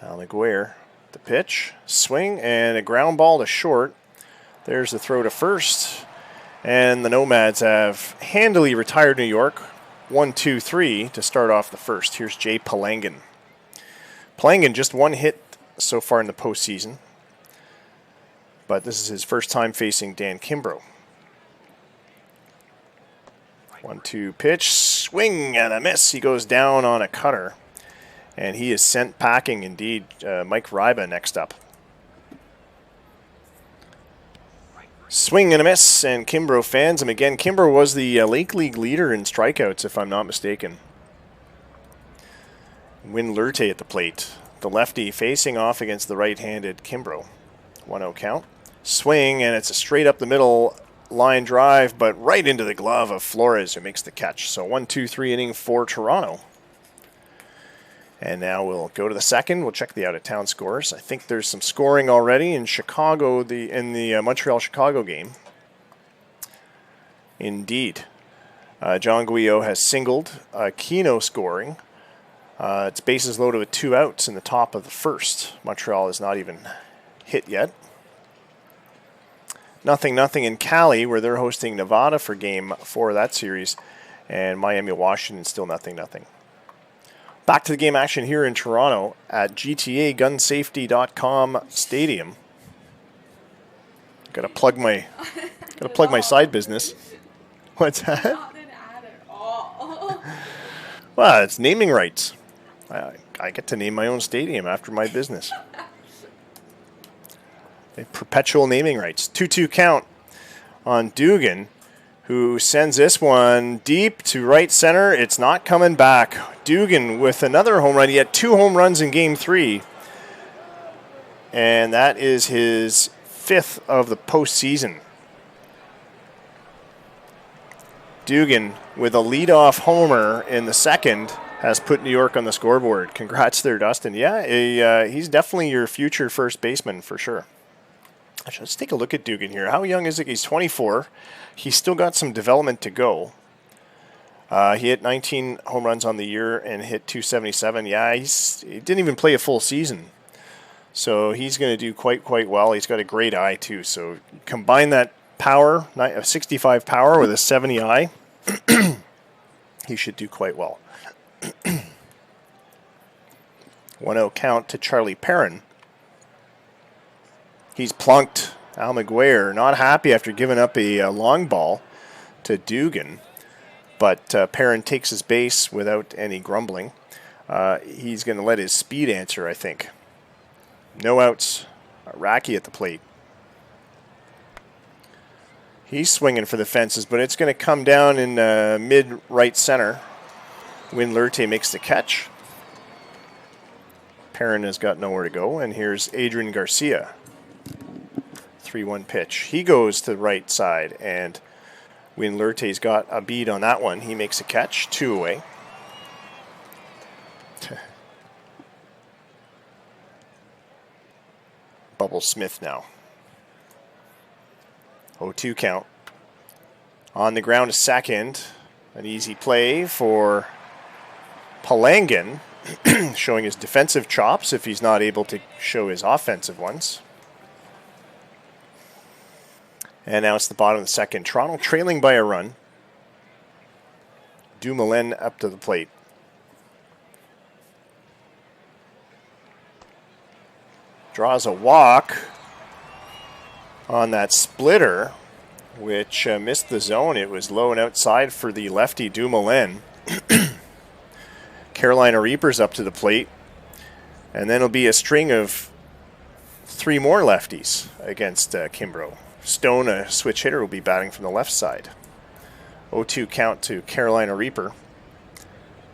Al McGuire, the pitch, swing, and a ground ball to short. There's the throw to first, and the Nomads have handily retired New York. 1-2-3 to start off the first. Here's Jay Palangan. Palangan just 1 hit so far in the postseason, but this is his first time facing Dan Kimbrough. 1-2 pitch, swing and a miss. He goes down on a cutter, and he is sent packing indeed. Mike Ryba next up. Swing and a miss, and Kimbrough fans him again. Kimbrough was the Lake League leader in strikeouts, if I'm not mistaken. Win Lurte at the plate. The lefty facing off against the right-handed Kimbrough. 1-0 count. Swing, and it's a straight up the middle line drive, but right into the glove of Flores, who makes the catch. So 1-2-3 inning for Toronto. And now we'll go to the second. We'll check the out-of-town scores. I think there's some scoring already in Chicago, in the Montreal-Chicago game. Indeed. John Guillo has singled. Kino scoring. It's bases loaded with 2 outs in the top of the first. Montreal is not even hit yet. 0-0 in Cali, where they're hosting Nevada for Game 4 of that series. And Miami-Washington still 0-0. Back to the game action here in Toronto at GTAGunsafety.com Stadium. Gotta plug my side business. What's that? Not an ad at all. Well, it's naming rights. I get to name my own stadium after my business. A perpetual naming rights. 2-2 count on Dugan, who sends this one deep to right center. It's not coming back. Dugan with another home run. He had 2 home runs in Game 3. And that is his 5th of the postseason. Dugan with a leadoff homer in the second has put New York on the scoreboard. Congrats there, Dustin. Yeah, he's definitely your future first baseman for sure. Let's take a look at Dugan here. How young is he? He's 24. He's still got some development to go. He hit 19 home runs on the year and hit 277. Yeah, he didn't even play a full season. So he's going to do quite well. He's got a great eye too. So combine that power, 65 power with a 70 eye, he should do quite well. 1-0 count to Charlie Perrin. He's plunked. Al McGuire not happy after giving up a long ball to Dugan. But Perrin takes his base without any grumbling. He's going to let his speed answer, I think. No outs. Racky at the plate. He's swinging for the fences, but it's going to come down in mid-right center. Win Lurte makes the catch. Perrin has got nowhere to go, and here's Adrian Garcia. 3-1 pitch. He goes to the right side, and Win Lurte's got a bead on that one. He makes a catch, 2 away. Bubble Smith now. 0-2 count. On the ground to second. An easy play for Palangan, showing his defensive chops if he's not able to show his offensive ones. And now it's the bottom of the second. Toronto trailing by a run. Dumoulin up to the plate. Draws a walk on that splitter, which missed the zone. It was low and outside for the lefty Dumoulin. Carolina Reapers up to the plate. And then it'll be a string of 3 more lefties against Kimbrough. Stone, a switch hitter, will be batting from the left side. 0-2 count to Carolina Reaper.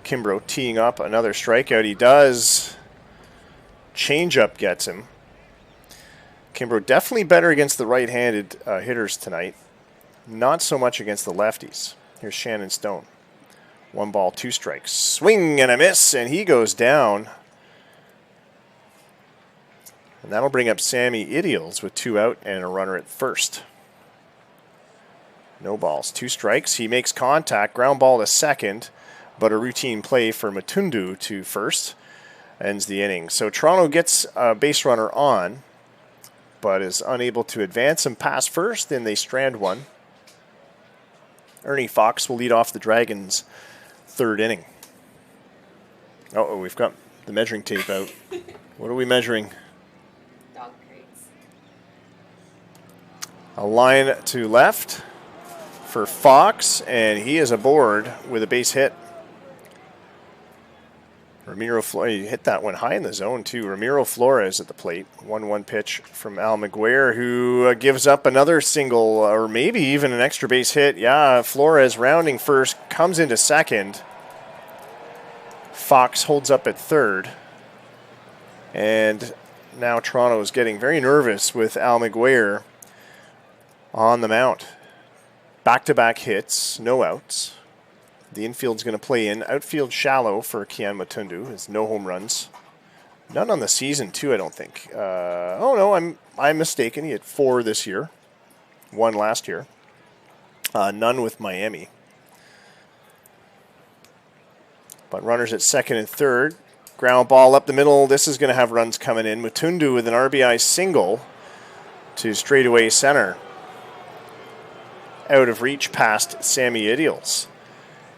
Kimbrough teeing up another strikeout. He does. Changeup gets him. Kimbrough definitely better against the right-handed hitters tonight. Not so much against the lefties. Here's Shannon Stone. 1 ball, 2 strikes. Swing and a miss, and he goes down. And that'll bring up Sammy Idials with 2 out and a runner at first. No balls, 2 strikes. He makes contact, ground ball to second, but a routine play for Matundu to first ends the inning. So Toronto gets a base runner on, but is unable to advance him past first, and they strand one. Ernie Fox will lead off the Dragons' 3rd inning. Oh, we've got the measuring tape out. What are we measuring? Dog crates. A line to left for Fox, and he is aboard with a base hit. Ramiro Flores, he hit that one high in the zone too. Ramiro Flores at the plate. 1-1 pitch from Al McGuire, who gives up another single or maybe even an extra base hit. Yeah, Flores rounding first, comes into second. Fox holds up at third. And now Toronto is getting very nervous with Al McGuire on the mound. Back-to-back hits, no outs. The infield's going to play in. Outfield shallow for Kian Matundu. Has no home runs. None on the season, too, I don't think. Oh, no, I'm mistaken. He had 4 this year. 1 last year. None with Miami. But runners at second and third. Ground ball up the middle. This is going to have runs coming in. Matundu with an RBI single to straightaway center. Out of reach past Sammy Idials.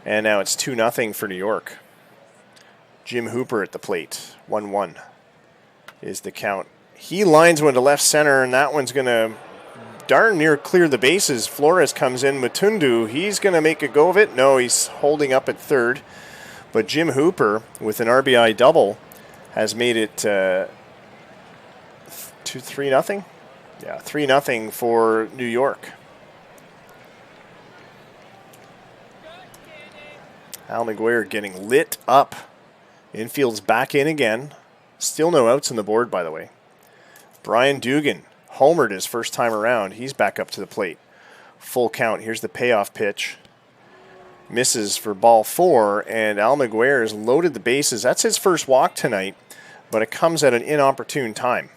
And now it's 2-0 for New York. Jim Hooper at the plate. 1-1 is the count. He lines one to left center, and that one's going to darn near clear the bases. Flores comes in. Matundu, he's going to make a go of it. No, he's holding up at third. But Jim Hooper, with an RBI double, has made it 3-0? Yeah, 3-0 for New York. Al McGuire getting lit up. Infield's back in again. Still no outs on the board, by the way. Brian Dugan homered his first time around. He's back up to the plate. Full count. Here's the payoff pitch. Misses for ball 4, and Al McGuire has loaded the bases. That's his first walk tonight, but it comes at an inopportune time.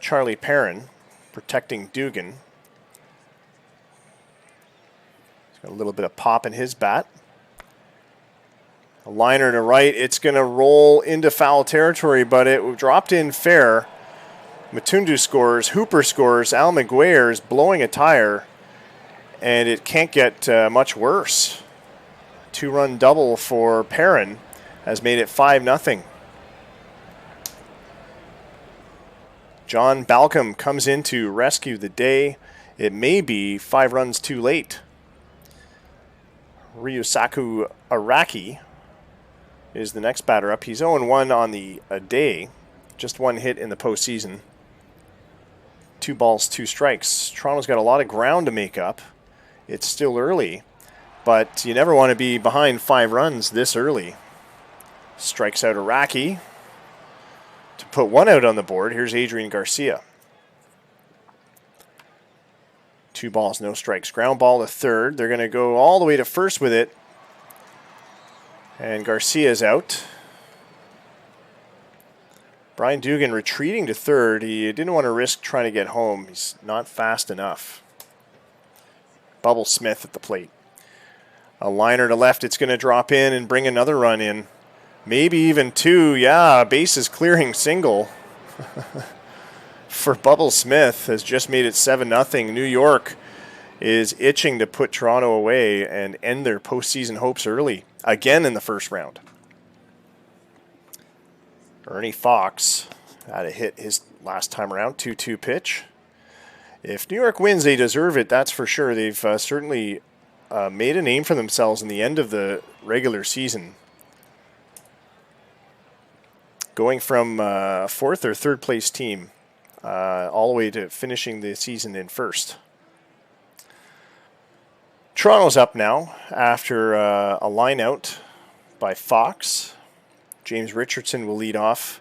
Charlie Perrin protecting Dugan. Got a little bit of pop in his bat. A liner to right. It's going to roll into foul territory, but it dropped in fair. Matundu scores. Hooper scores. Al McGuire is blowing a tire, and it can't get much worse. 2-run double for Perrin has made it 5-0. John Balcom comes in to rescue the day. It may be 5 runs too late. Ryusaku Araki is the next batter up. He's 0-1 on the day. Just 1 hit in the postseason. 2 balls, 2 strikes. Toronto's got a lot of ground to make up. It's still early, but you never want to be behind 5 runs this early. Strikes out Araki to put 1 out on the board. Here's Adrian Garcia. 2 balls, no strikes. Ground ball to third. They're going to go all the way to first with it. And Garcia's out. Brian Dugan retreating to third. He didn't want to risk trying to get home. He's not fast enough. Bubble Smith at the plate. A liner to left. It's going to drop in and bring another run in. Maybe even 2. Yeah, bases clearing single. For Bubble Smith has just made it 7-0. New York is itching to put Toronto away and end their postseason hopes early, again in the first round. Ernie Fox had a hit his last time around, 2-2 pitch. If New York wins, they deserve it, that's for sure. They've certainly made a name for themselves in the end of the regular season. going from fourth or third place team all the way to finishing the season in first. Toronto's up now after a line out by Fox. James Richardson will lead off.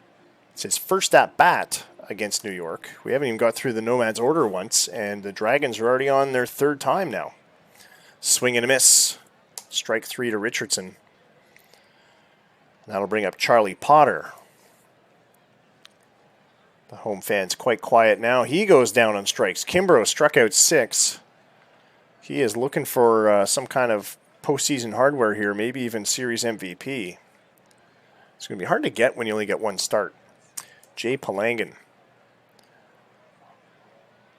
It's his first at bat against New York. We haven't even got through the Nomads order once, and the Dragons are already on their third time now. Swing and a miss. Strike 3 to Richardson. That'll bring up Charlie Potter. The home fan's quite quiet now. He goes down on strikes. Kimbrough struck out 6. He is looking for some kind of postseason hardware here, maybe even series MVP. It's going to be hard to get when you only get one start. Jay Palangan.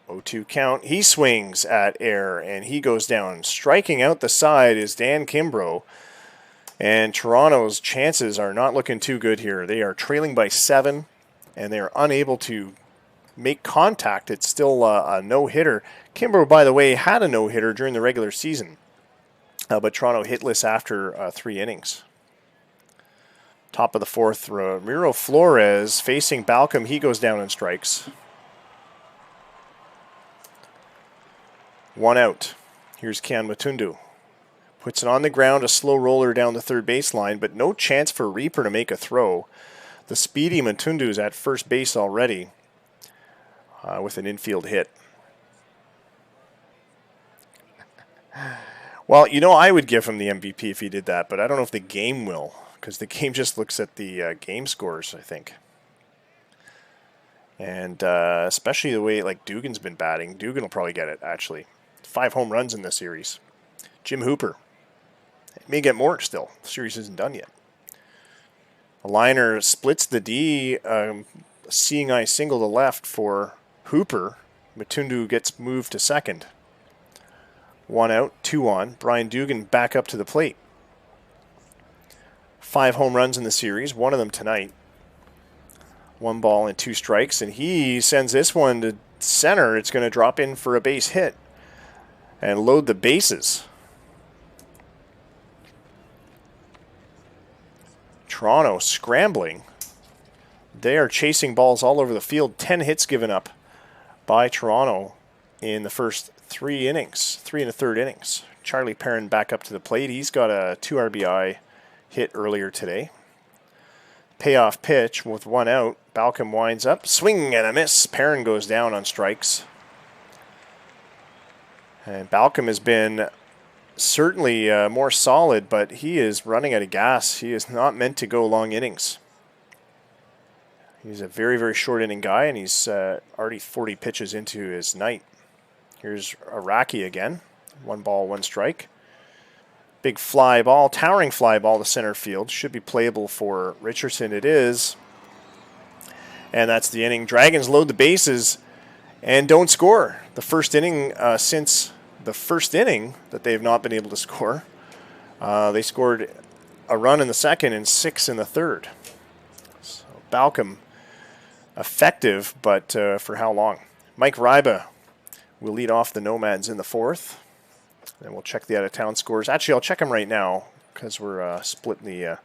0-2 count. He swings at air and he goes down. Striking out the side is Dan Kimbrough. And Toronto's chances are not looking too good here. They are trailing by 7 and they are unable to make contact. It's still a no-hitter. Kimbrough, by the way, had a no-hitter during the regular season. But Toronto hitless after 3 innings. Top of the fourth, Ramiro Flores facing Balcom. He goes down and strikes. 1 out. Here's Kian Matundu. Puts it on the ground, a slow roller down the third baseline, but no chance for Reaper to make a throw. The speedy Matundu is at first base already with an infield hit. Well, you know, I would give him the MVP if he did that, but I don't know if the game will, because the game just looks at the game scores, I think. And especially the way like Dugan's been batting. Dugan will probably get it, actually. 5 home runs in this series. Jim Hooper. It may get more still. The series isn't done yet. A liner splits the D, seeing eye single to left for Hooper. Matundu gets moved to second. 1 out, 2 on. Brian Dugan back up to the plate. 5 home runs in the series, 1 of them tonight. 1 ball and 2 strikes, and he sends this one to center. It's going to drop in for a base hit and load the bases. Toronto scrambling. They are chasing balls all over the field. 10 hits given up by Toronto in the first 3 innings, 3 1/3 innings. Charlie Perrin back up to the plate. He's got a 2 RBI hit earlier today. Payoff pitch with 1 out. Balcom winds up. Swing and a miss. Perrin goes down on strikes. And Balcom has been certainly more solid, but he is running out of gas. He is not meant to go long innings. He's a very, very short inning guy, and he's already 40 pitches into his night. Here's Araki again. 1 ball, 1 strike. Big fly ball, towering fly ball to center field. Should be playable for Richardson. It is. And that's the inning. Dragons load the bases and don't score. The first inning since the first inning that they have not been able to score. They scored a run in the second and 6 in the third. So Balcom effective, but for how long? Mike Ryba will lead off the Nomads in the 4th. And we'll check the out-of-town scores. Actually, I'll check them right now because we're splitting the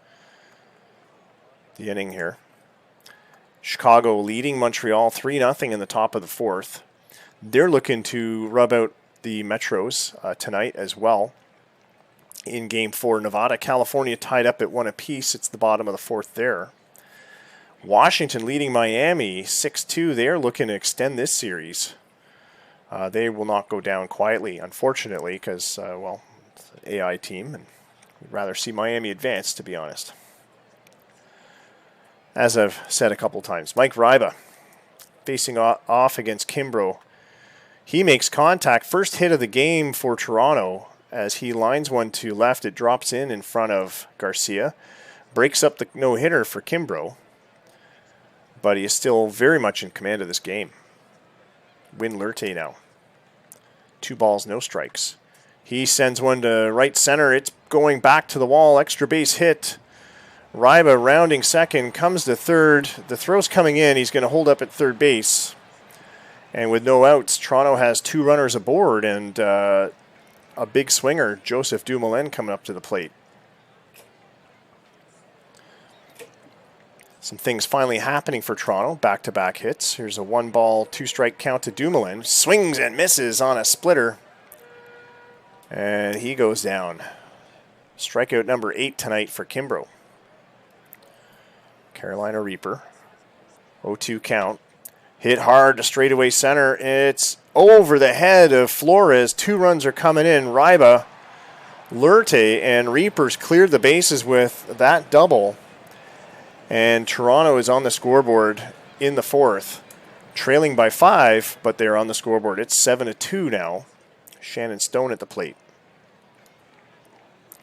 inning here. Chicago leading Montreal 3-0 in the top of the 4th. They're looking to rub out the Metros tonight as well. In Game 4, Nevada, California tied up at 1 apiece. It's the bottom of the 4th there. Washington leading Miami 6-2. They're looking to extend this series. They will not go down quietly, unfortunately, because, well, it's an AI team, and we'd rather see Miami advance, to be honest. As I've said a couple times, Mike Ryba facing off against Kimbrough. He makes contact. First hit of the game for Toronto as he lines one to left. It drops in front of Garcia. Breaks up the no-hitter for Kimbrough, but he is still very much in command of this game. Win Lurte now. 2 balls, no strikes. He sends one to right center. It's going back to the wall. Extra base hit. Ryba rounding second, comes to third. The throw's coming in. He's going to hold up at third base. And with no outs, Toronto has 2 runners aboard and a big swinger, Joseph Dumoulin, coming up to the plate. Some things finally happening for Toronto. Back-to-back hits. Here's a 1-ball, 2-strike count to Dumoulin. Swings and misses on a splitter. And he goes down. Strikeout number 8 tonight for Kimbrough. Carolina Reaper. 0-2 count. Hit hard to straightaway center. It's over the head of Flores. 2 runs are coming in. Ryba, Lurte, and Reapers cleared the bases with that double. And Toronto is on the scoreboard in the 4th, trailing by 5, but they're on the scoreboard. It's 7-2 now. Shannon Stone at the plate.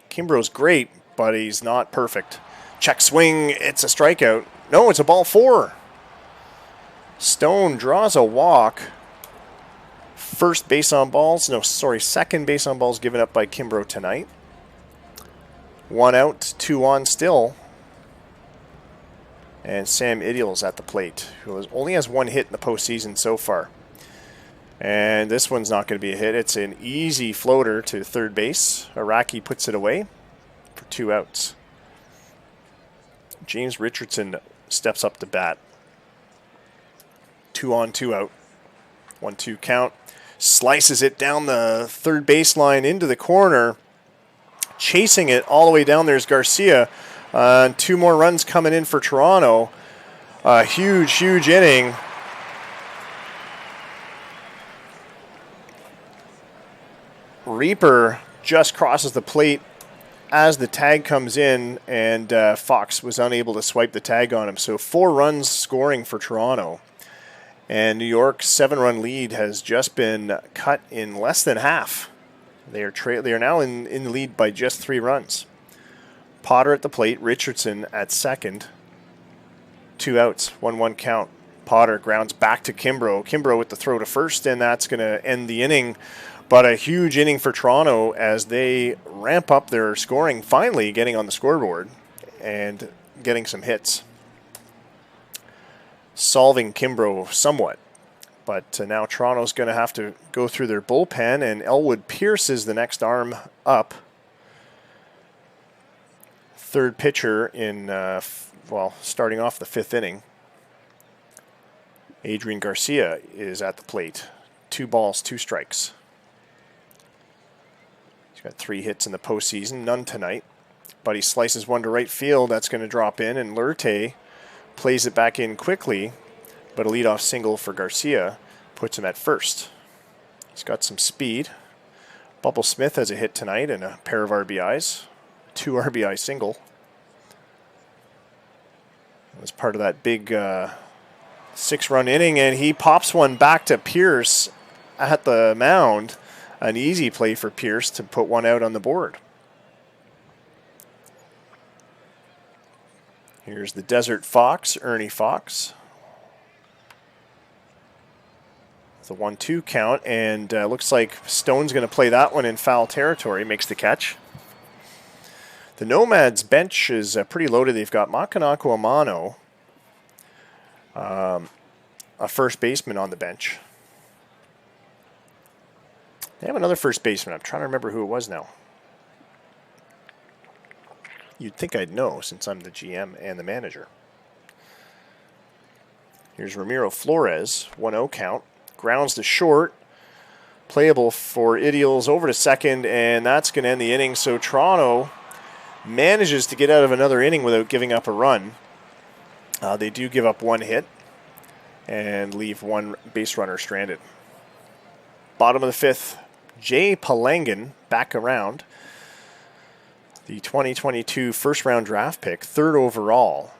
Kimbrough's great, but he's not perfect. Check swing, it's a strikeout. No, it's a ball 4. Stone draws a walk. Second base on balls given up by Kimbrough tonight. 1 out, 2 on still. And Sam Idiel's at the plate, who only has 1 hit in the postseason so far. And this one's not going to be a hit. It's an easy floater to third base. Araki puts it away for 2 outs. James Richardson steps up to bat. 2 on, 2 out. 1-2 count. Slices it down the third baseline into the corner. Chasing it all the way down there's Garcia. 2 more runs coming in for Toronto. Huge inning. Reaper just crosses the plate as the tag comes in, and Fox was unable to swipe the tag on him. So 4 runs scoring for Toronto. And New York's 7-run lead has just been cut in less than half. They are now in the lead by just 3 runs. Potter at the plate, Richardson at second. 2 outs, 1-1 count. Potter grounds back to Kimbrough. Kimbrough with the throw to first, and that's going to end the inning. But a huge inning for Toronto as they ramp up their scoring, finally getting on the scoreboard and getting some hits. Solving Kimbrough somewhat. But now Toronto's going to have to go through their bullpen, and Elwood Pierce is the next arm up. Third pitcher in, starting off the 5th inning. Adrian Garcia is at the plate. 2 balls, 2 strikes. He's got 3 hits in the postseason, none tonight. But he slices one to right field. That's going to drop in, and Lurte plays it back in quickly. But a leadoff single for Garcia puts him at first. He's got some speed. Bubble Smith has a hit tonight and a pair of RBIs. 2 RBI single. It was part of that big 6-run inning, and he pops one back to Pierce at the mound. An easy play for Pierce to put 1 out on the board. Here's the Desert Fox, Ernie Fox. The 1-2 count, and looks like Stone's going to play that one in foul territory. Makes the catch. The Nomads bench is pretty loaded. They've got Makanako Amano, a first baseman on the bench. They have another first baseman. I'm trying to remember who it was now. You'd think I'd know since I'm the GM and the manager. Here's Ramiro Flores, 1-0 count. Grounds to short. Playable for Idiels over to second, and that's going to end the inning. So Toronto manages to get out of another inning without giving up a run. They do give up 1 hit and leave 1 base runner stranded. Bottom of the 5th, Jay Palangan back around. The 2022 first-round draft pick, 3rd overall.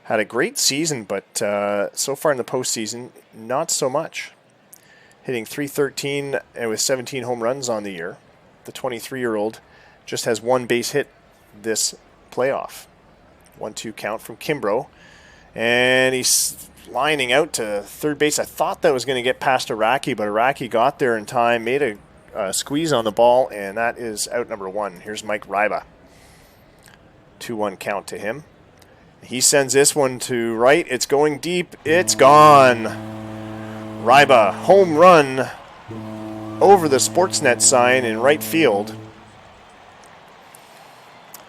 Had a great season, but so far in the postseason, not so much. Hitting .313 and with 17 home runs on the year. The 23-year-old just has 1 base hit this playoff. 1-2 count from Kimbrough. And he's lining out to third base. I thought that was going to get past Araki, but Araki got there in time, made a squeeze on the ball, and that is out number 1. Here's Mike Ryba. 2-1 count to him. He sends this one to right. It's going deep. It's gone. Ryba, home run over the Sportsnet sign in right field.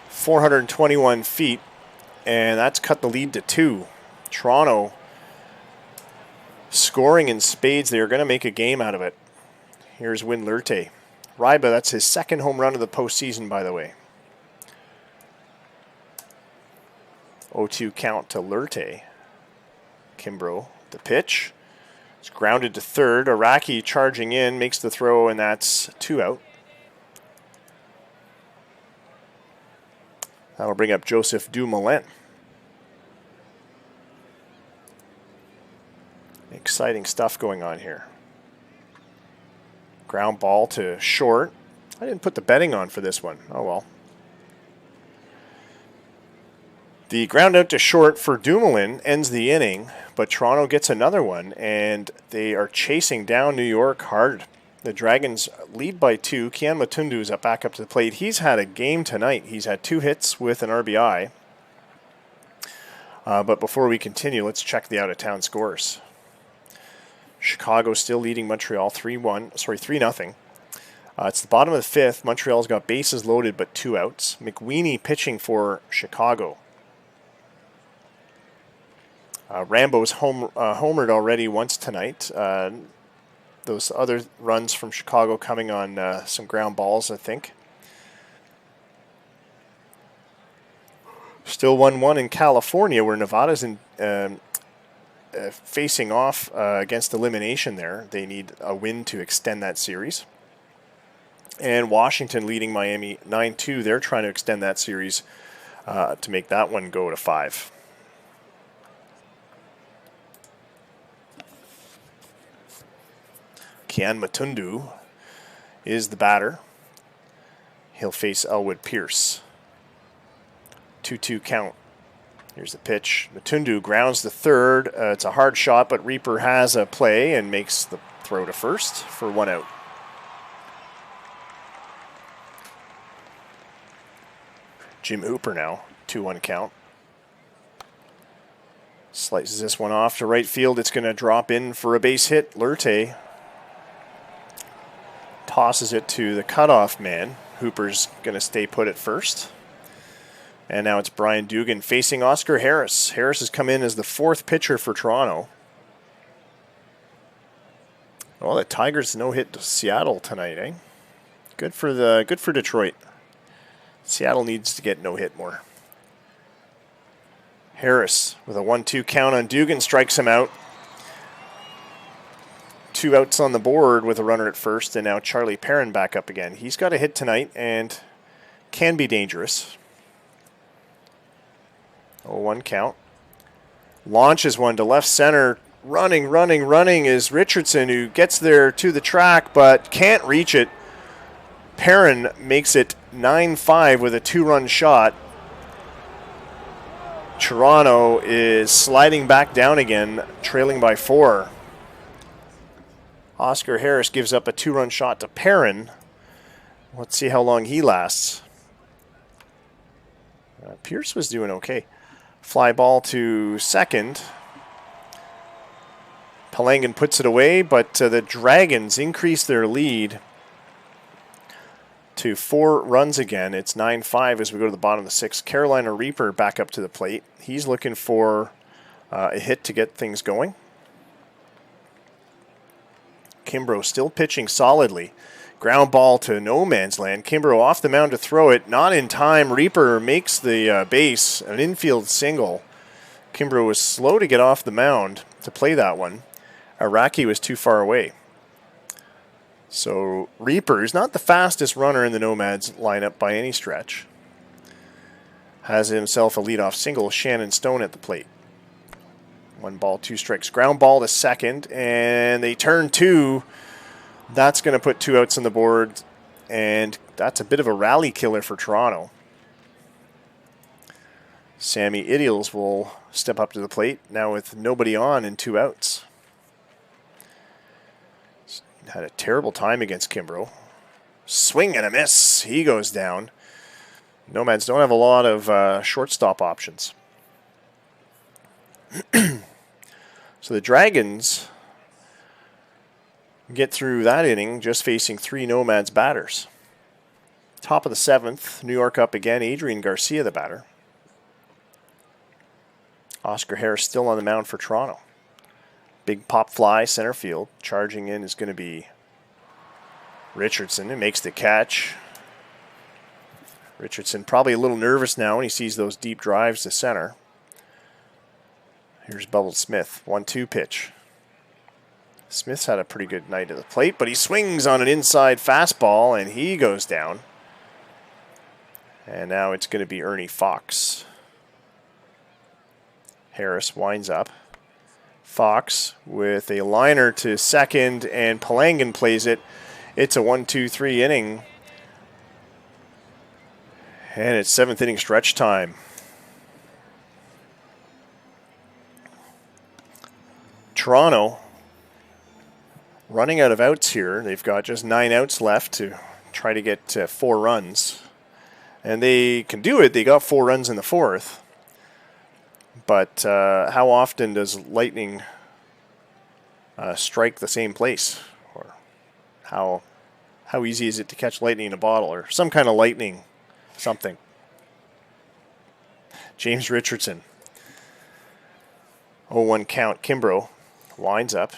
421 feet. and that's cut the lead to 2. Toronto scoring in spades. They're going to make a game out of it. Here's Win Lurte. Ryba, that's his second home run of the postseason, by the way. 0-2 count to Lurte. Kimbrough, the pitch. It's grounded to third. Araki charging in, makes the throw, and that's 2 out. That'll bring up Joseph Dumoulin. Exciting stuff going on here. Ground ball to short. I didn't put the betting on for this one. Oh well. The ground out to short for Dumoulin ends the inning, but Toronto gets another one, and they are chasing down New York hard. The Dragons lead by 2. Kian Matundu is back up to the plate. He's had a game tonight. He's had 2 hits with an RBI. But before we continue, let's check the out-of-town scores. Chicago still leading Montreal 3-0. It's the bottom of the 5th. Montreal's got bases loaded but 2 outs. McWeeny pitching for Chicago. Rambo's homered already once tonight. Those other runs from Chicago coming on some ground balls, I think. Still 1-1 in California, where Nevada's facing off against Elimination there. They need a win to extend that series. And Washington leading Miami 9-2. They're trying to extend that series to make that one go to 5. Kian Matundu is the batter. He'll face Elwood Pierce. 2-2 count. Here's the pitch. Matundu grounds the third. It's a hard shot, but Reaper has a play and makes the throw to first for 1 out. Jim Hooper now, 2-1 count. Slices this one off to right field. It's going to drop in for a base hit. Lurte tosses it to the cutoff man. Hooper's going to stay put at first. And now it's Brian Dugan facing Oscar Harris. Harris has come in as the 4th pitcher for Toronto. Well, the Tigers no-hit to Seattle tonight, eh? Good for Detroit. Seattle needs to get no-hit more. Harris with a 1-2 count on Dugan strikes him out. 2 outs on the board with a runner at first, and now Charlie Perrin back up again. He's got a hit tonight and can be dangerous. 0-1 count. Launches one to left center. Running is Richardson, who gets there to the track but can't reach it. Perrin makes it 9-5 with a 2-run shot. Toronto is sliding back down again, trailing by 4. Oscar Harris gives up a 2-run shot to Perrin. Let's see how long he lasts. Pierce was doing okay. Fly ball to second. Palangan puts it away, but the Dragons increase their lead to 4 runs again. It's 9-5 as we go to the bottom of the 6th. Carolina Reaper back up to the plate. He's looking for a hit to get things going. Kimbrough still pitching solidly. Ground ball to no man's land. Kimbrough off the mound to throw it. Not in time. Reaper makes the base, an infield single. Kimbrough was slow to get off the mound to play that one. Araki was too far away. So Reaper is not the fastest runner in the Nomads lineup by any stretch. Has himself a leadoff single. Shannon Stone at the plate. 1 ball, 2 strikes. Ground ball to second, and they turn 2. That's going to put 2 outs on the board, and that's a bit of a rally killer for Toronto. Sammy Idials will step up to the plate now with nobody on and 2 outs. Had a terrible time against Kimbrough. Swing and a miss. He goes down. Nomads don't have a lot of shortstop options. So the Dragons get through that inning just facing 3 Nomads batters. Top of the 7th, New York up again. Adrian Garcia, the batter. Oscar Harris still on the mound for Toronto. Big pop fly, center field. Charging in is going to be Richardson, who makes the catch. Richardson probably a little nervous now when he sees those deep drives to center. Here's Bubble Smith, 1-2 pitch. Smith's had a pretty good night at the plate, but he swings on an inside fastball, and he goes down. And now it's going to be Ernie Fox. Harris winds up. Fox with a liner to second, and Palangan plays it. It's a 1-2-3 inning. And it's 7th inning stretch time. Toronto running out of outs here. They've got just 9 outs left to try to get 4 runs. And they can do it. They got 4 runs in the 4th. But how often does lightning strike the same place? Or how easy is it to catch lightning in a bottle? Or some kind of lightning something. James Richardson. 0-1 count. Kimbrough winds up.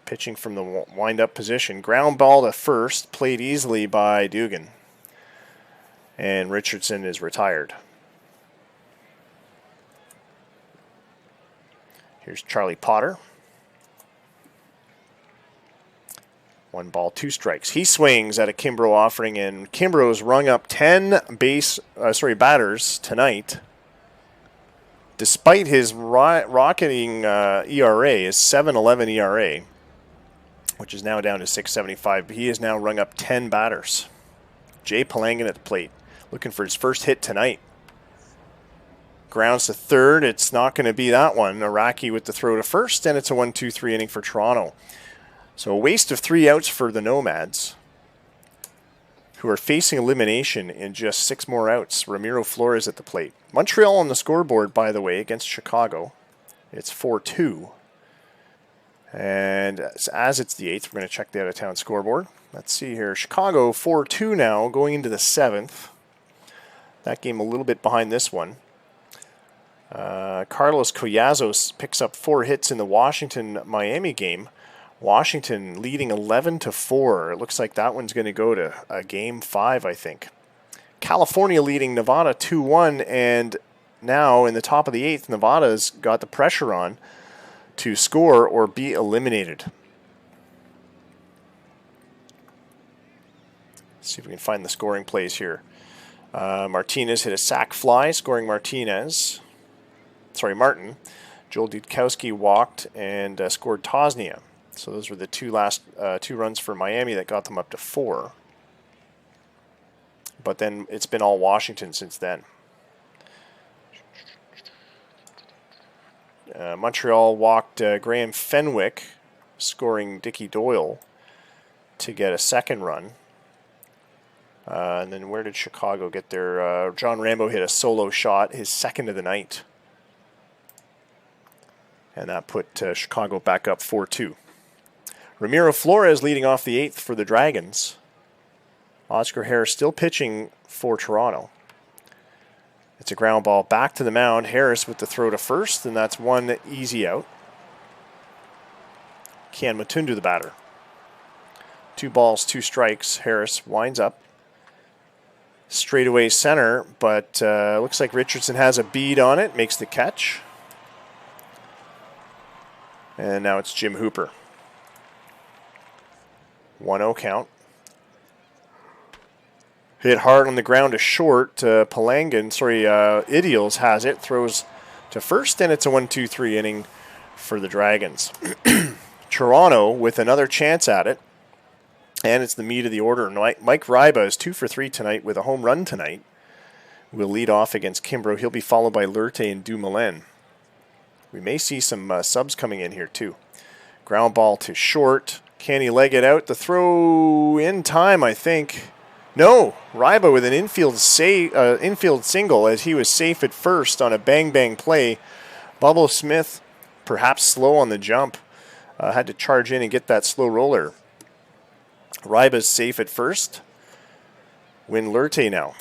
Pitching from the wind-up position. Ground ball to first. Played easily by Dugan. And Richardson is retired. Here's Charlie Potter. 1 ball, 2 strikes. He swings at a Kimbrough offering, and Kimbrough's rung up 10 batters tonight. Despite his rocketing ERA, his 7.11 ERA, which is now down to 6.75, he has now rung up 10 batters. Jay Palangan at the plate, looking for his first hit tonight. Grounds to third. It's not going to be that one. Iraqi with the throw to first, and it's a 1-2-3 inning for Toronto. So a waste of 3 outs for the Nomads, who are facing elimination in just 6 more outs. Ramiro Flores at the plate. Montreal on the scoreboard, by the way, against Chicago. It's 4-2. And as it's the 8th, we're going to check the out-of-town scoreboard. Let's see here. Chicago 4-2 now, going into the 7th. That game a little bit behind this one. Carlos Collazos picks up 4 hits in the Washington-Miami game. Washington leading 11-4. It looks like that one's going to go to game 5, I think. California leading Nevada 2-1, and now in the top of the 8th, Nevada's got the pressure on to score or be eliminated. Let's see if we can find the scoring plays here. Martinez hit a sac fly, scoring Martin. Joel Dudkowski walked and scored Tosnia. So those were the 2 runs for Miami that got them up to 4. But then it's been all Washington since then. Montreal walked Graham Fenwick, scoring Dickie Doyle to get a 2nd run. And then where did Chicago get their... John Rambo hit a solo shot, his 2nd of the night. And that put Chicago back up 4-2. Ramiro Flores leading off the 8th for the Dragons. Oscar Harris still pitching for Toronto. It's a ground ball back to the mound. Harris with the throw to first, and that's 1 easy out. Kian Matundu the batter. 2 balls, 2 strikes. Harris winds up. Straightaway center, but looks like Richardson has a bead on it. Makes the catch. And now it's Jim Hooper. 1-0 count. Hit hard on the ground to short. Ideals has it. Throws to first, and it's a 1-2-3 inning for the Dragons. Toronto with another chance at it. And it's the meat of the order. Mike Ryba is 2 for 3 tonight with a home run tonight. Will lead off against Kimbrough. He'll be followed by Lurte and Dumoulin. We may see some subs coming in here too. Ground ball to short. Can he leg it out? The throw in time, I think. No, Ryba with an infield single as he was safe at first on a bang-bang play. Bubble Smith, perhaps slow on the jump, had to charge in and get that slow roller. Ryba's safe at first. Win Lurte now.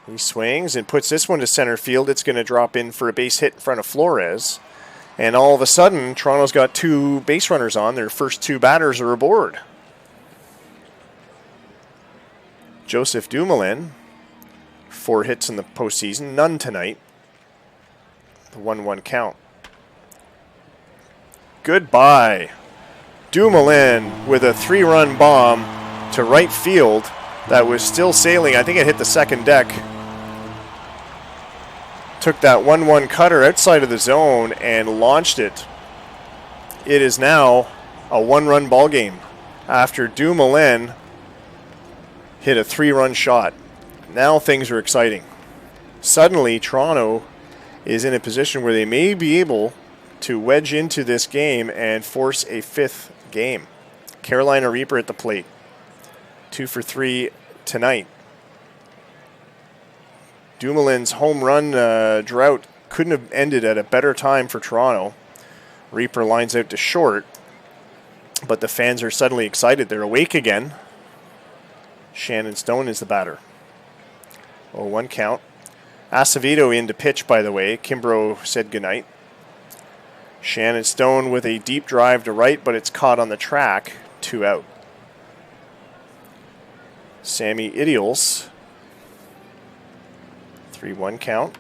He swings and puts this one to center field. It's going to drop in for a base hit in front of Flores. And all of a sudden, Toronto's got 2 base runners on. Their first 2 batters are aboard. Joseph Dumoulin, 4 hits in the postseason, none tonight. The 1-1 count. Goodbye. Dumoulin with a 3-run bomb to right field that was still sailing. I think it hit the second deck. Took that 1-1 cutter outside of the zone and launched it. It is now a 1-run ball game after Dumoulin hit a 3-run shot. Now things are exciting. Suddenly, Toronto is in a position where they may be able to wedge into this game and force a 5th game. Carolina Reaper at the plate. 2 for 3 tonight. Dumoulin's home run drought couldn't have ended at a better time for Toronto. Reaper lines out to short, but the fans are suddenly excited. They're awake again. Shannon Stone is the batter. 0-1 count. Acevedo in to pitch, by the way. Kimbrough said goodnight. Shannon Stone with a deep drive to right, but it's caught on the track. 2 out. Sammy Idiels. 3-1 count.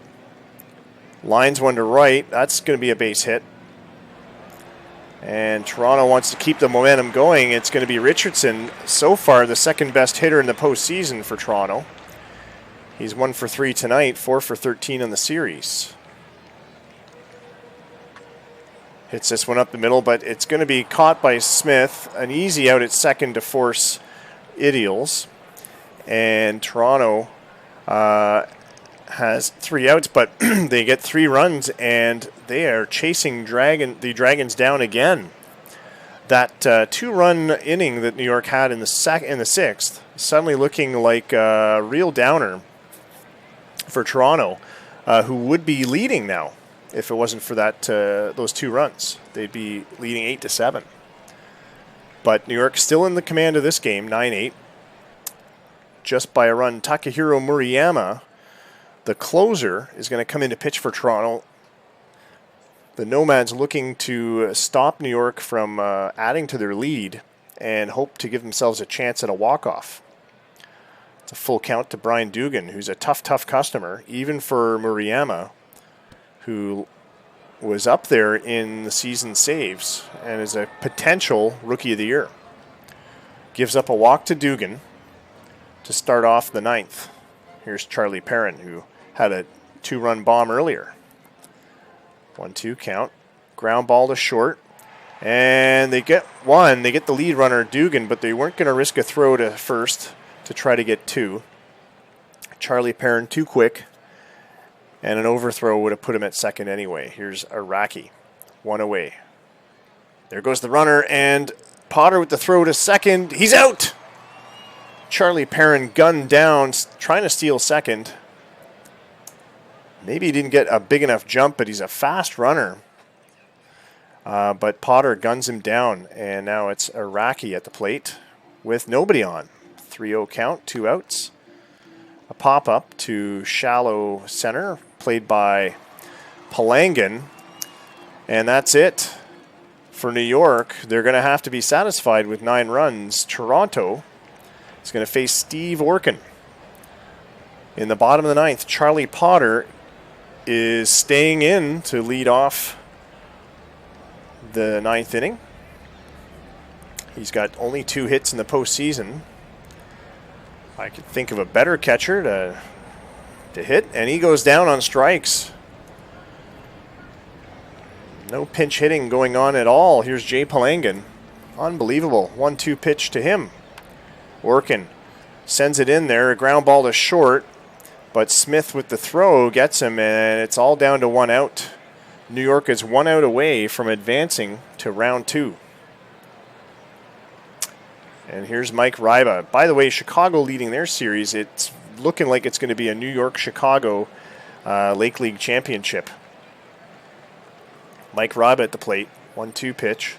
Lines one to right. That's going to be a base hit. And Toronto wants to keep the momentum going. It's going to be Richardson, so far the second best hitter in the postseason for Toronto. He's 1 for 3 tonight, 4 for 13 in the series. Hits this one up the middle, but it's going to be caught by Smith. An easy out at second to force Idiels. And Toronto has 3 outs, but they get 3 runs, and they are chasing the Dragons down again. That 2-run inning that New York had in the 6th, suddenly looking like a real downer for Toronto, who would be leading now if it wasn't for that those 2 runs. They'd be leading 8-7. But New York still in the command of this game, 9-8, just by a run. Takahiro Murayama, the closer, is going to come in to pitch for Toronto. The Nomads looking to stop New York from adding to their lead and hope to give themselves a chance at a walk-off. It's a full count to Brian Dugan, who's a tough customer, even for Murayama, who was up there in the season saves and is a potential Rookie of the Year. Gives up a walk to Dugan to start off the 9th. Here's Charlie Perrin, who had a 2-run bomb earlier. 1-2 count. Ground ball to short. And they get 1. They get the lead runner, Dugan, but they weren't going to risk a throw to first to try to get 2. Charlie Perrin too quick. And an overthrow would have put him at second anyway. Here's Araki. 1 away. There goes the runner, and Potter with the throw to second. He's out! Charlie Perrin gunned down, trying to steal second. Maybe he didn't get a big enough jump, but he's a fast runner. But Potter guns him down, and now it's Araki at the plate with nobody on. 3-0 count, 2 outs. A pop-up to shallow center, played by Palangan. And that's it for New York. They're going to have to be satisfied with 9 runs. Toronto is going to face Steve Orkin. In the bottom of the 9th, Charlie Potter is staying in to lead off the 9th inning. He's got only 2 hits in the postseason. I could think of a better catcher to hit, and he goes down on strikes. No pinch hitting going on at all. Here's Jay Palangan. Unbelievable. 1-2 pitch to him. Orkin sends it in there. A ground ball to short, but Smith with the throw gets him, and it's all down to 1 out. New York is 1 out away from advancing to round 2. And here's Mike Ryba. By the way, Chicago leading their series. It's looking like it's going to be a New York-Chicago Lake League championship. Mike Ryba at the plate. 1-2 pitch.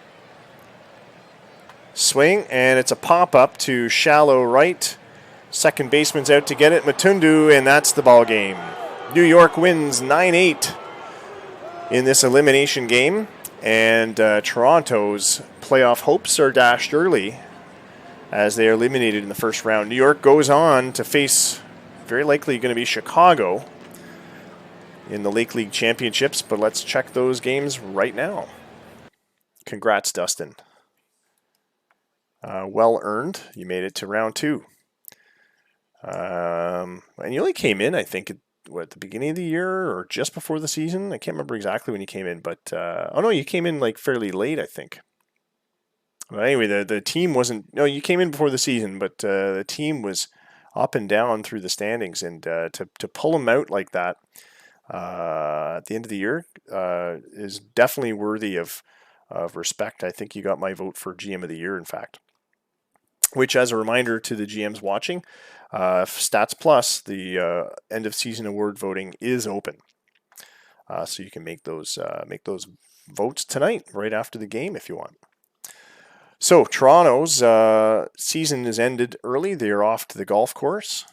Swing, and it's a pop-up to shallow right. Second baseman's out to get it, Matundu, and that's the ball game. New York wins 9-8 in this elimination game, and Toronto's playoff hopes are dashed early as they are eliminated in the first round. New York goes on to face, very likely going to be Chicago in the Lake League Championships, but let's check those games right now. Congrats, Dustin. Well earned. You made it to round 2. And you only came in, I think, at the beginning of the year or just before the season? I can't remember exactly when you came in, but oh no, you came in like fairly late, I think. Well, anyway, the team wasn't. No, you came in before the season, but the team was up and down through the standings, and to pull them out like that at the end of the year is definitely worthy of respect. I think you got my vote for GM of the year, in fact. Which, as a reminder to the GMs watching, Stats Plus, the end of season award voting is open, so you can make those votes tonight, right after the game, if you want. So Toronto's season is ended early. They're off to the golf course,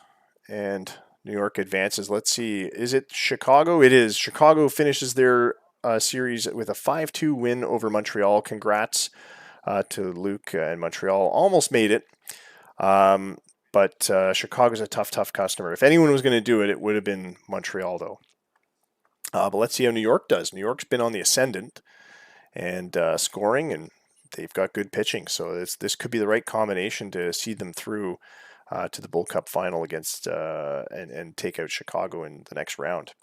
and New York advances. Let's see, is it Chicago? It is. Chicago finishes their series with a 5-2 win over Montreal. Congrats to Luke and Montreal. Almost made it. But Chicago's a tough customer. If anyone was going to do it, it would have been Montreal, though. But let's see how New York does. New York's been on the ascendant and scoring, and they've got good pitching. So this could be the right combination to see them through to the Bull Cup final against and take out Chicago in the next round.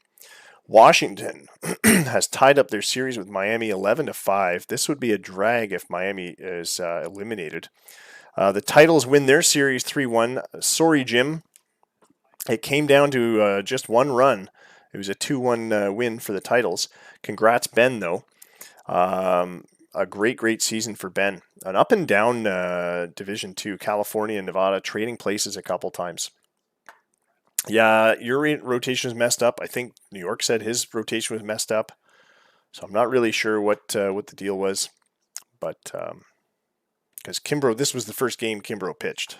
Washington has tied up their series with Miami 11-5. This would be a drag if Miami is eliminated. The Tidals win their series 3-1. Sorry, Jim. It came down to just one run. It was a 2-1 win for the Tidals. Congrats, Ben, though. A great season for Ben. An up and down Division 2, California and Nevada, trading places a couple times. Yeah, your rotation is messed up. I think New York said his rotation was messed up. So I'm not really sure what the deal was. But because Kimbrough, this was the first game Kimbrough pitched.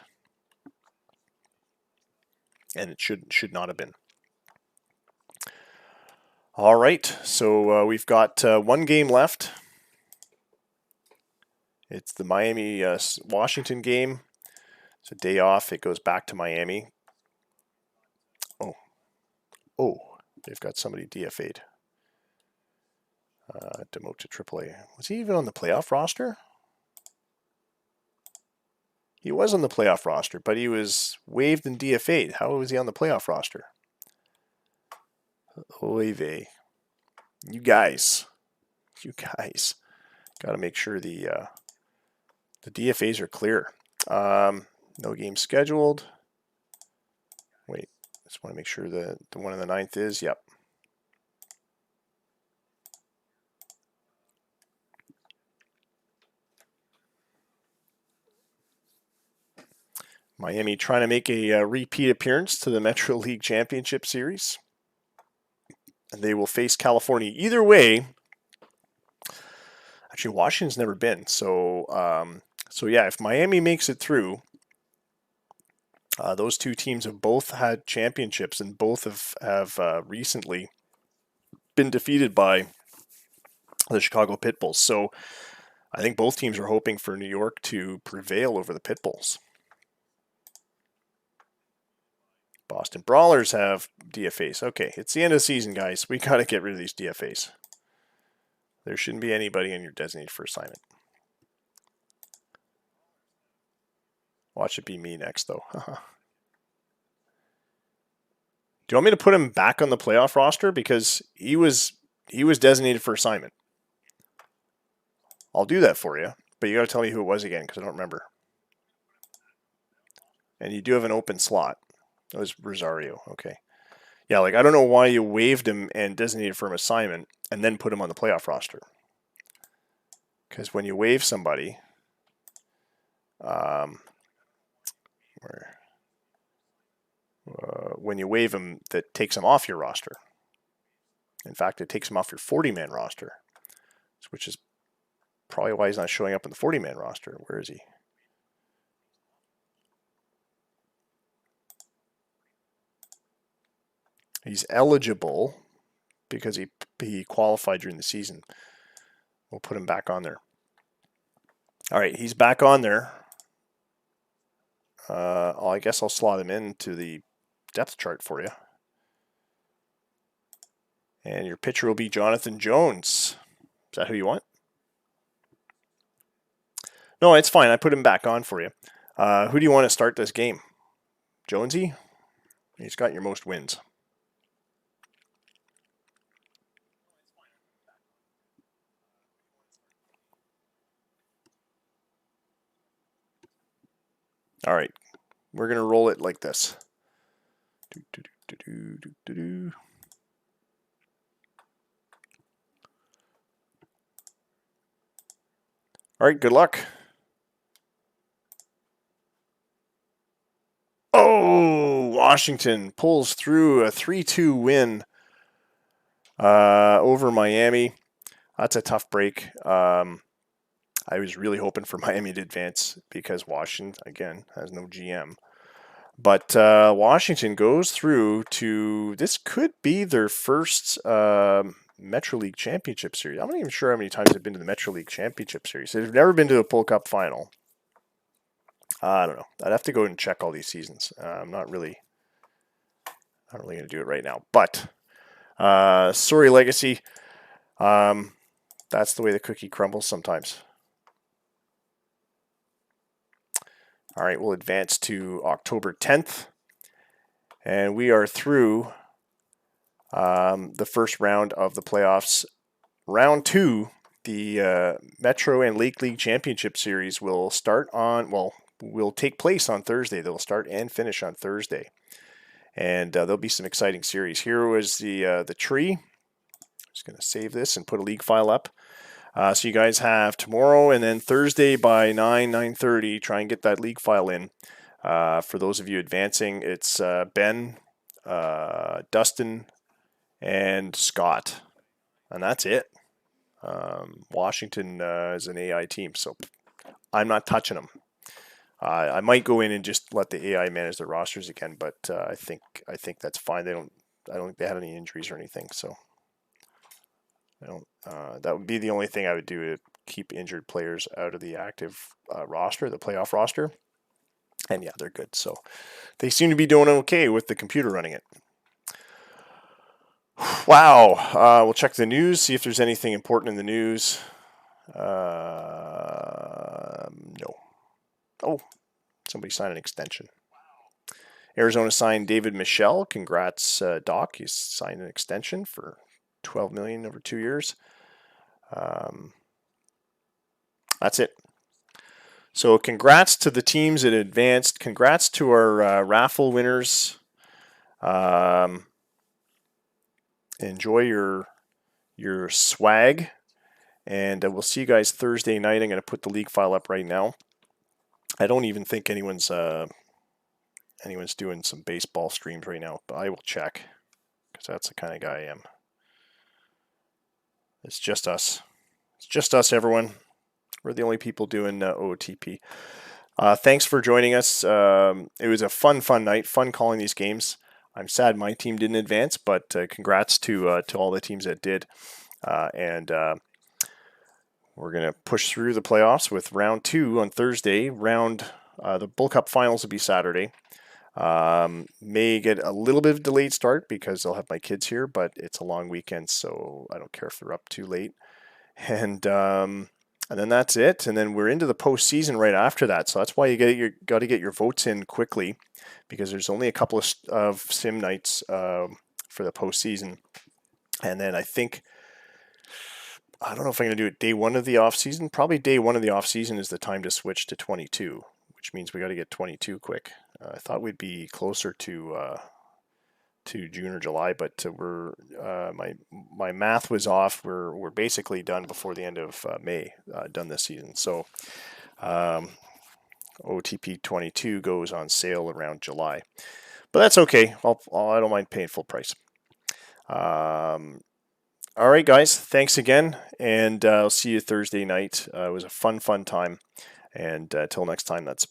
And it should not have been. All right, so we've got one game left. It's the Miami-Washington game. It's a day off. It goes back to Miami. Oh, they've got somebody DFA'd. Demote to AAA. Was he even on the playoff roster? He was on the playoff roster, but he was waived and DFA'd. How was he on the playoff roster? Oy vey. You guys. Got to make sure the DFAs are clear. No game scheduled. Wait, just want to make sure that the one on the 9th is. Yep. Miami trying to make a repeat appearance to the Metro League Championship Series. And they will face California. Either way, actually, Washington's never been. So yeah, if Miami makes it through, those two teams have both had championships and both have recently been defeated by the Chicago Pitbulls. So I think both teams are hoping for New York to prevail over the Pitbulls. Boston Brawlers have DFAs. Okay, it's the end of the season, guys. We got to get rid of these DFAs. There shouldn't be anybody in your designated for assignment. Watch it be me next, though. Do you want me to put him back on the playoff roster? Because he was designated for assignment. I'll do that for you, but you got to tell me who it was again, because I don't remember. And you do have an open slot. It was Rosario. Okay. Yeah, like I don't know why you waived him and designated for an assignment and then put him on the playoff roster. Because when you waive somebody, when you waive him, that takes him off your roster. In fact, it takes him off your 40-man roster, which is probably why he's not showing up in the 40-man roster. Where is he? He's eligible because he qualified during the season. We'll put him back on there. All right, he's back on there. I guess I'll slot him into the depth chart for you. And your pitcher will be Jonathan Jones. Is that who you want? No, it's fine. I put him back on for you. Who do you want to start this game? Jonesy? He's got your most wins. All right. We're going to roll it like this. All right, good luck. Oh, Washington pulls through a 3-2 win over Miami. That's a tough break. I was really hoping for Miami to advance because Washington, again, has no GM. But Washington goes through to, this could be their first Metro League Championship Series. I'm not even sure how many times they've been to the Metro League Championship Series. They've never been to a Pull Cup final. I don't know. I'd have to go and check all these seasons. I'm not really going to do it right now. But sorry, Legacy. That's the way the cookie crumbles sometimes. All right, we'll advance to October 10th. And we are through the first round of the playoffs. Round 2, the Metro and Lake League Championship Series will start on, will take place on Thursday. They'll start and finish on Thursday. And there'll be some exciting series. Here was the tree. I'm just going to save this and put a league file up. So you guys have tomorrow and then Thursday by 9:30. Try and get that league file in. For those of you advancing, it's Ben, Dustin, and Scott. And that's it. Washington is an AI team, so I'm not touching them. I might go in and just let the AI manage the rosters again, but I think that's fine. I don't think they had any injuries or anything, so I don't. That would be the only thing I would do to keep injured players out of the active roster, the playoff roster. And yeah, they're good. So they seem to be doing okay with the computer running it. Wow. We'll check the news, see if there's anything important in the news. No. Oh, somebody signed an extension. Arizona signed David Michelle. Congrats, Doc. He's signed an extension for $12 million over 2 years. That's it. So congrats to the teams that advanced. Congrats to our raffle winners. Enjoy your swag. And we'll see you guys Thursday night. I'm going to put the league file up right now. I don't even think anyone's doing some baseball streams right now, but I will check because that's the kind of guy I am. It's just us. It's just us, everyone. We're the only people doing OOTP. Thanks for joining us. It was a fun night. Fun calling these games. I'm sad my team didn't advance, but congrats to all the teams that did. And we're going to push through the playoffs with round 2 on Thursday. The Bull Cup finals will be Saturday. May get a little bit of delayed start because I'll have my kids here, but it's a long weekend, so I don't care if they're up too late. And then that's it. And then we're into the postseason right after that. So that's why you got to get your votes in quickly because there's only a couple of sim nights for the postseason. And then I don't know if I'm going to do it day 1 of the off season. Probably day 1 of the off season is the time to switch to 22, which means we got to get 22 quick. I thought we'd be closer to June or July, but my math was off. We're basically done before the end of May, done this season. So OTP 22 goes on sale around July, but that's okay. I don't mind paying full price. All right, guys. Thanks again, and I'll see you Thursday night. It was a fun time, and till next time, that's